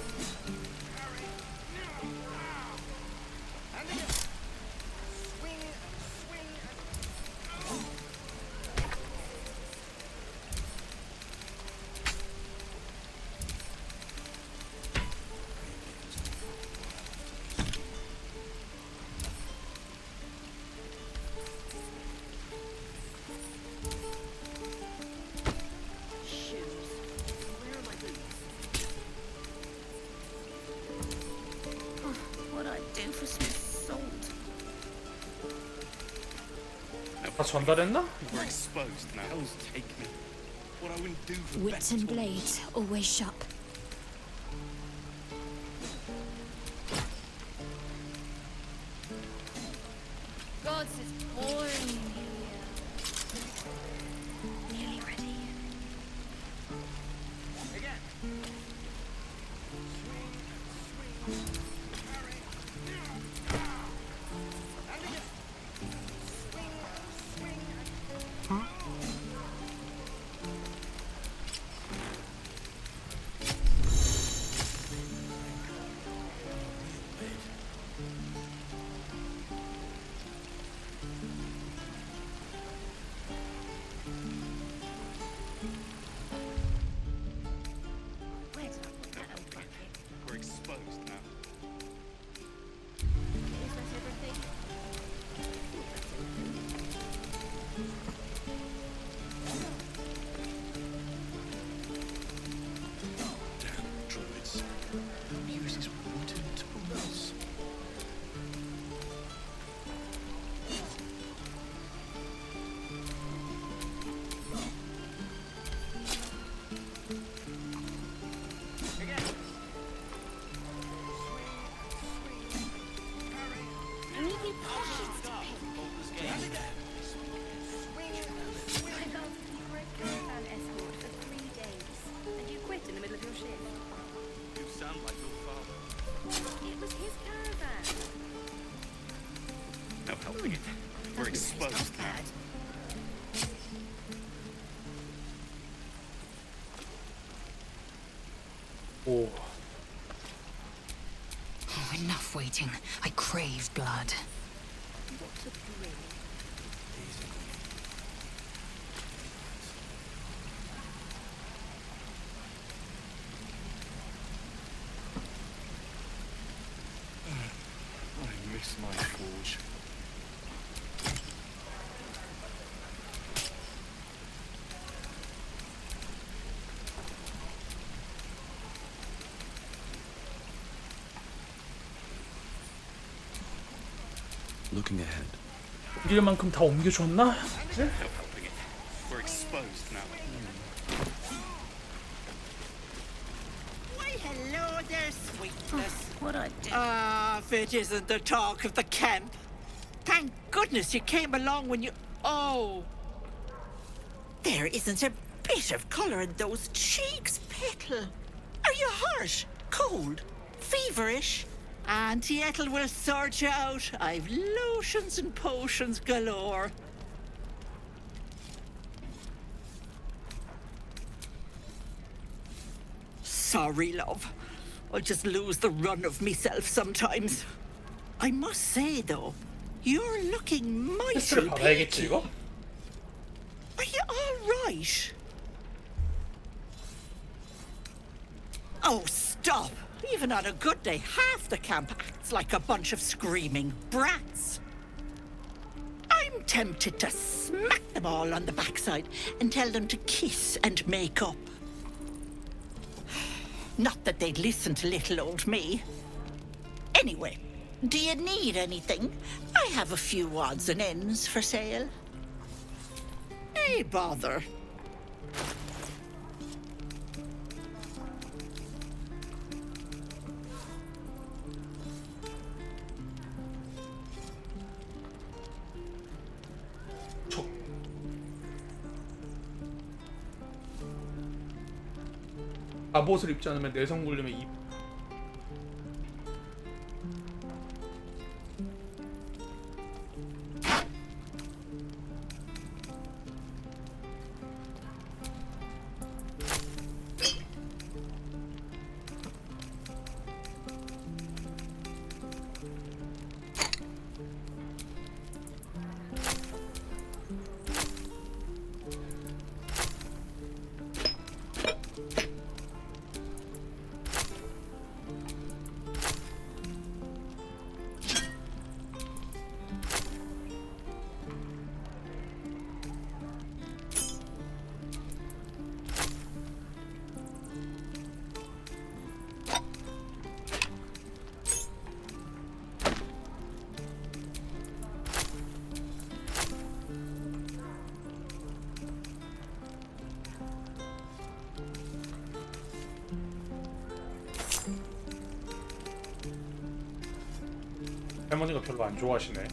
[SPEAKER 20] What I'd do for some salt.
[SPEAKER 1] 다 전달했나?
[SPEAKER 9] We're exposed now. Hell's take me. What I wouldn't do for
[SPEAKER 17] Wits and blades, always sharp.
[SPEAKER 20] Gods, it's pouring in here. Nearly ready. Where did I put that old bucket?
[SPEAKER 9] We're exposed now.
[SPEAKER 20] Is that everything?
[SPEAKER 3] Damn druids. Who uses wooden tools?
[SPEAKER 20] I need new pockets to pick. I asked you for a caravan escort for 3 days, and you quit in the middle of your shift.
[SPEAKER 9] You sound like your father.
[SPEAKER 20] It was his caravan.
[SPEAKER 9] No helping it. We're exposed now.
[SPEAKER 1] 오
[SPEAKER 8] Oh, enough waiting. I crave blood.
[SPEAKER 20] What's a thrill?
[SPEAKER 21] I miss my forge.
[SPEAKER 5] Looking ahead.
[SPEAKER 1] 옮길 만큼 다 옮겨줬나?
[SPEAKER 9] No helping it. We're exposed now.
[SPEAKER 14] Why, hello there, sweetness.
[SPEAKER 20] What I'd do.
[SPEAKER 14] Ah, if it isn't the talk of the camp. Thank goodness you came along when you... Oh. There isn't a bit of colour in those cheeks, Petal. Are you hurt? Cold? Feverish? Auntie Ethel will sort you out. I've lotions and potions galore. Sorry, love. I just lose the run of myself sometimes. I must say, though, you're looking mighty
[SPEAKER 1] 테스트를 받아야겠지
[SPEAKER 14] peaky.
[SPEAKER 1] 이거?
[SPEAKER 14] Are you all right? Oh, stop! Even on a good day, half the camp acts like a bunch of screaming brats. I'm tempted to smack them all on the backside and tell them to kiss and make up. Not that they'd listen to little old me. Anyway, do you need anything? I have a few odds and ends for sale. Hey, bother.
[SPEAKER 1] 갑옷을 입지 않으면 내성 물림에 할머니가 별로 안 좋아하시네.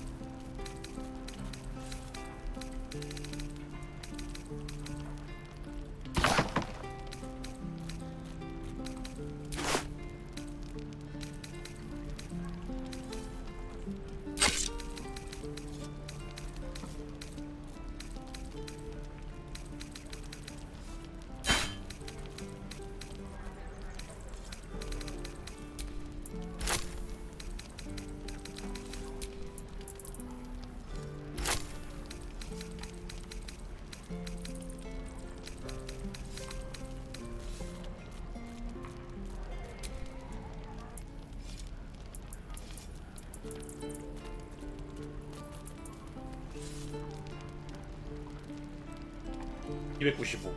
[SPEAKER 1] (295)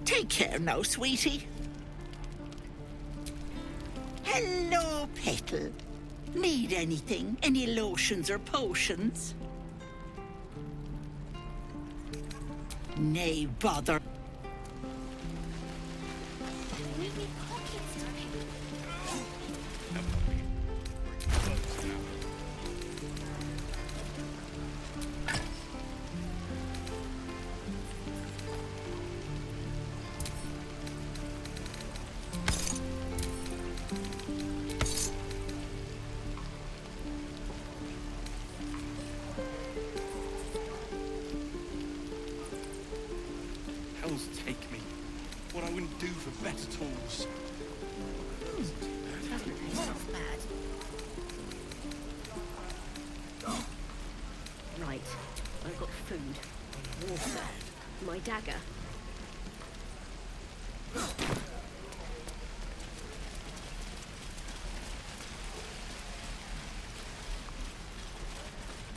[SPEAKER 14] Take care now, sweetie. Hello, Petal. Need anything? Any lotions or potions? Nay, bother.
[SPEAKER 9] Hells take me. What I wouldn't do for better tools.
[SPEAKER 4] Right, I've got food, water, my dagger.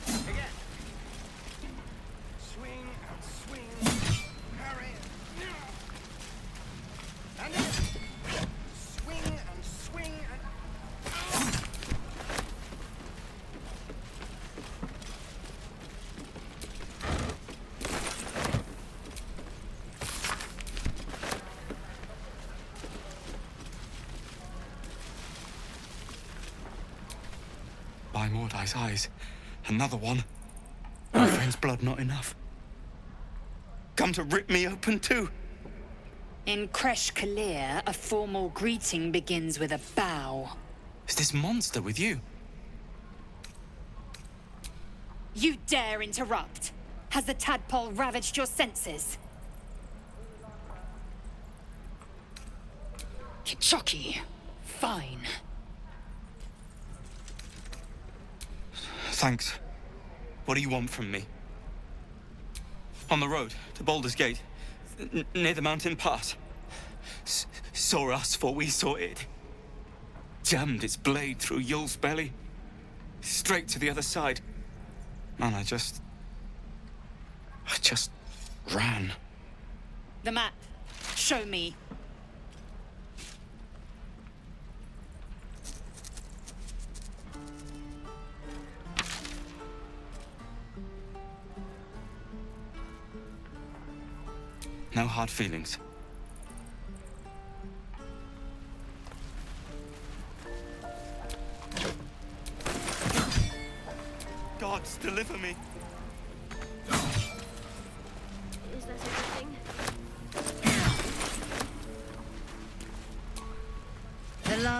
[SPEAKER 9] Again. Swing and swing. Parry. And then swing and swing and...
[SPEAKER 15] By Mordai's eyes, another one. My friend's blood not enough. Come to rip me open too.
[SPEAKER 8] In Kresh Kalir, a formal greeting begins with a bow.
[SPEAKER 15] Is this monster with you?
[SPEAKER 8] You dare interrupt? Has the tadpole ravaged your senses? Kichoki. Fine.
[SPEAKER 15] Thanks. What do you want from me? On the road to Baldur's Gate, near the mountain pass. Saw us for we saw it. Jammed its blade through Yul's belly. Straight to the other side. Man, I just ran.
[SPEAKER 8] The map. Show me.
[SPEAKER 15] No hard feelings.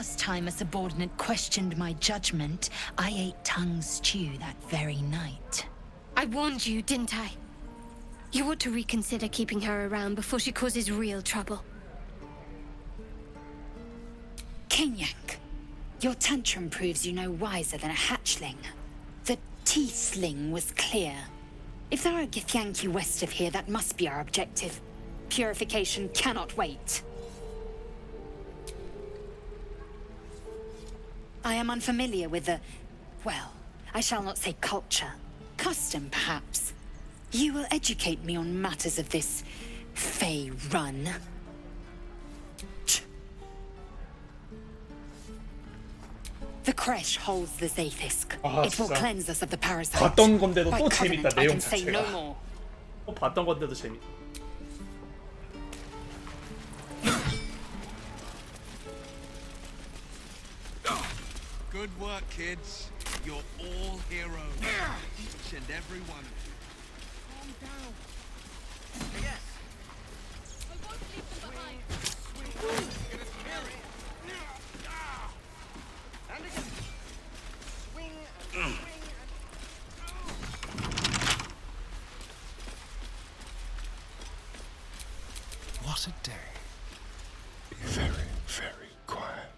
[SPEAKER 8] last time a subordinate questioned my judgment, I ate tongue stew that very night.
[SPEAKER 10] I warned you, didn't I? You ought to reconsider keeping her around before she causes real trouble.
[SPEAKER 8] Kenyak, your tantrum proves you no wiser than a hatchling. The Tiefling was clear. If there are Githyanki west of here, that must be our objective. Purification cannot wait. I am unfamiliar with the... well, I shall not say culture. Custom, perhaps. You will educate me on matters of this... Fey run. The creche holds the Zaithisk. It will cleanse us of the parasite.
[SPEAKER 1] 봤던 건데도
[SPEAKER 8] By
[SPEAKER 1] 또
[SPEAKER 8] covenant,
[SPEAKER 1] 재밌다
[SPEAKER 8] I
[SPEAKER 1] 내용
[SPEAKER 8] can say
[SPEAKER 1] 자체가.
[SPEAKER 8] no more.
[SPEAKER 1] 또 봤던 건데도 재밌다.
[SPEAKER 12] Good work, kids. You're all heroes. Each and every one of you. Calm down. Yes.
[SPEAKER 20] I won't leave them behind.
[SPEAKER 12] Get us married. And again. Swing and swing
[SPEAKER 3] What a day. Be very, very quiet.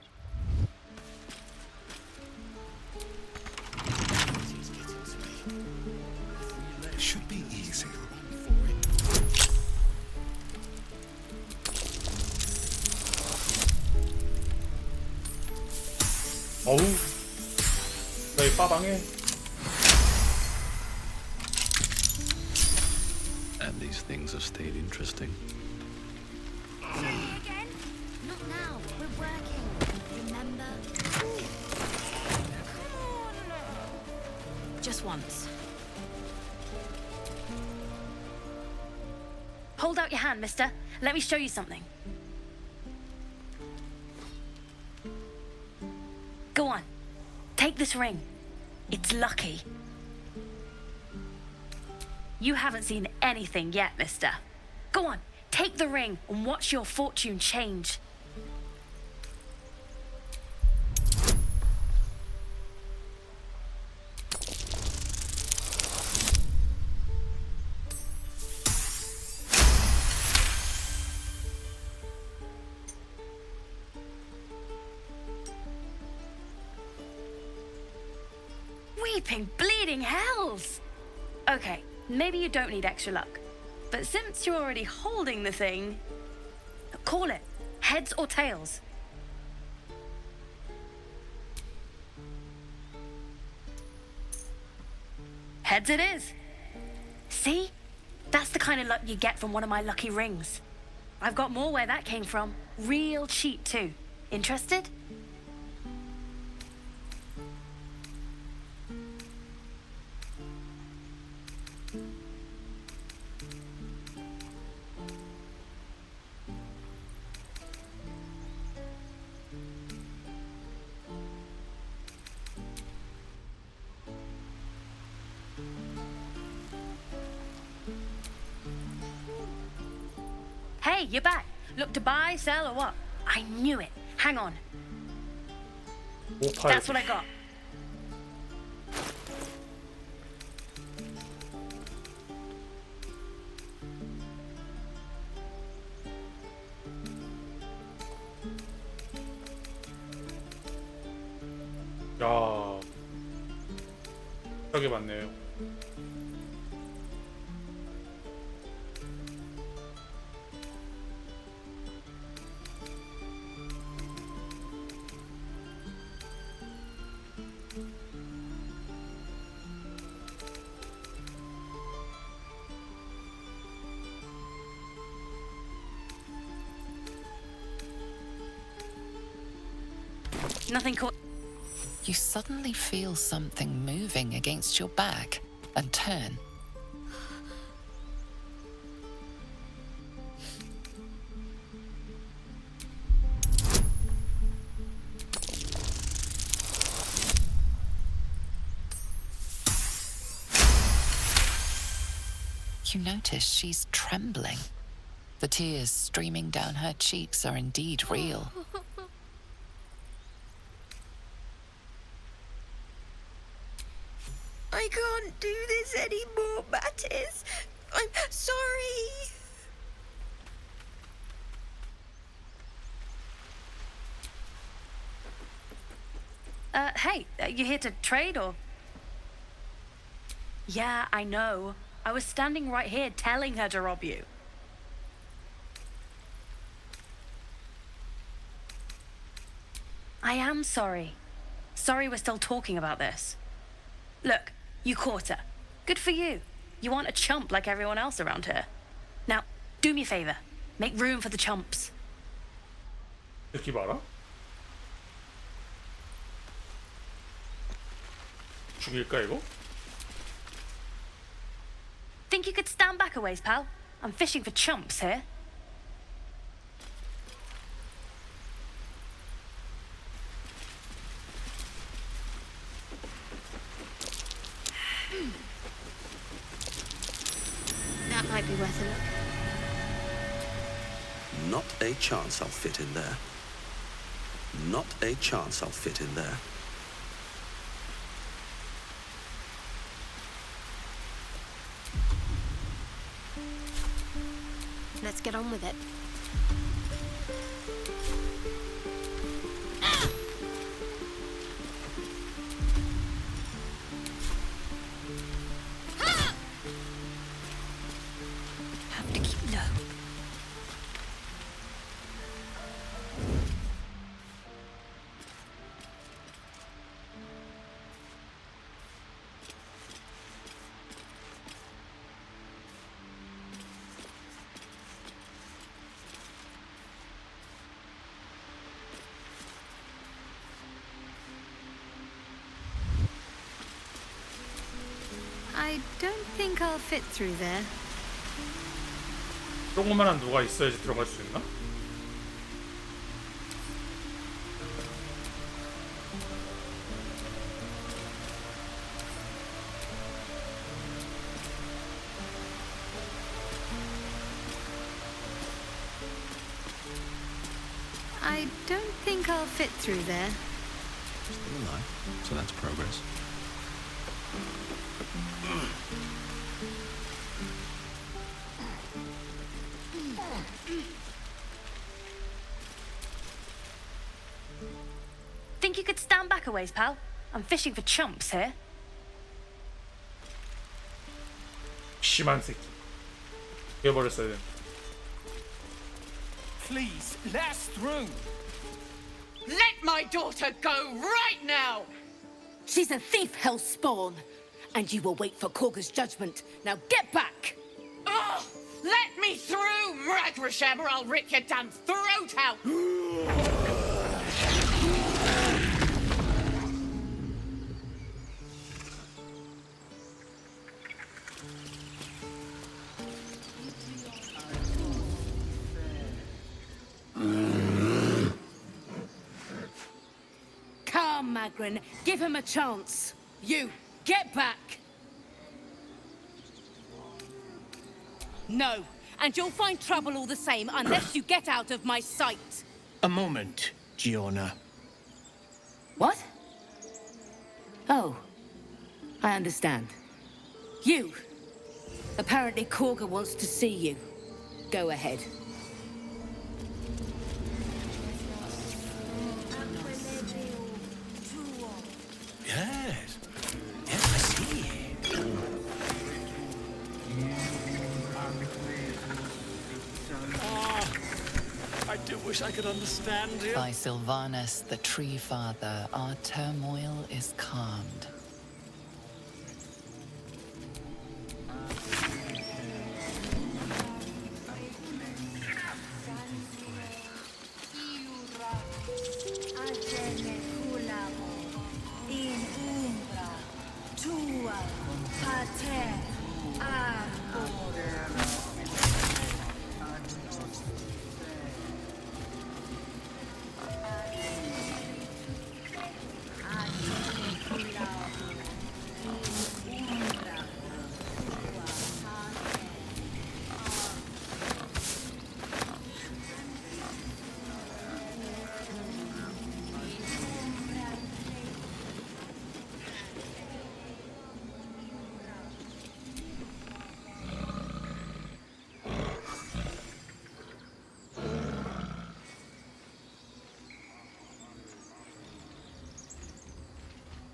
[SPEAKER 3] It should be easy.
[SPEAKER 1] 어우, 저희 빠방해.
[SPEAKER 5] And these things have stayed interesting.
[SPEAKER 7] Again? Not now. We're working. Remember?
[SPEAKER 8] Just once.
[SPEAKER 2] Hold out your hand, mister. Let me show you something. Go on. Take this ring. It's lucky. You haven't seen anything yet, mister. Go on. Take the ring and watch your fortune change. Weeping, bleeding hells! Okay, maybe you don't need extra luck. But since you're already holding the thing, call it. Heads or tails. Heads it is. See? That's the kind of luck you get from one of my lucky rings. I've got more where that came from. Real cheap too. Interested? Hey, you're back. Look to buy, sell, or what? I knew it. Hang on. That's what I got.
[SPEAKER 1] 야, 저게 맞네요.
[SPEAKER 2] Nothing caught.
[SPEAKER 6] You suddenly feel something moving against your back and turn. You notice she's trembling. The tears streaming down her cheeks are indeed real.
[SPEAKER 7] I can't do this anymore, Mattis. I'm sorry.
[SPEAKER 2] Hey, you here to trade or? Yeah, I know. I was standing right here telling her to rob you. I am sorry. Sorry we're still talking about this. Look, you caught her. Good for you. You aren't a chump like everyone else around here. Now, do me a favor. Make room for the chumps.
[SPEAKER 1] 느낌 알아? 죽일까 이거?
[SPEAKER 2] Think you could stand back a ways, pal? I'm fishing for chumps here.
[SPEAKER 4] That might be worth a look.
[SPEAKER 5] Not a chance I'll fit in there. Not a chance I'll fit in there.
[SPEAKER 4] Let's get on with it.
[SPEAKER 2] Have to keep low.
[SPEAKER 10] I don't think I'll fit through there.
[SPEAKER 1] 조그만한 누가 있어야지 들어갈 수 있나?
[SPEAKER 10] I don't think I'll fit through there.
[SPEAKER 5] Still alive, so that's progress.
[SPEAKER 2] Think you could stand back a ways, pal? I'm fishing for chumps here.
[SPEAKER 1] 심한 새끼. 죽여버렸어야 돼.
[SPEAKER 13] Please, let us through. Let my daughter go right now!
[SPEAKER 22] She's a thief, hellspawn. And you will wait for Korga's judgment. Now get back!
[SPEAKER 13] Oh, let me through, Mragrasham, or I'll rip your damn throat out!
[SPEAKER 22] Come, Magrin. Give him a chance. You, get back! No, and you'll find trouble all the same unless you get out of my sight.
[SPEAKER 13] A moment, Giona.
[SPEAKER 22] What? Oh, I understand. You. Apparently Korga wants to see you. Go ahead.
[SPEAKER 13] Yes. Yes, I see. I do wish I could understand you.
[SPEAKER 6] By Sylvanus, the Tree Father, our turmoil is calmed.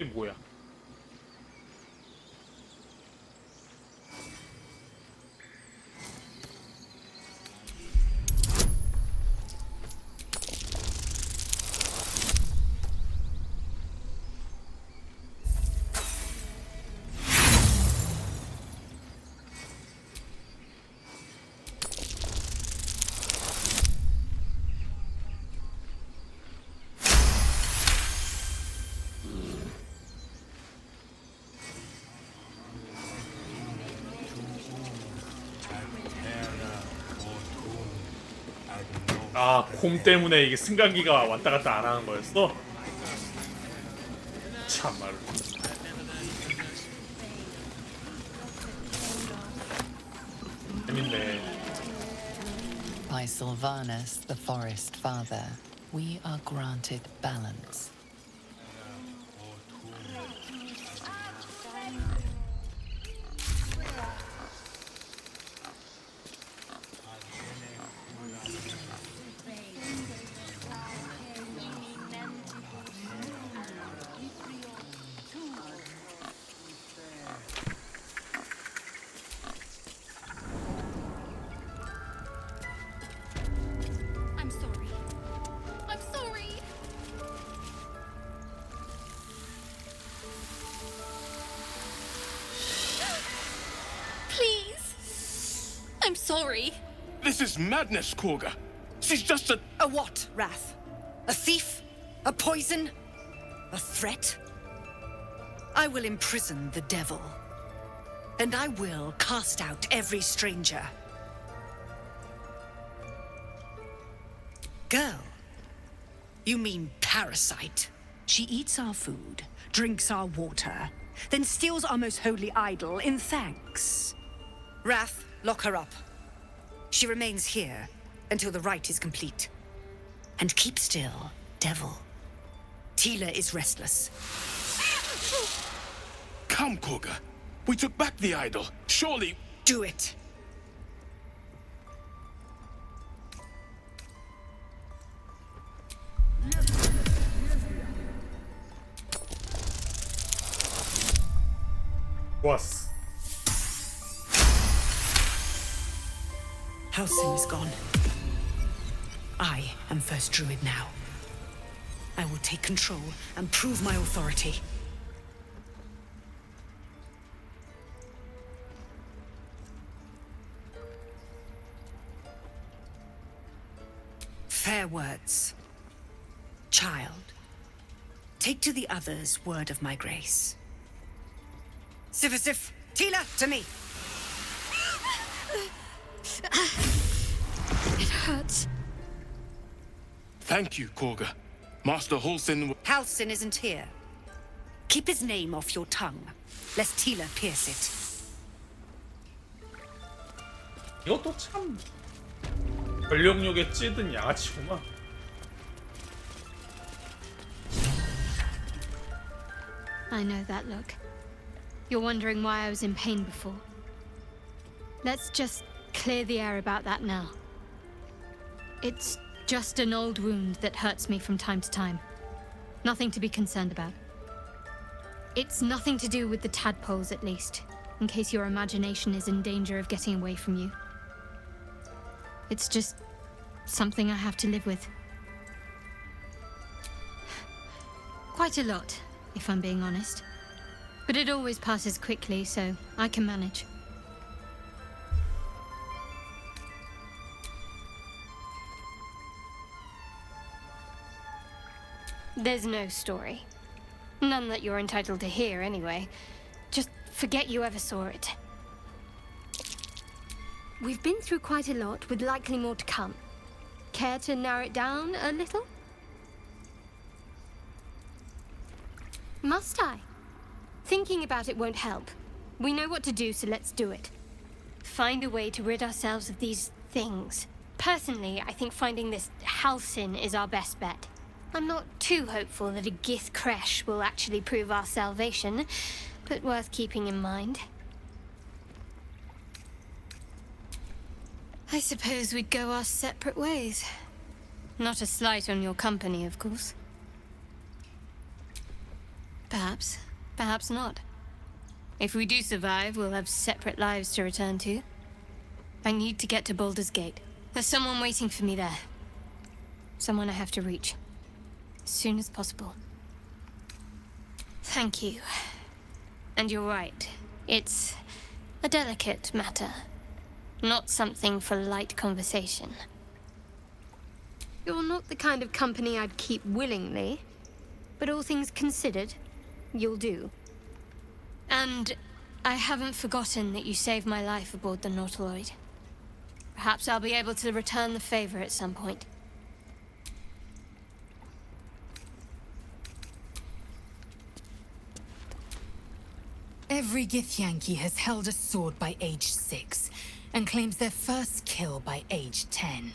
[SPEAKER 1] 이게 뭐야? 아, 곰 때문에 이게 승강기가 왔다 갔다 안 하는 거였어? 참말로. 재밌네.
[SPEAKER 6] By Sylvanus, the Forest Father, we are granted balance.
[SPEAKER 10] I'm sorry. I'm sorry. Please. I'm sorry.
[SPEAKER 16] This is madness, Korga. She's just a...
[SPEAKER 18] A what, Wrath? A thief? A poison? A threat? I will imprison the devil. And I will cast out every stranger. Girl, you mean parasite? She eats our food, drinks our water, then steals our most holy idol in thanks. Wrath, lock her up. She remains here until the rite is complete. And keep still, devil. Tila is restless.
[SPEAKER 16] Come, Korga. We took back the idol. Surely...
[SPEAKER 18] Do it.
[SPEAKER 1] 좋았어.
[SPEAKER 18] Halsin is gone. I am first druid now. I will take control and prove my authority. Fair words. Child, take to the others word of my grace. Sifasif, Tila, to me!
[SPEAKER 10] It hurts.
[SPEAKER 16] Thank you, Korga. Master Halsin...
[SPEAKER 18] Halsin isn't here. Keep his name off your tongue, lest Tila pierce it.
[SPEAKER 1] 이것도 참 권력욕에 찌든 양아치구만.
[SPEAKER 10] I know that look. You're wondering why I was in pain before. Let's just clear the air about that now. It's just an old wound that hurts me from time to time. Nothing to be concerned about. It's nothing to do with the tadpoles, at least, in case your imagination is in danger of getting away from you. It's just something I have to live with. Quite a lot, if I'm being honest. But it always passes quickly, so I can manage. There's no story. None that you're entitled to hear, anyway. Just forget you ever saw it. We've been through quite a lot, with likely more to come. Care to narrow it down a little? Must I? Thinking about it won't help. We know what to do, so let's do it. Find a way to rid ourselves of these things. Personally, I think finding this Halsin is our best bet. I'm not too hopeful that a Gith Kresh will actually prove our salvation, but worth keeping in mind. I suppose we'd go our separate ways. Not a slight on your company, of course. Perhaps. Perhaps not. If we do survive, we'll have separate lives to return to. I need to get to Baldur's Gate. There's someone waiting for me there. Someone I have to reach. As soon as possible. Thank you. And you're right. It's a delicate matter. Not something for light conversation. You're not the kind of company I'd keep willingly, but all things considered, you'll do. And I haven't forgotten that you saved my life aboard the Nautiloid. Perhaps I'll be able to return the favor at some point.
[SPEAKER 8] Every Githyanki has held a sword by age 6, and claims their first kill by age 10.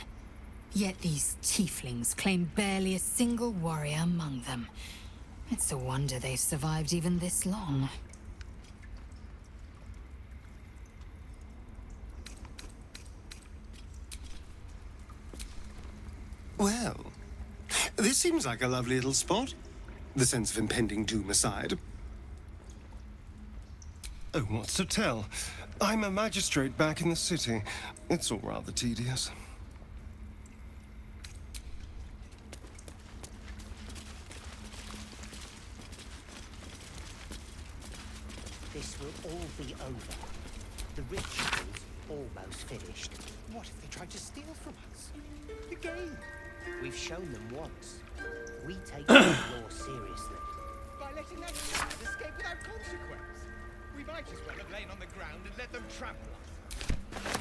[SPEAKER 8] Yet these tieflings claim barely a single warrior among them. It's a wonder they've survived even this long.
[SPEAKER 11] Well, this seems like a lovely little spot. The sense of impending doom aside. Oh, what's to tell? I'm a magistrate back in the city. It's all rather tedious.
[SPEAKER 19] This will all be over. The ritual's almost finished. What if they tried to steal from us? Again? We've shown them once. We take the law seriously.
[SPEAKER 23] By letting that child escape without consequence. We might as well have lain on the ground and let them trample us.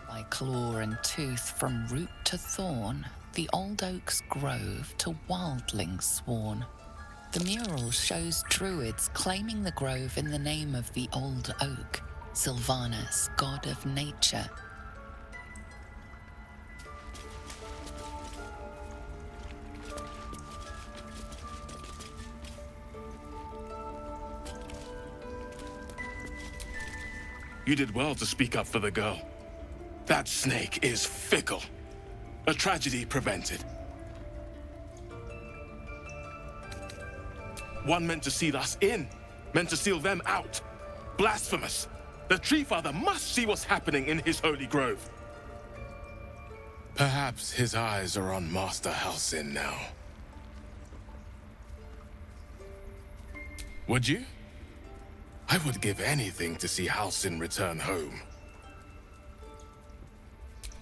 [SPEAKER 6] By claw and tooth from root to thorn, the old oak's grove to wildlings sworn. The mural shows druids claiming the grove in the name of the old oak, Sylvanus, god of nature.
[SPEAKER 16] You did well to speak up for the girl. That snake is fickle. A tragedy prevented. One meant to seal us in, meant to seal them out. Blasphemous. The Tree Father must see what's happening in his holy grove. Perhaps his eyes are on Master Halsin now. Would you? I would give anything to see Halsin return home.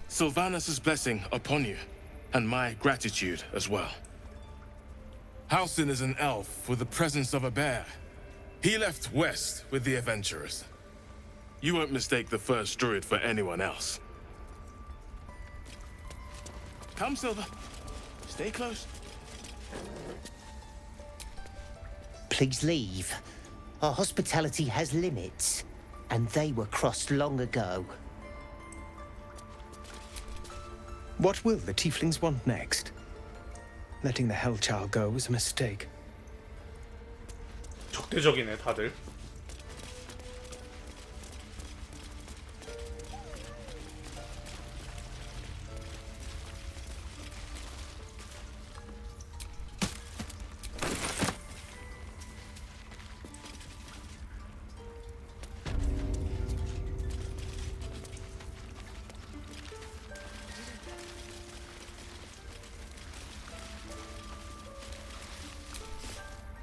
[SPEAKER 16] Sylvanus' blessing upon you, and my gratitude as well. Halsin is an elf with the presence of a bear. He left west with the adventurers. You won't mistake the first druid for anyone else. Come, Silver. Stay close.
[SPEAKER 19] Please leave. Our hospitality has limits, and they were crossed long ago.
[SPEAKER 24] What will the tieflings want next? Letting the Hellchild go was a mistake.
[SPEAKER 1] 적대적이네 다들.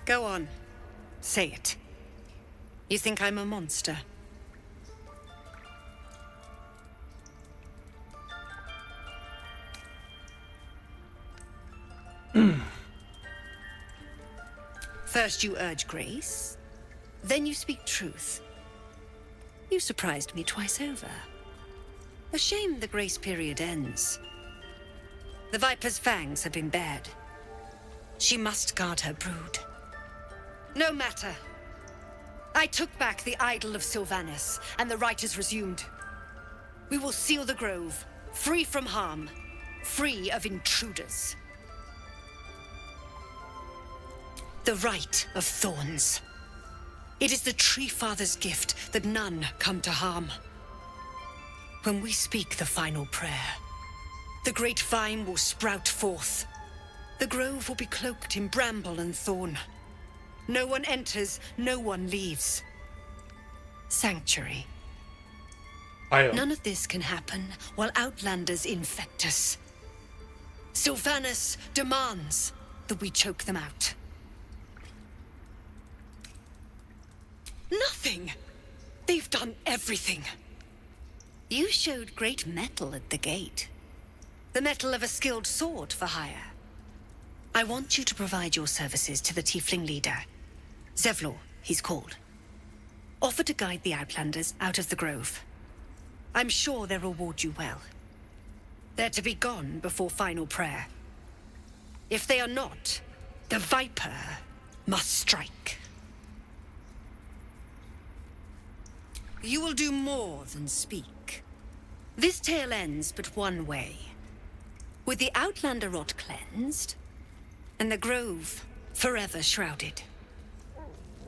[SPEAKER 18] Go on. Say it. You think I'm a monster? First you urge grace, then you speak truth. You surprised me twice over. A shame the grace period ends. The Viper's fangs have been bared. She must guard her brood. No matter. I took back the idol of Sylvanus, and the rite is resumed. We will seal the grove, free from harm, free of intruders. The rite of thorns. It is the Tree Father's gift that none come to harm. When we speak the final prayer, the great vine will sprout forth. The grove will be cloaked in bramble and thorn. No one enters, no one leaves. Sanctuary. None of this can happen while Outlanders infect us. Sylvanas demands that we choke them out. Nothing! They've done everything. You showed great mettle at the gate. The mettle of a skilled sword for hire. I want you to provide your services to the Tiefling leader. Zevlor, he's called. Offer to guide the Outlanders out of the grove. I'm sure they'll reward you well. They're to be gone before final prayer. If they are not, the Viper must strike. You will do more than speak. This tale ends but one way. With the Outlander rot cleansed, and the grove forever shrouded.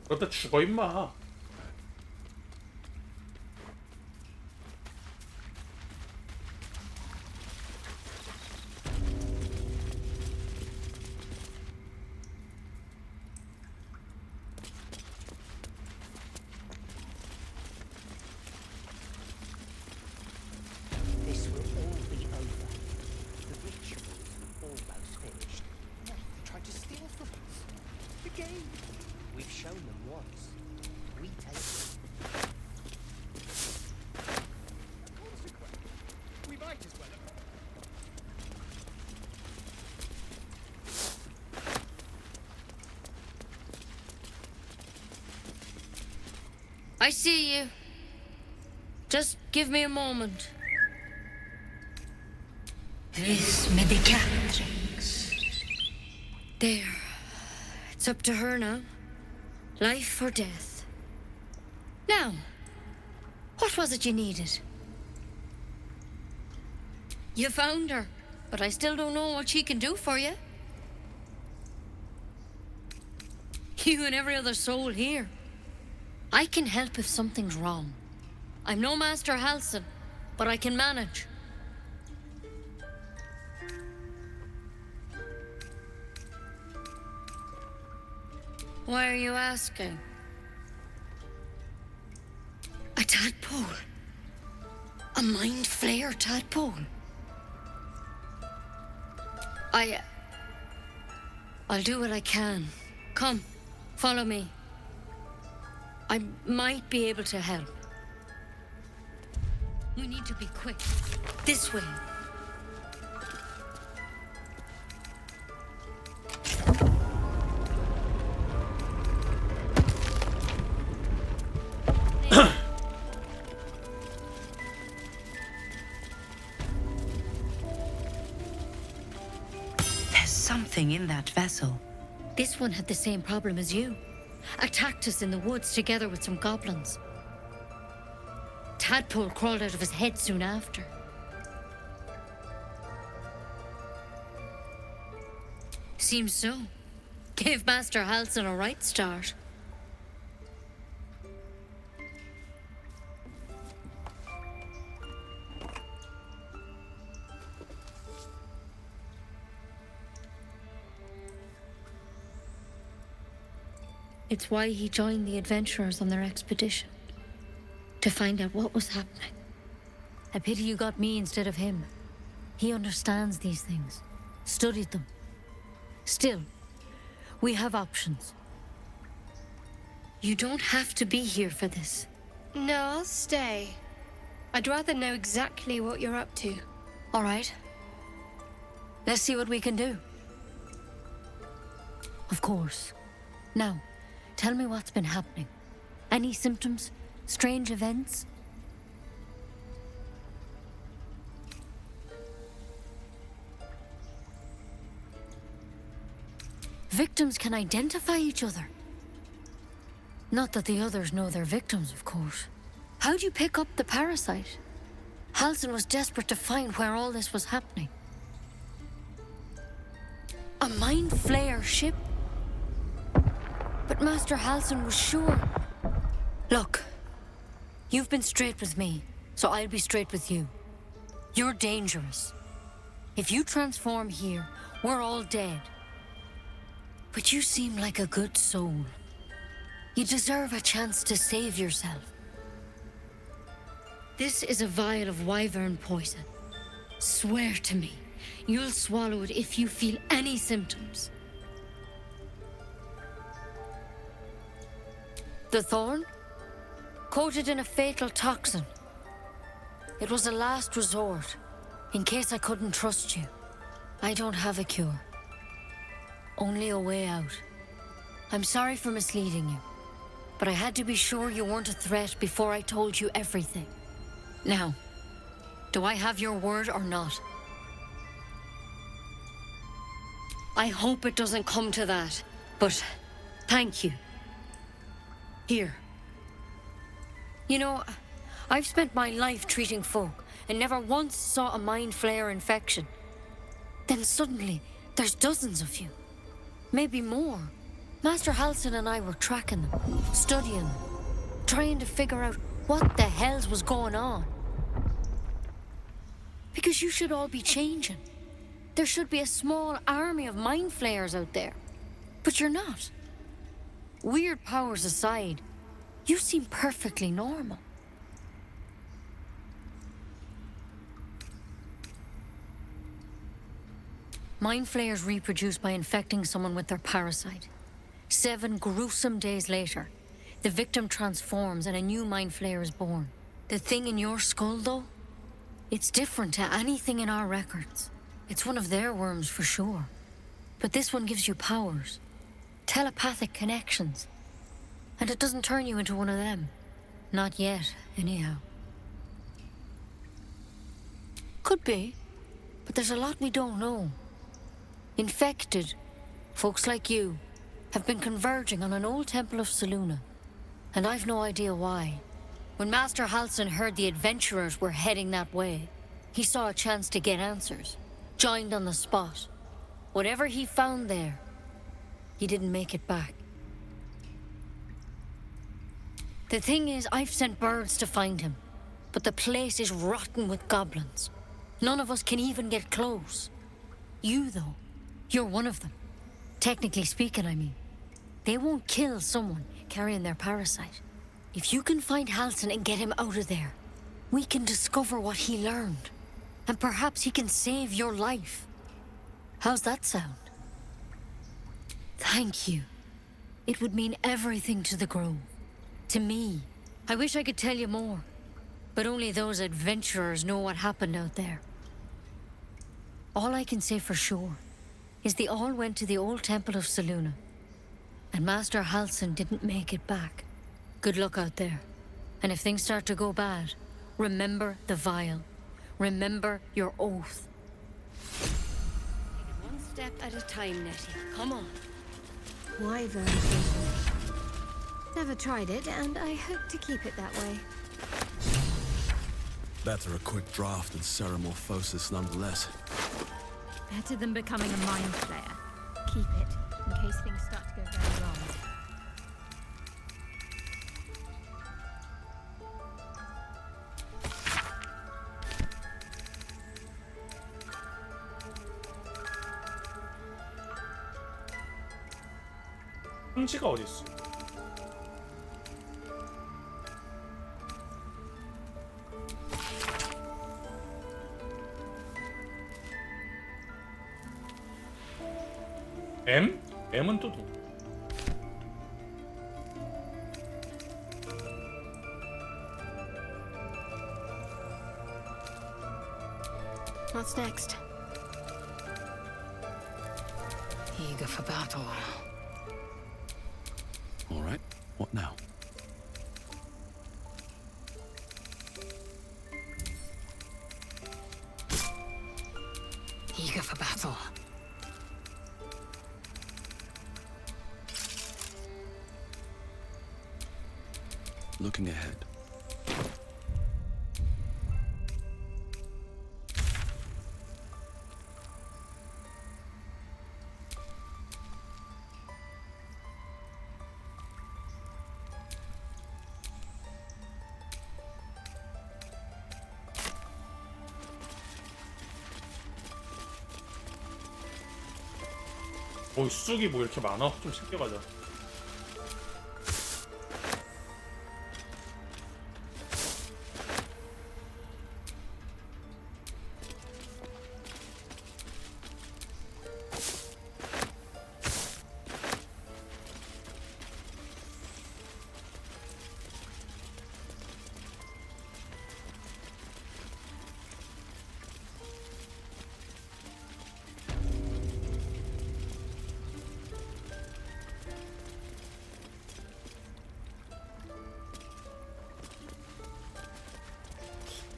[SPEAKER 1] 그러다 죽어 임마.
[SPEAKER 19] This will all be over. The ritual's almost finished. What if they tried to steal from us? The game. We've shown them once. We take it.
[SPEAKER 23] Consequence. We might as well have...
[SPEAKER 9] I see you. Just give me a moment.
[SPEAKER 8] This medicatrix.
[SPEAKER 9] There. It's up to her now. Life or death. Now, what was it you needed? You found her, but I still don't know what she can do for you. You and every other soul here. I can help if something's wrong. I'm no Master Halsin, but I can manage. Why are you asking? A tadpole. A mind flayer tadpole. I'll do what I can. Come, follow me. I might be able to help. We need to be quick. This way.
[SPEAKER 2] There's something in that vessel.
[SPEAKER 9] This one had the same problem as you. Attacked us in the woods together with some goblins. Tadpole crawled out of his head soon after. Seems so. Gave Master Halsin a right start. It's why he joined the adventurers on their expedition. To find out what was happening. A pity you got me instead of him. He understands these things. Studied them. Still, we have options. You don't have to be here for this.
[SPEAKER 10] No, I'll stay. I'd rather know exactly what you're up to.
[SPEAKER 9] All right. Let's see what we can do. Of course. Now, tell me what's been happening. Any symptoms? Strange events? Victims can identify each other. Not that the others know they're victims, of course. How'd you pick up the parasite? Halsin was desperate to find where all this was happening. A mind flayer ship? But Master Halsin was sure. Look, you've been straight with me, so I'll be straight with you. You're dangerous. If you transform here, we're all dead. But you seem like a good soul. You deserve a chance to save yourself. This is a vial of wyvern poison. Swear to me, you'll swallow it if you feel any symptoms. The thorn? Coated in a fatal toxin. It was a last resort, in case I couldn't trust you. I don't have a cure. Only a way out. I'm sorry for misleading you, but I had to be sure you weren't a threat before I told you everything. Now, do I have your word or not? I hope it doesn't come to that, but thank you. Here. You know, I've spent my life treating folk and never once saw a mind flayer infection. Then suddenly, there's dozens of you. Maybe more. Master Halsin and I were tracking them, studying them, trying to figure out what the hells was going on. Because you should all be changing. There should be a small army of mind flayers out there. But you're not. Weird powers aside, you seem perfectly normal. Mind flayers reproduce by infecting someone with their parasite. 7 gruesome days later, the victim transforms and a new mind flayer is born. The thing in your skull, though? It's different to anything in our records. It's one of their worms for sure. But this one gives you powers. Telepathic connections. And it doesn't turn you into one of them. Not yet, anyhow. Could be. But there's a lot we don't know. Infected, folks like you, have been converging on an old temple of Selûne. And I've no idea why. When Master Halsin heard the adventurers were heading that way, he saw a chance to get answers. Joined on the spot. Whatever he found there, he didn't make it back. The thing is, I've sent birds to find him, but the place is rotten with goblins. None of us can even get close. You, though, you're one of them. Technically speaking, I mean. They won't kill someone carrying their parasite. If you can find Halsin and get him out of there, we can discover what he learned. And perhaps he can save your life. How's that sound? Thank you. It would mean everything to the Grove. To me. I wish I could tell you more. But only those adventurers know what happened out there. All I can say for sure is they all went to the old temple of Selûne. And Master Halsin didn't make it back. Good luck out there. And if things start to go bad, remember the vial. Remember your oath. Take it one step at a time, Nettie. Come on.
[SPEAKER 4] Wyvern poison. Never tried it, and I hope to keep it that way.
[SPEAKER 5] Better a quick draft than ceremorphosis nonetheless.
[SPEAKER 8] Better than becoming a mind flayer. Keep it, in case things start to go very wrong.
[SPEAKER 1] 황지가 어딨어? M? M은 또 누구?
[SPEAKER 4] What's next?
[SPEAKER 6] Eager for battle.
[SPEAKER 5] All right, what now?
[SPEAKER 6] Eager for battle.
[SPEAKER 5] Looking ahead.
[SPEAKER 1] 쑥이 뭐 이렇게 많아? 좀 챙겨가자.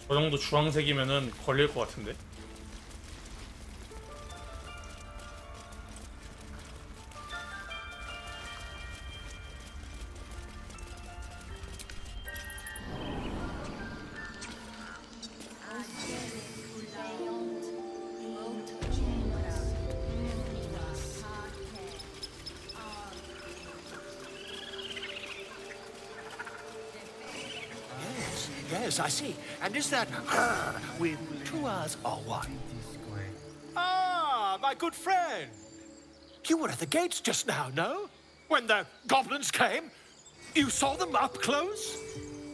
[SPEAKER 1] 저 정도 주황색이면은 걸릴 것 같은데.
[SPEAKER 3] Yes, I see. And is that with 2 R's or 1? Ah, my good friend. You were at the gates just now, no? When the goblins came? You saw them up close?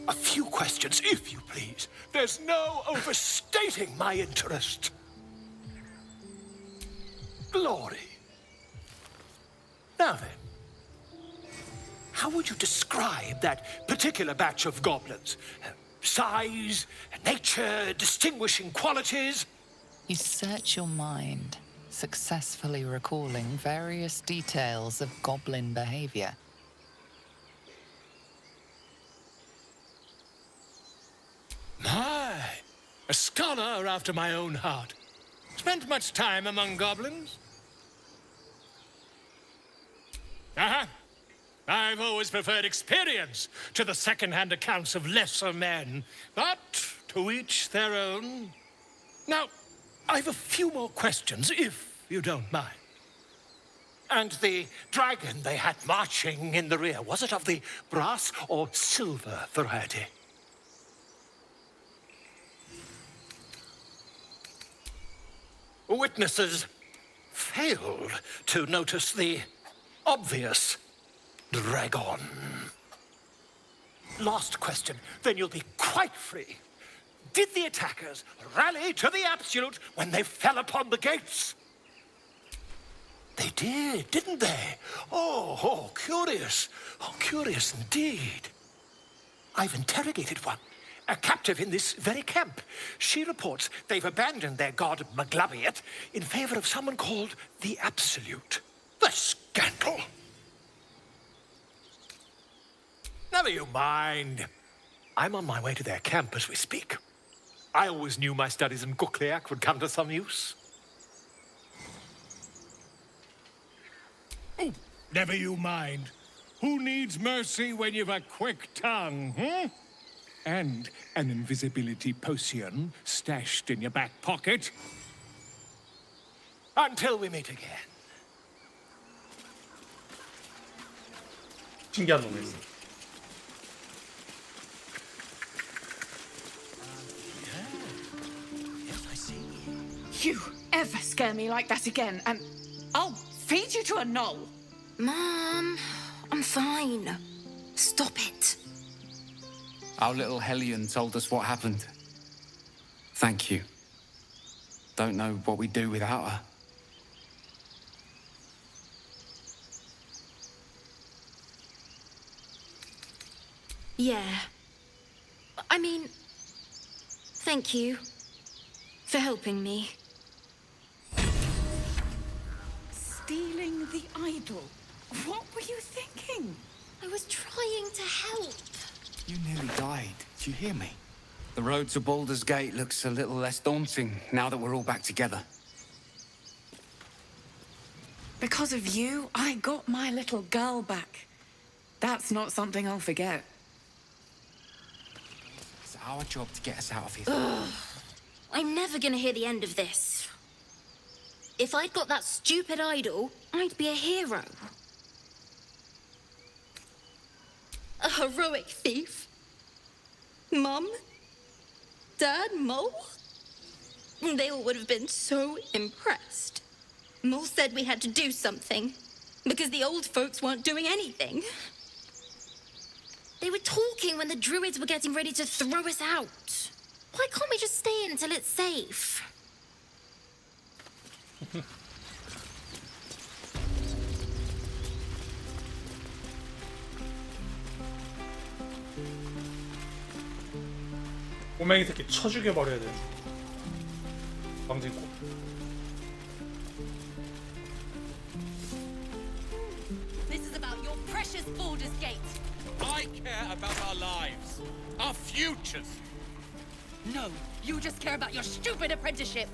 [SPEAKER 3] A few questions, if you please. There's no overstating my interest. Glory. Now then, how would you describe that particular batch of goblins? Size, nature, distinguishing qualities?
[SPEAKER 6] You search your mind, successfully recalling various details of goblin behavior.
[SPEAKER 3] My, a scholar after my own heart. Spent much time among goblins? Uh-huh. I've always preferred experience to the second-hand accounts of lesser men. But to each their own. Now, I've a few more questions, if you don't mind. And the dragon they had marching in the rear, was it of the brass or silver variety? Witnesses failed to notice the obvious dragon. Last question, then you'll be quite free. Did the attackers rally to the absolute when they fell upon the gates? They did, didn't they? Oh, curious. Oh, curious indeed. I've interrogated one, a captive in this very camp. She reports they've abandoned their god Maglabiet in favor of someone called the Absolute. The scandal! Never you mind. I'm on my way to their camp as we speak. I always knew my studies in Gukliak would come to some use.
[SPEAKER 14] Oh, never you mind. Who needs mercy when you've a quick tongue, hmm? And an invisibility potion stashed in your back pocket.
[SPEAKER 3] Until we meet again.
[SPEAKER 1] 신기한 놈이네.
[SPEAKER 13] You ever scare me like that again, and I'll feed you to a knoll.
[SPEAKER 22] Mom, I'm fine. Stop it.
[SPEAKER 15] Our little Hellion told us what happened. Thank you. Don't know what we'd do without her.
[SPEAKER 22] Yeah. I mean, thank you for helping me.
[SPEAKER 13] Stealing the idol? What were you thinking?
[SPEAKER 22] I was trying to help.
[SPEAKER 15] You nearly died. Do you hear me? The road to Baldur's Gate looks a little less daunting now that we're all back together.
[SPEAKER 13] Because of you, I got my little girl back. That's not something I'll forget.
[SPEAKER 15] It's our job to get us out of here.
[SPEAKER 22] Ugh. I'm never gonna hear the end of this. If I'd got that stupid idol, I'd be a hero. A heroic thief? Mum? Dad? Mole? They all would have been so impressed. Mole said we had to do something, because the old folks weren't doing anything. They were talking when the druids were getting ready to throw us out. Why can't we just stay in until it's safe?
[SPEAKER 1] 꼬맹이 새끼 쳐 죽여버려야 돼. 방지고.
[SPEAKER 22] This is about your precious Baldur's Gate.
[SPEAKER 12] I care about our lives, our futures.
[SPEAKER 22] No, you just care about your stupid apprenticeship.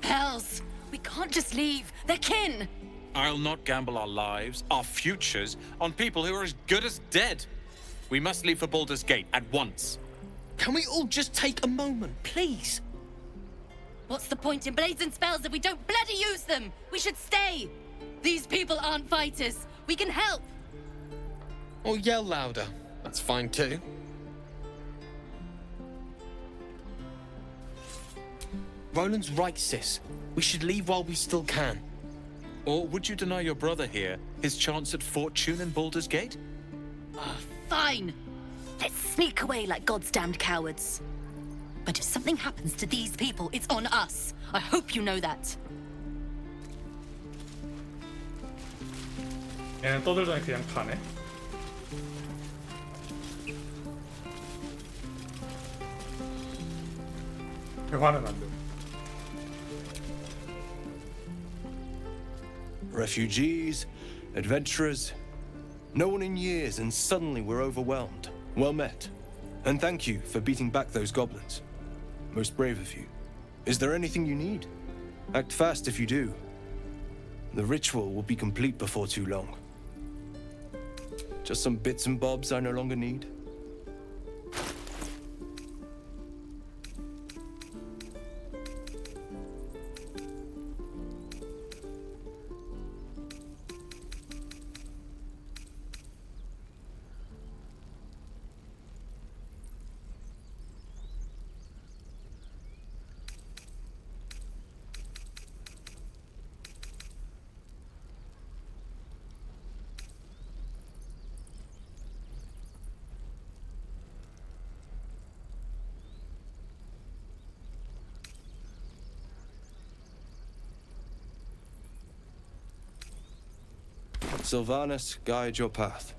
[SPEAKER 22] Hells, we can't just leave. They're kin.
[SPEAKER 12] I'll not gamble our lives, our futures, on people who are as good as dead. We must leave for Baldur's Gate at once.
[SPEAKER 17] Can we all just take a moment, please?
[SPEAKER 22] What's the point in blazing spells if we don't bloody use them? We should stay. These people aren't fighters. We can help.
[SPEAKER 17] Or yell louder. That's fine too. Roland's right, sis. We should leave while we still can.
[SPEAKER 12] Or would you deny your brother here his chance at fortune in Baldur's Gate?
[SPEAKER 22] Fine. Let's sneak away like God's damned cowards. But if something happens to these people, it's on us. I hope you know that.
[SPEAKER 1] 얘는 떠들더니 그냥 가네. 대화는 안 돼.
[SPEAKER 24] Refugees, adventurers, no one in years, and suddenly we're overwhelmed. Well met. And thank you for beating back those goblins. Most brave of you. Is there anything you need? Act fast if you do. The ritual will be complete before too long. Just some bits and bobs I no longer need. Sylvanas, guide your path.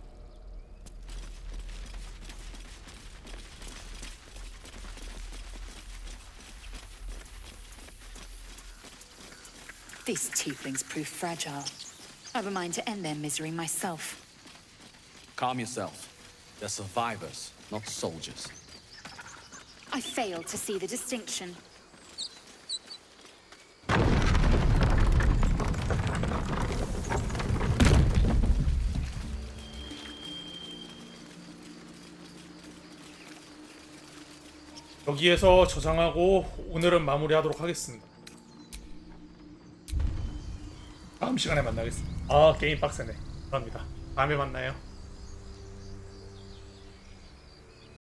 [SPEAKER 8] These tieflings prove fragile. I have a mind to end their misery myself.
[SPEAKER 5] Calm yourself. They're survivors, not soldiers.
[SPEAKER 8] I fail to see the distinction.
[SPEAKER 1] 여기에서 저장하고 오늘은 마무리하도록 하겠습니다. 다음 시간에 만나겠습니다. 아 게임 빡세네. 감사합니다. 다음에 만나요.